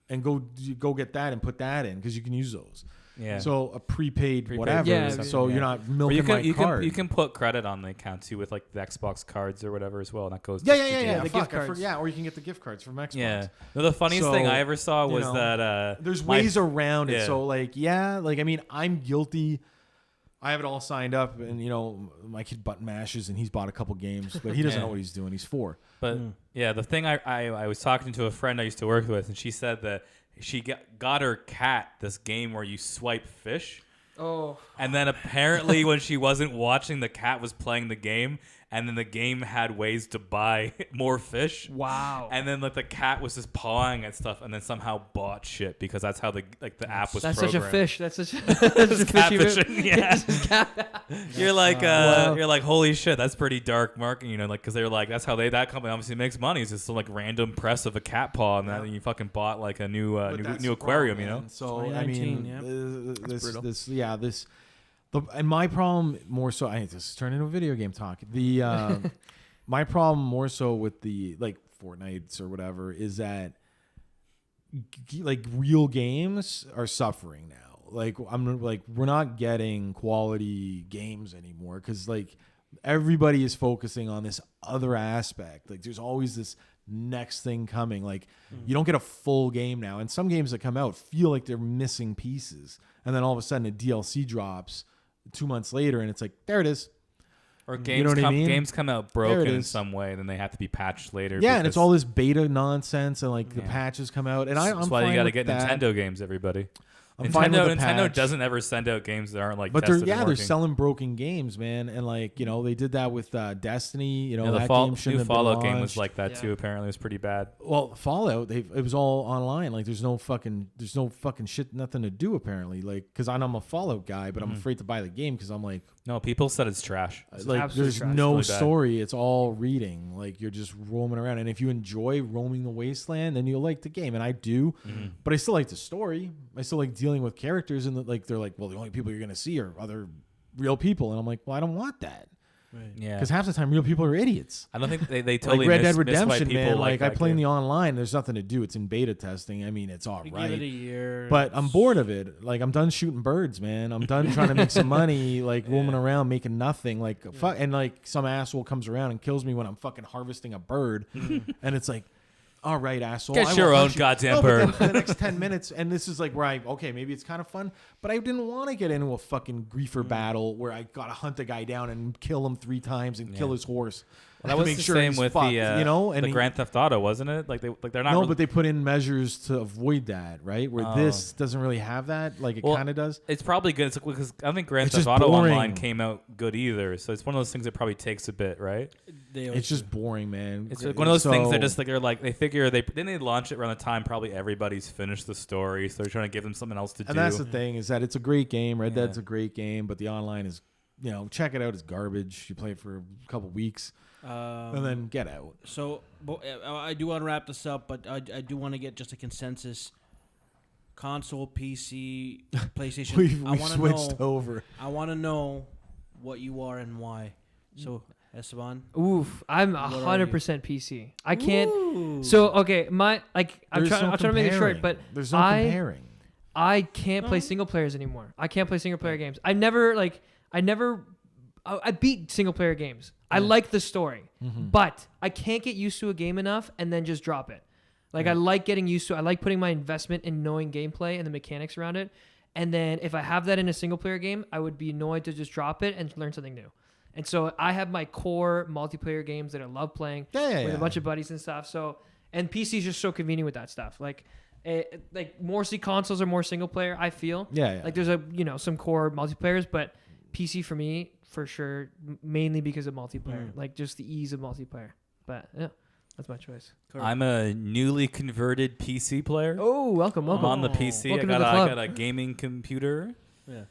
and go get that and put that in, because you can use those. Yeah. So a prepaid whatever. Yeah, so yeah. you're not Or milking my card. you can put credit on the account too with like the Xbox cards or whatever as well, and that goes. Yeah. The gift cards. Or you can get the gift cards from Xbox. Yeah. No, the funniest So, thing I ever saw was you know, that there's my- ways around it. yeah. So I mean, I'm guilty I have it all signed up, and my kid button mashes, and he's bought a couple games, but he doesn't know what he's doing. He's 4. But yeah, the thing I was talking to a friend I used to work with, and she said that she got her cat this game where you swipe fish. Oh. And then apparently when she wasn't watching, the cat was playing the game, and then the game had ways to buy more fish. Wow. And then the cat was just pawing at stuff, and then somehow bought shit because that's how the app was That's programmed. such a fish. That's such a fishy move. Catfishing, yeah. You're like, holy shit, that's pretty dark marketing, because they're like, that's how that company obviously makes money. It's just some random press of a cat paw, and then you fucking bought like a new aquarium, So I mean, and my problem more so, this is turning into a video game talk. My problem more so with the Fortnites or whatever is that real games are suffering now. We're not getting quality games anymore because everybody is focusing on this other aspect. There's always this next thing coming. You don't get a full game now, and some games that come out feel like they're missing pieces, and then all of a sudden a DLC drops 2 months later, and it's like, there it is. Or games come out broken in some way, then they have to be patched later. Yeah, and it's all this beta nonsense, and the patches come out, and that's why you got to get Nintendo games, everybody. Nintendo doesn't ever send out games that aren't they're selling broken games, man, and they did that with Destiny. That game shouldn't have been Fallout game launched. was like that too. Apparently, it was pretty bad. Well, Fallout, it was all online. There's no fucking shit, nothing to do apparently. Because I'm a Fallout guy, but I'm afraid to buy the game because I'm like, no, people said it's trash. There's no really story. It's all reading. You're just roaming around, and if you enjoy roaming the wasteland, then you'll like the game, and I do. But I still like the story. I still like dealing with characters, and they're like, well, the only people you're gonna see are other real people, and I'm like, well, I don't want that. Right. Yeah, because half the time real people are idiots. I don't think they totally Red Dead miss Redemption, man. like I play in the online. There's nothing to do. It's in beta testing. I mean, it's all you right. Give it a year, but I'm bored of it. I'm done shooting birds, man. I'm done trying to make some money, roaming around making nothing. And some asshole comes around and kills me when I'm fucking harvesting a bird, and it's like, all right, asshole. Get your own goddamn bird. For the next 10 minutes, and this is where maybe it's kind of fun, but I didn't want to get into a fucking griefer battle where I got to hunt a guy down and kill him 3 times and kill his horse. Well, that was the same with the Grand Theft Auto, wasn't it? They're not. No, but they put in measures to avoid that, right? Where this doesn't really have that. It kind of does. It's probably good. It's because I don't think Grand Theft Auto Online came out good either. So it's one of those things that probably takes a bit, right? It's just boring, man. It's one of those things that just they figure they launch it around the time probably everybody's finished the story, so they're trying to give them something else to do. And that's the thing is that it's a great game. Red Dead's a great game, but the online is, check it out. It's garbage. You play it for a couple weeks. And then get out. So I do want to wrap this up, but I do want to get just a consensus. Console, PC, PlayStation. we switched over. I want to know what you are and why. So Esteban. Oof, I'm 100% PC. I can't. Ooh. So okay, I'm trying to make it short, but there's no comparing. I can't play single players anymore. I can't play single player games. I beat single player games. I like the story, but I can't get used to a game enough and then just drop it. I like getting used to it. I like putting my investment in knowing gameplay and the mechanics around it. And then if I have that in a single player game, I would be annoyed to just drop it and learn something new. And so I have my core multiplayer games that I love playing with a bunch of buddies and stuff. So, and PC is just so convenient with that stuff. Mostly consoles are more single player, I feel. Yeah. There's some core multiplayers, but PC for me, for sure, mainly because of multiplayer, just the ease of multiplayer. But yeah, that's my choice. Kirk. I'm a newly converted PC player. Oh, welcome. I'm on the PC. I got a gaming computer. Yeah.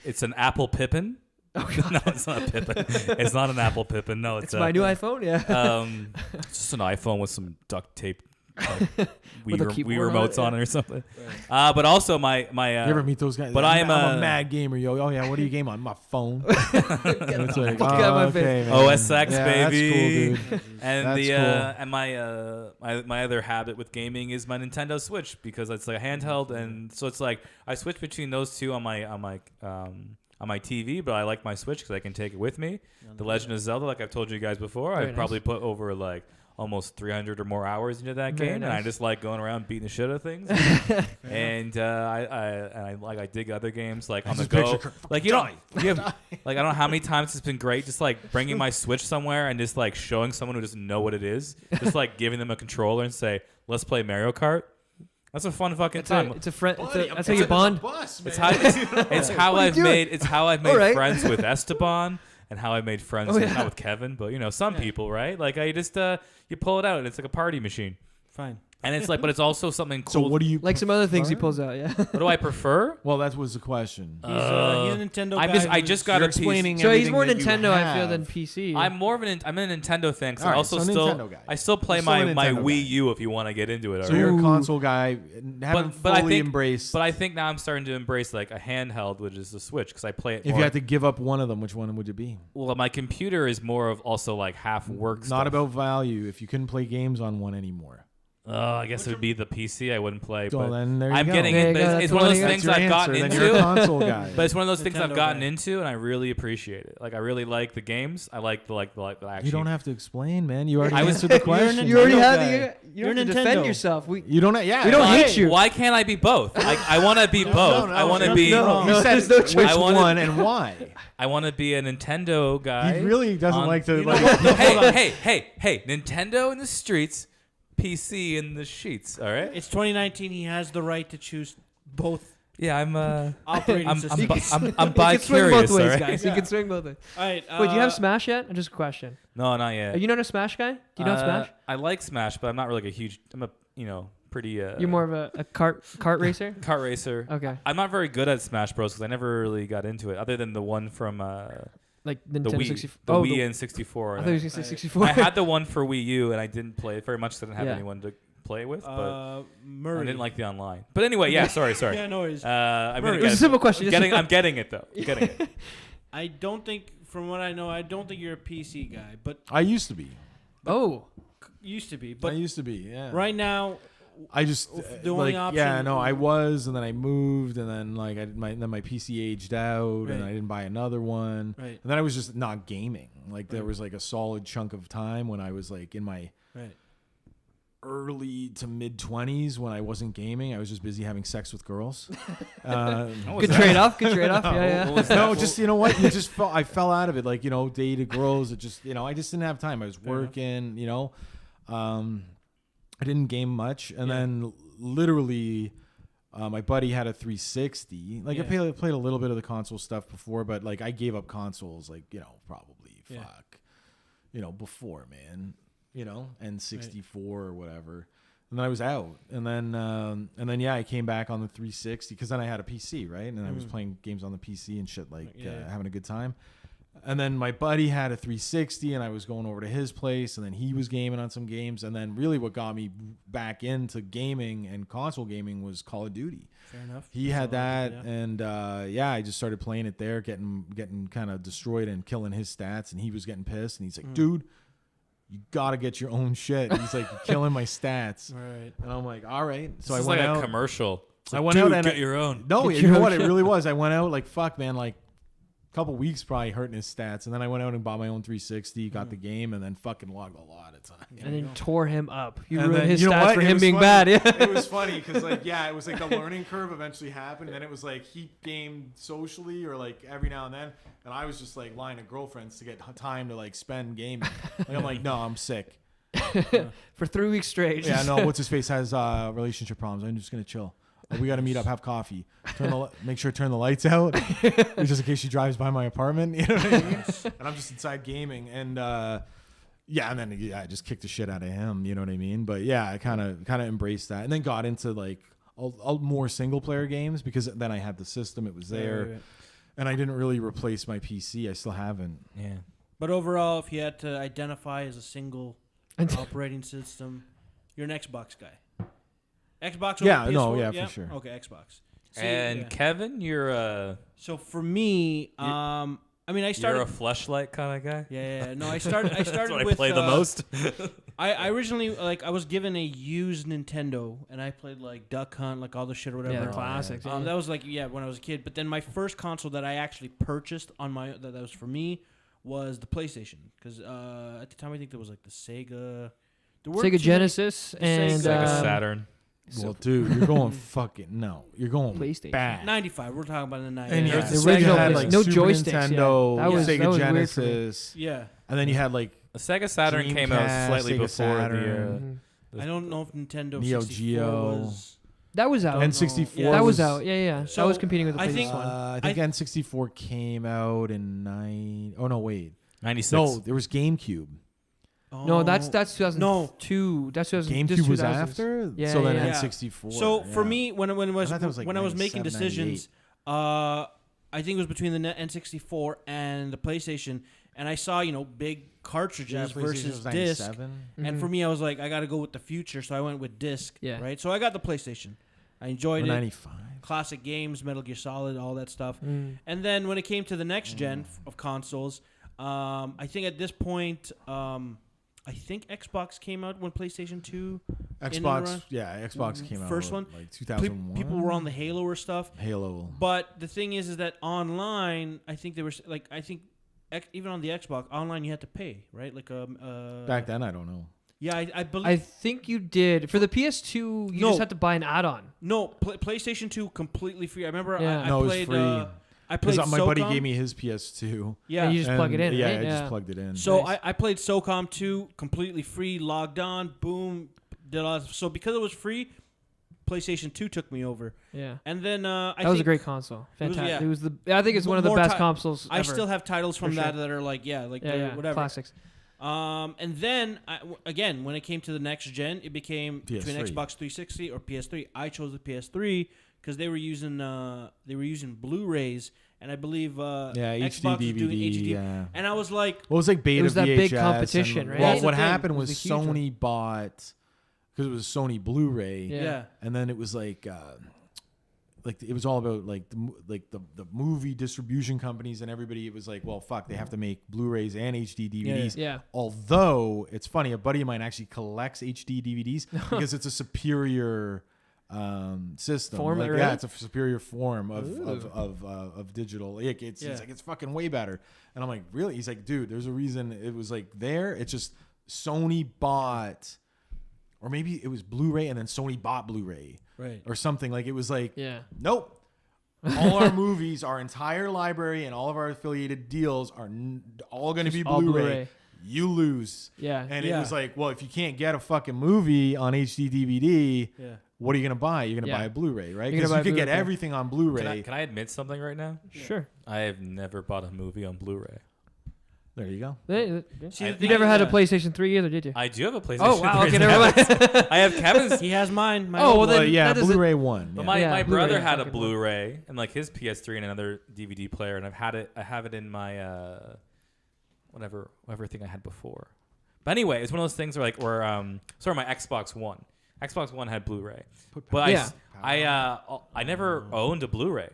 It's an Apple Pippin. Oh, no, it's not a Pippin. It's not an Apple Pippin. No, it's my new iPhone. Yeah. It's just an iPhone with some duct tape. Wii remotes on it or something. Right. But also my you ever meet those guys? But I'm a mad gamer, yo. Oh yeah, what do you game on? My phone. It's like, okay, OSX, baby. That's cool, dude. And that's cool. And my other habit with gaming is my Nintendo Switch because it's like a handheld, and so it's like I switch between those two on my TV, but I like my Switch because I can take it with me. The Legend of Zelda, like I've told you guys before, I'd probably put over almost 300 or more hours into that Very game, and I nice. just like going around beating the shit out of things. And I dig other games like on the go. Like you have like I don't know how many times it's been great just like bringing my Switch somewhere and just like showing someone who doesn't know what it is, just like giving them a controller and say, "Let's play Mario Kart." That's a fun fucking time. It's a friend. That's how you bond. It's how I've made Right. friends with Esteban and how I made friends not with Kevin, but some people, right? Like I just you pull it out and it's like a party machine. Fine. And it's like, but it's also something cool. So what do you Like some other things he prefer? pulls out, yeah. What do I prefer? Well, that was the question. He's a Nintendo guy. I just got You're a piece. explaining So he's everything more that you Nintendo, I feel, have. than PC. I'm more of I'm a Nintendo fan. 'Cause All I right, also so still Nintendo guy. I still play You're still a my Nintendo Wii guy. U if you want to get into it. So already. you're a Ooh. console guy, haven't fully embraced. But I think now I'm starting to embrace like a handheld, which is the Switch, because I play it. If more. you had to give up one of them, which one would it be? Well, my computer is more of also like half work. Not stuff. about value. If you couldn't play games on one anymore. I guess it would be the PC. I wouldn't play. Well, But then there you I'm go. getting There it. you go, But that's it's one of one those of things That's I've your gotten answer, then you're a into. console guy. But it's one of those things I've Nintendo gotten guy. into, and I really appreciate it. Like I really like the games. I like the actually. You don't have to explain, man. You already I was- answered the question. you already Nintendo had guy. the. You You're don't have to defend Nintendo. yourself. You don't. Yeah. We don't why, hate you. Why can't I be both? Like I want to be both. no, I want to no, be. no. You said there's no choice. which I wanna- one and why. I want to be a Nintendo guy. He really doesn't on- like to. You know Like, what? No, hold on. hey! Nintendo in the streets, PC in the sheets. All right. It's 2019. He has the right to choose both Yeah, I'm. operating I'm systems. I'm You can swing bi-curious. both ways, all right? guys. You can swing both ways. All right. Wait, do you have Smash yet? Just a question. No, not yet. Are you not a Smash guy? Do you know Smash? I like Smash, but I'm not really like a huge. I'm a pretty. You're more of a kart racer. kart racer. Okay, I'm not very good at Smash Bros. Because I never really got into it, other than the one from like the Nintendo Wii, 64. the Oh, Wii the, and 64. I thought you were gonna say 64. I had the one for Wii U, and I didn't play it very much. 'Cause I didn't have Yeah. anyone to play with, but Murray. I didn't like the online. But anyway, yeah. Sorry. Yeah, no worries. I'm Murray. gonna It was a get simple question. it. I'm getting it though. I'm getting it. I don't think, from what I know, I don't think you're a PC guy, but I used to be. Oh, used to be. I But used to be. Yeah. right now, I just The only like yeah option- no I was, and then I moved, and then like then my PC aged out, and Right. I didn't buy another one, Right. and then I was just not gaming. Like there Right. was like a solid chunk of time when I was like in my right. early to mid 20s when I wasn't gaming. I was just busy having sex with girls. good trade off. Good trade off. Yeah, What yeah. was that? No, just you know what? You just I fell out of it. Like dated girls. It just I just didn't have time. I was working. I didn't game much, and Yeah. then literally, my buddy had a 360. Like I Yeah. played a little bit of the console stuff before, but like I gave up consoles. Like probably Yeah. before, man. N64 or whatever. And then I was out, and then yeah, I came back on the 360 because then I had a PC, right? And I was playing games on the PC and shit, like Yeah. having a good time. And then my buddy had a 360, and I was going over to his place, and then he was gaming on some games. And then really, what got me back into gaming and console gaming was Call of Duty. Fair enough. He had So, that, yeah. and I just started playing it there, getting kind of destroyed and killing his stats, and he was getting pissed, and he's like, "Dude, you gotta get your own shit." And he's like, "You're killing my stats," Right. and I'm like, "All right." So This I is went like out. a commercial. It's I like, went Dude, out and get your own. No, Get you your know own what? It shit. really was. I went out like fuck, man, like a couple weeks probably hurting his stats, and then I went out and bought my own 360, got the game, and then fucking logged a lot of time. And then tore him up. You And ruined then, his you know stats what? for It him was being funny. bad. Yeah. It was funny because it was like the learning curve eventually happened, and then it was like he gamed socially or like every now and then, and I was just like lying to girlfriends to get time to like spend gaming. Like I'm like, no, I'm sick. For 3 weeks straight. Yeah, no, what's his face has relationship problems. I'm just gonna chill. We got to meet up, have coffee, make sure to turn the lights out, just in case she drives by my apartment. You know what I mean? And I'm just inside gaming, and and then I just kicked the shit out of him. You know what I mean? But yeah, I kind of embraced that, and then got into like more single player games because then I had the system; it was there, Right. and I didn't really replace my PC. I still haven't. Yeah. But overall, if you had to identify as a single operating system, you're an Xbox guy. Xbox over Yeah, PS4? no, yeah, for sure. Okay, Xbox. See, And yeah. Kevin, you're So for me, I mean, I started. you're a fleshlight kind of guy. Yeah. No, I started. I started That's what with. I play the most. I originally I was given a used Nintendo, and I played like Duck Hunt, like all the shit or whatever. Yeah, the classics. Yeah. That was like when I was a kid. But then my first console that I actually purchased on my that was for me was the PlayStation, because at the time I think there was like the Sega Sega Genesis and Sega Saturn. Well, dude, you're going fucking no. You're going PlayStation. bad. 95. We're talking about the 90s. And Yeah, the the original had was like no Super joysticks, yeah. Nintendo, That was Sega weird for me. Genesis, Yeah. and then you had like The Sega Saturn came out Dreamcast, slightly Sega before Saturn. I don't know if Nintendo Neo 64 Geo. was. That was out. N64. Yeah. That was out. Yeah. So, that was competing with the I PlayStation think- one. I think N64 came out in 9. Oh no, wait. 96. No, there was GameCube. No, that's Oh. 2002. That's 2000. GameCube was 2000s. after. Yeah, so then yeah. N64. So for yeah. me, when I was thought that was like when I was making 97, decisions, I think it was between the N64 and the PlayStation, and I saw big cartridges Yeah, PlayStation versus was disc, 97. and for me, I was like, I got to go with the future, so I went with disc. Yeah. Right. So I got the PlayStation. I enjoyed Or it. 95. Classic games, Metal Gear Solid, all that stuff. Mm. And then when it came to the next gen of consoles, I think at this point, I think Xbox came out when PlayStation 2. Xbox, yeah, Xbox came out. First one. like 2001. People were on the Halo or stuff. Halo. But the thing is that online, I think there was even on the Xbox online you had to pay, right? Like Back then, I don't know. Yeah, I believe. I think you did for the PS2. You No. just had to buy an add-on. No, PlayStation 2 completely free. I remember Yeah. I No, it was played. free. I played Because my buddy SOCOM. gave me his PS2. Yeah, And you just plug it in. Yeah, right? I just plugged it in. So Nice. I played SOCOM 2 completely free, logged on, boom, did all that. So because it was free, PlayStation 2 took me over. Yeah. And then I That was a think great console. It was- Fantastic. yeah. It was the. I think it's one of the More best ti- consoles. I ever. still have titles from For that sure. that are like whatever. classics. And then again, when it came to the next gen, it became between PS3. Xbox 360 or PS3. I chose the PS3 because they were using Blu-rays, and I believe HD Xbox was doing DVD. HD. Yeah. And I was like, Well, it was like beta was that VHS. big competition, and- right? Well, That's what the thing. happened It was was a huge one. Sony bought, because it was Sony Blu-ray. Yeah. And then it was like it was all about like the movie distribution companies and everybody. It was like, well, fuck, they have to make Blu-rays and HD DVDs. Yeah. Although it's funny, a buddy of mine actually collects HD DVDs because it's a superior system. Form, Like, right? Yeah, it's a superior form of digital. It's like it's fucking way better. And I'm like, really? He's like, dude, there's a reason it was like there. It's just Sony bought. Or maybe it was Blu-ray and then Sony bought Blu-ray. right. Or something. Like it was like, Yeah. nope. All our movies, our entire library, and all of our affiliated deals are all going to be all Blu-ray. Blu-ray. You lose. Yeah. And it Yeah. was like, well, if you can't get a fucking movie on HD DVD, Yeah. what are you going to buy? You're going to Yeah. buy a Bluray, right? You're Because gonna you buy could a get Blu-ray. everything on Blu-ray. Can I admit something right now? Sure. I have never bought a movie on Blu-ray. There you go. See, I- the You thing never is had a that PlayStation 3 either, did you? I do have a PlayStation. Oh wow. 3. Okay, never mind. I have Kevin's. He has mine. My Oh, old well, one. then- Yeah, that doesn't- Blu-ray 1. But Yeah. my Yeah, brother Blu-ray, had a fucking Blu-ray and like his PS3 and another DVD player, and I have it in my whatever thing I had before. But anyway, it's one of those things where my Xbox One. Xbox One had Blu-ray, but Yeah. I never owned a Blu-ray.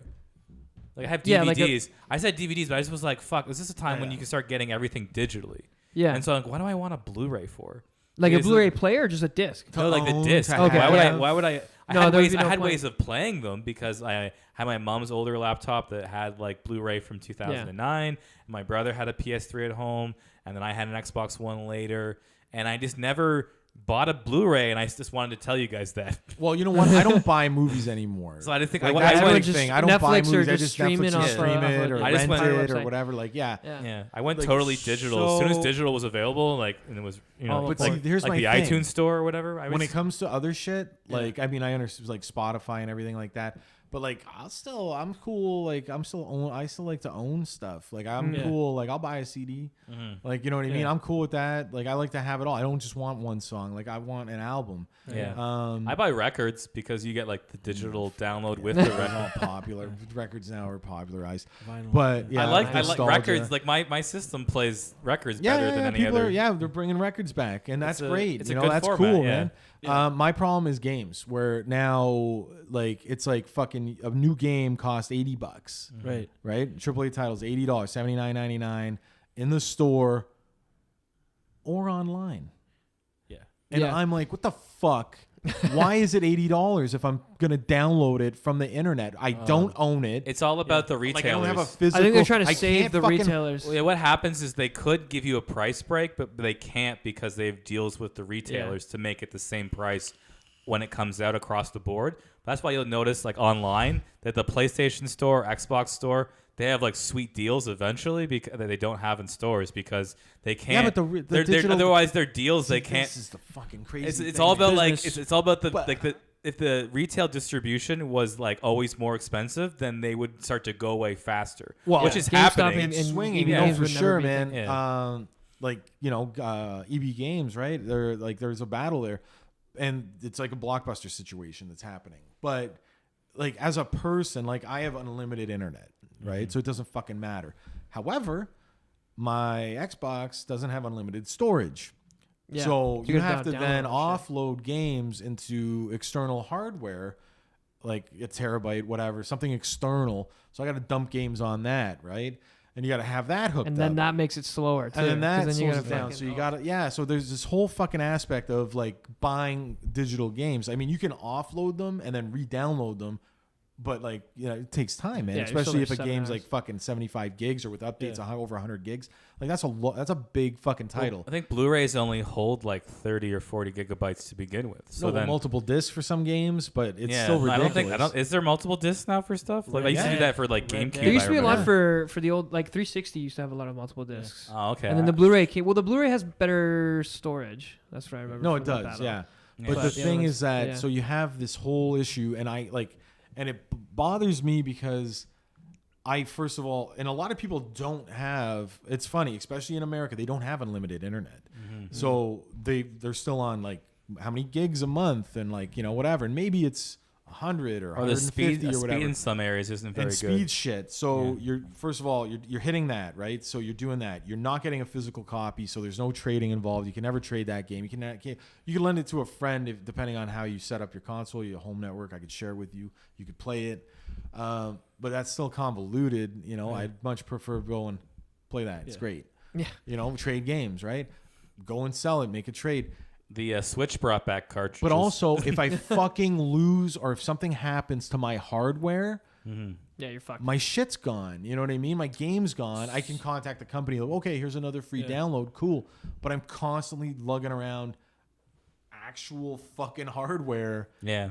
Like I have DVDs. Yeah, like a- I said DVDs, but I just was like, fuck, is this a time when Yeah. you can start getting everything digitally? Yeah. And so I'm like, why do I want a Blu-ray for? Like a Is it- Blu-ray player or just a disc? No, like the own, disc. to Okay, Why would yeah. I? Why would I? I No, had there would ways. be I no had point. ways of playing them because I had my mom's older laptop that had like Blu-ray from 2009. And my brother had a PS3 at home, and then I had an Xbox One later, and I just never bought a Blu-ray, and I just wanted to tell you guys that. Well, you know what? I don't buy movies anymore. So I didn't think Like, I that's went- the just thing. I don't buy Netflix or movies. I just just stream Netflix it and off stream a- it or I just rent went- it or website. whatever. Like, yeah. Yeah, I went Like, totally digital as soon as so- digital was available. Like, and it was Oh, But like- see, here's like my the thing. iTunes store or whatever. When it comes to other shit, like, I mean, I understand like Spotify and everything like that. But like, I'm cool. Like, I still like to own stuff. Like, I'm Yeah. cool. Like, I'll buy a CD. Like, you know what I mean? Yeah. I'm cool with that. Like, I like to have it all. I don't just want one song. Like, I want an album. Yeah. I buy records because you get like the digital download with the They're record. all popular. Records now are popularized. Vinyl. But yeah, I like nostalgia. records. Like my system plays records Yeah, better yeah, than yeah. any People other. are, they're bringing records back, and that's It's a- great. it's You a know, good that's format, cool, yeah. man. My problem is games, where now like it's like fucking a new game costs $80, Right. right? AAA titles $80, $79.99 in the store or online. Yeah. And Yeah. I'm like, what the fuck? Why is it $80 if I'm gonna download it from the internet? I don't own it. It's all about the retailers. Like, I don't have a physical. I think they're trying to I save can't the fucking- retailers. Well, yeah, what happens is they could give you a price break, but they can't because they have deals with the retailers to make it the same price when it comes out across the board. That's why you'll notice, like online, that the PlayStation Store, Xbox Store, they have like sweet deals eventually because that they don't have in stores because they can't. Yeah, but the they're otherwise their deals they can't. This is the fucking crazy. It's thing. all about Business. like it's all about the if the retail distribution was like always more expensive, then they would start to go away faster. Well, which is GameStop happening. and swinging, EB you know, Games for would never sure, beat man. them. Like, you know, EB Games, right? They're like, there's a battle there, and it's like a Blockbuster situation that's happening. But like, as a person, like, I have unlimited internet, right? So it doesn't fucking matter. However, my Xbox doesn't have unlimited storage. Yeah. So you gotta have to download then that shit. offload games into external hardware, like a terabyte, whatever, something external. So I got to dump games on that, right? And you got to have that hooked And up. then that makes it slower too. And then 'cause that you slows gotta it down. fucking- So you got to, yeah. So there's this whole fucking aspect of like buying digital games. I mean, you can offload them and then re-download them, but like, you know, it takes time, man. Yeah, you're still Especially there if a 7 game's hours. like fucking 75 gigs or with updates Yeah. over 100 gigs. Like that's a big fucking title. I think Blu-rays only hold like 30 or 40 gigabytes to begin with. So No, then multiple discs for some games, but it's still ridiculous. I don't. Is there multiple discs now for stuff? Like I used to do Red that for like Red GameCube. Dead. There used to be a I lot remember. for the old like 360 used to have a lot of multiple discs. Oh, okay. And then the Blu-ray came. Well, the Blu-ray has better storage. That's what I remember. No, from it the does, battle. yeah. Yeah. But But the the thing other is that ones- so you have this whole issue, and and it bothers me because first of all, and a lot of people don't have. It's funny, especially in America, they don't have unlimited internet, so they're still on like how many gigs a month, and like, you know, whatever, and maybe it's 100 or or the 150 speed or whatever. in some areas isn't very And good. speed shit. So you're first of all you're hitting that, right? So you're doing that. You're not getting a physical copy, so there's no trading involved. You can never trade that game. You can lend it to a friend if, depending on how you set up your console, your home network. I could share with you. You could play it, but that's still convoluted. You know, I'd much prefer go and play that. It's great. Yeah. You know, trade games, right? Go and sell it, make a trade. The Switch brought back cartridges. But also, if I fucking lose or if something happens to my hardware, Yeah, you're fucked. my shit's gone. You know what I mean? My game's gone. I can contact the company. Like, okay, here's another free download. Cool. But I'm constantly lugging around actual fucking hardware yeah.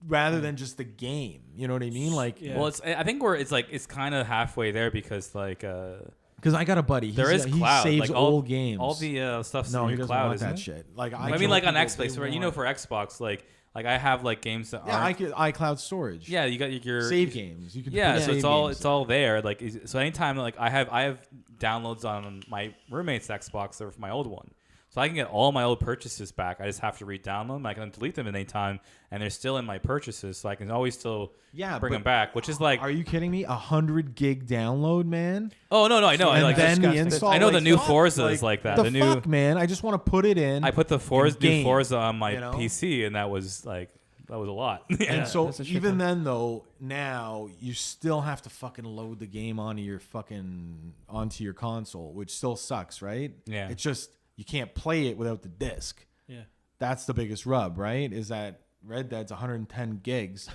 rather than just the game. You know what I mean? Like, Yeah. Well, I think it's kind of halfway there because like because I got a buddy. there is he cloud. saves like old games. All the stuff's no, in he your doesn't cloud, want isn't that it? shit. Like, I mean, like on people, Xbox, they right? You know, want- for Xbox, like I have like games that yeah, aren't. iCloud storage. Yeah, you got your save games. You can Yeah, put so save it's games. all there. Like so, anytime like I have downloads on my roommate's Xbox or my old one, so I can get all my old purchases back. I just have to re-download them. I can delete them at any time, and they're still in my purchases, so I can always still bring but them back. Which is like, are you kidding me? 100 gig download, man. oh no, I know. I And like then the disgusting. install. I know like, the new fuck, Forza is like that. The, The new fuck, man. I just want to put it in. I put the Forza, new game, Forza on my you know? PC, and that was a lot. And so that's a shit even ton. then though, now you still have to fucking load the game onto your console, which still sucks, right? Yeah. It's just you can't play it without the disc. Yeah. That's the biggest rub, right? Is that Red Dead's 110 gigs,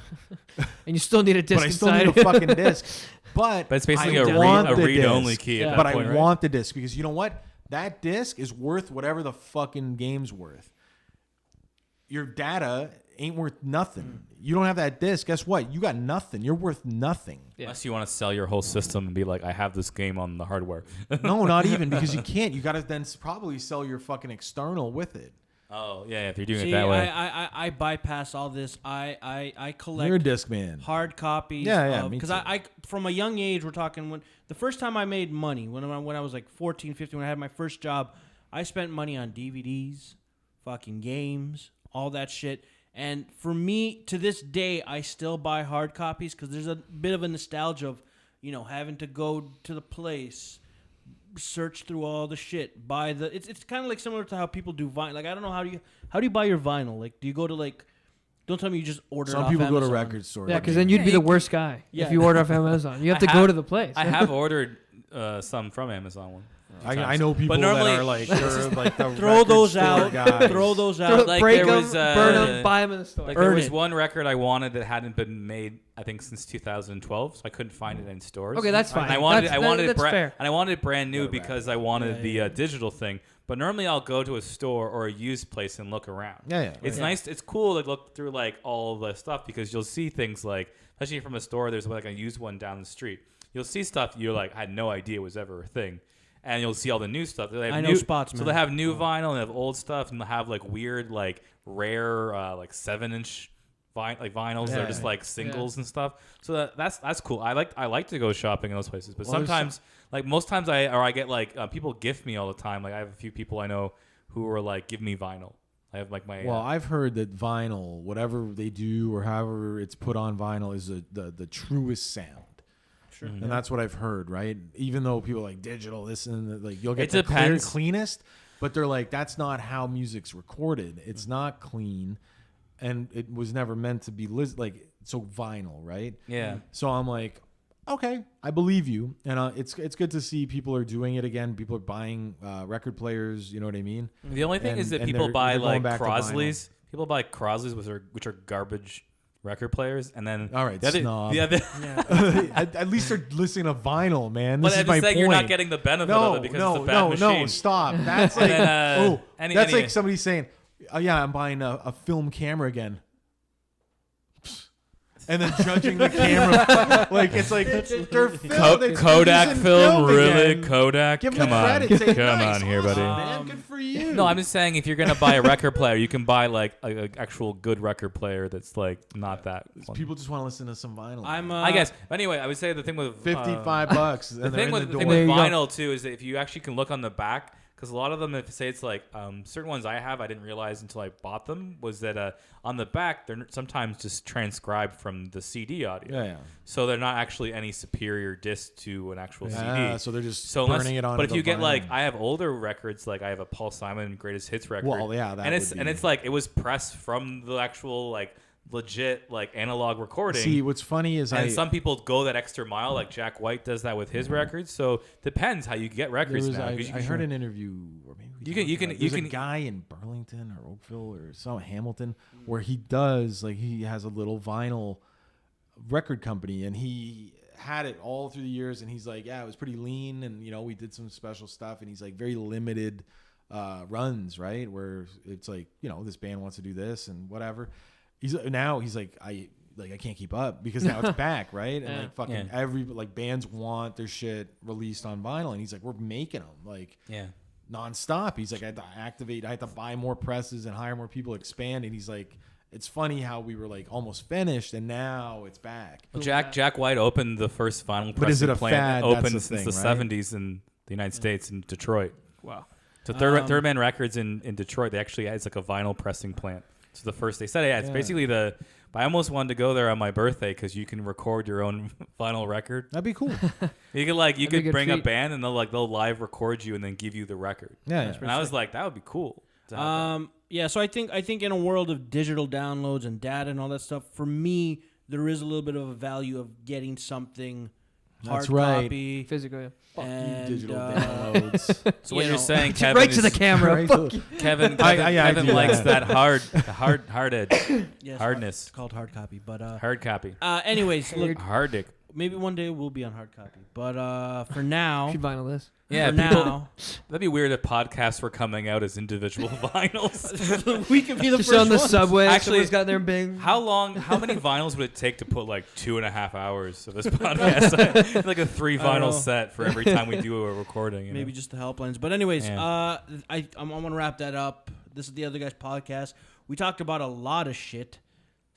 And you still need a disc but I still inside. need a fucking disc. But But it's basically I a want the read-only disc. key. At Yeah. that But point, I right? want the disc because you know what? That disc is worth whatever the fucking game's worth. Your data ain't worth nothing. You don't have that disc. Guess what? You got nothing. You're worth nothing. Yeah. Unless you want to sell your whole system and be like, I have this game on the hardware. No, not even because you can't. You got to then probably sell your fucking external with it. Oh yeah, if you're doing See, it that way. I bypass all this. I collect You're a disc man. hard copies. Yeah, me Because too. I from a young age, we're talking when the first time I made money when I was like 14, 15, when I had my first job, I spent money on DVDs, fucking games, all that shit. And for me, to this day, I still buy hard copies because there's a bit of a nostalgia of, you know, having to go to the place, search through all the shit, buy the. It's kind of like similar to how people do vinyl. Like I don't know how do you buy your vinyl? Like do you go to like? Don't tell me you just order. Some it off people go to Amazon. record stores. Yeah, because then you'd be the worst guy if you order off Amazon. You have to go to the place. I have ordered some from Amazon one. I know people that are like, they're like the throw those store out. guys. Throw those out. Like, break there them, was, burn them, buy them in the store. Like there Earn was it. one record I wanted that hadn't been made, I think, since 2012, so I couldn't find it in stores. Okay, that's fine. And I wanted that's fair. And I wanted it brand new because I wanted the digital thing. But normally I'll go to a store or a used place and look around. Yeah. It's nice. It's cool to look through like all the stuff because you'll see things like, especially from a store, there's like a used one down the street. You'll see stuff you're like, I had no idea was ever a thing. And you'll see all the new stuff. I know spots, man. So they have new vinyl and they have old stuff, and they have like weird, like rare, like 7-inch vinyls. They're just like singles and stuff. So that's cool. I like to go shopping in those places, but sometimes, like most times, I get like people gift me all the time. Like I have a few people I know who are like, give me vinyl. I have like my. Well, I've heard that vinyl, whatever they do or however it's put on vinyl, is the truest sound. Sure. And that's what I've heard, right? Even though people are like digital, this and that, like you'll get the cleanest, but they're like, that's not how music's recorded. It's not clean, and it was never meant to be like so vinyl, right? Yeah. So I'm like, okay, I believe you, and it's good to see people are doing it again. People are buying record players. You know what I mean? The only thing is that people buy like Crosleys. People buy Crosleys, which are garbage record players, and then all right, snob. At least they're listening to vinyl, man. This is my point. You're not getting the benefit of it because it's a bad machine. No, stop. That's like that's like somebody saying, "Oh yeah, I'm buying a film camera again," and then judging the camera like it's like Kodak film, really? Again. Kodak, give come them on, credit. Come on here, buddy. Man, good for you. No, I'm just saying if you're gonna buy a record player, you can buy like an actual good record player that's like not that. People just want to listen to some vinyl. I guess. Anyway, I would say the thing with $55. The thing with vinyl too is that if you actually can look on the back. Because a lot of them, if say it's like certain ones I have, I didn't realize until I bought them, was that on the back, they're sometimes just transcribed from the CD audio. Yeah. So they're not actually any superior disc to an actual CD. So they're just burning it on. But if you get like, I have older records, like I have a Paul Simon Greatest Hits record. Well, yeah, and it's like it was pressed from the actual like legit like analog recording. See, what's funny is some people go that extra mile, like Jack White does that with his records. So depends how you get records now. I heard an interview, or maybe you can a guy in Burlington or Oakville or some Hamilton where he does like he has a little vinyl record company, and he had it all through the years, and he's like, yeah, it was pretty lean, and we did some special stuff, and he's like very limited runs, right, where it's like this band wants to do this and whatever. He's like I can't keep up because now it's back, right? And like fucking every bands want their shit released on vinyl, and he's like, we're making them like nonstop. He's like, I had to buy more presses and hire more people, expand, and he's like, it's funny how we were like almost finished and now it's back. Well, Jack White opened the first vinyl but is it a plant fad? Opened since the 70s in the United States in Detroit. Wow. So Third Man Records in Detroit, they actually it's like a vinyl pressing plant. So the first they said, it's basically but I almost wanted to go there on my birthday because you can record your own vinyl record. That'd be cool. You could bring a band and they'll live record you and then give you the record. Yeah. And I was like, that would be cool. Yeah. So I think in a world of digital downloads and data and all that stuff, for me, there is a little bit of a value of getting something hard copy, physical. Yeah. And, digital downloads. So what you're saying, Kevin, right to the camera. Kevin likes that hard edge, hardness. It's called hard copy, but hard copy. Anyways, look, hard dick. Maybe one day we'll be on hard copy, but for now, should vinyl this. Yeah, now that'd be weird if podcasts were coming out as individual vinyls. We could be the just first on the ones. subway. Actually, someone's got their bing. How many vinyls would it take to put like 2.5 hours of this podcast? Like a 3 vinyl set for every time we do a recording. Maybe just the helplines. But anyways, I want to wrap that up. This is the Other Guys podcast. We talked about a lot of shit.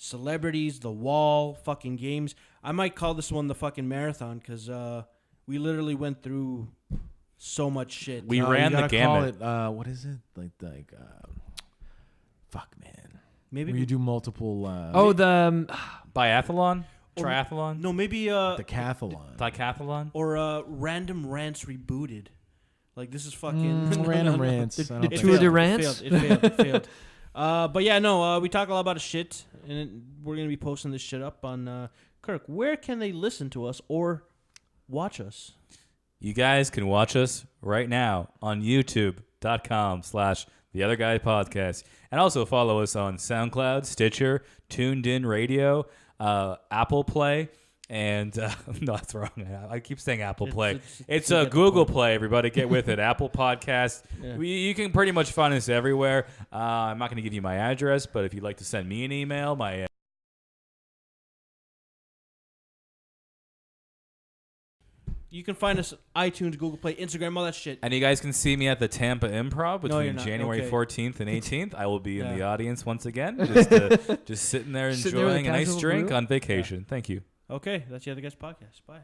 Celebrities, the wall, fucking games. I might call this one the fucking marathon because we literally went through so much shit. We ran the gamut. Call it, what is it? Fuck, man. Maybe where you do multiple. The biathlon, triathlon. No, maybe decathlon, or Random Rants Rebooted. Like this is fucking Random Rants. The Tour de Rants. It failed. But yeah, no. We talk a lot about shit, and we're gonna be posting this shit up on Kirk. Where can they listen to us or watch us? You guys can watch us right now on youtube.com/The Other Guy Podcast. And also follow us on SoundCloud, Stitcher, Tuned In Radio, Apple Play, and no, that's wrong. I keep saying Apple Play. It's a Google Play, everybody. Get with it. Apple Podcast. Yeah. You can pretty much find us everywhere. I'm not going to give you my address, but if you'd like to send me an email, my you can find us iTunes, Google Play, Instagram, all that shit. And you guys can see me at the Tampa Improv between January 14th and 18th. I will be in the audience once again, just sitting there enjoying a nice drink on vacation. Thank you. Okay, that's the Other Guys Podcast. Bye.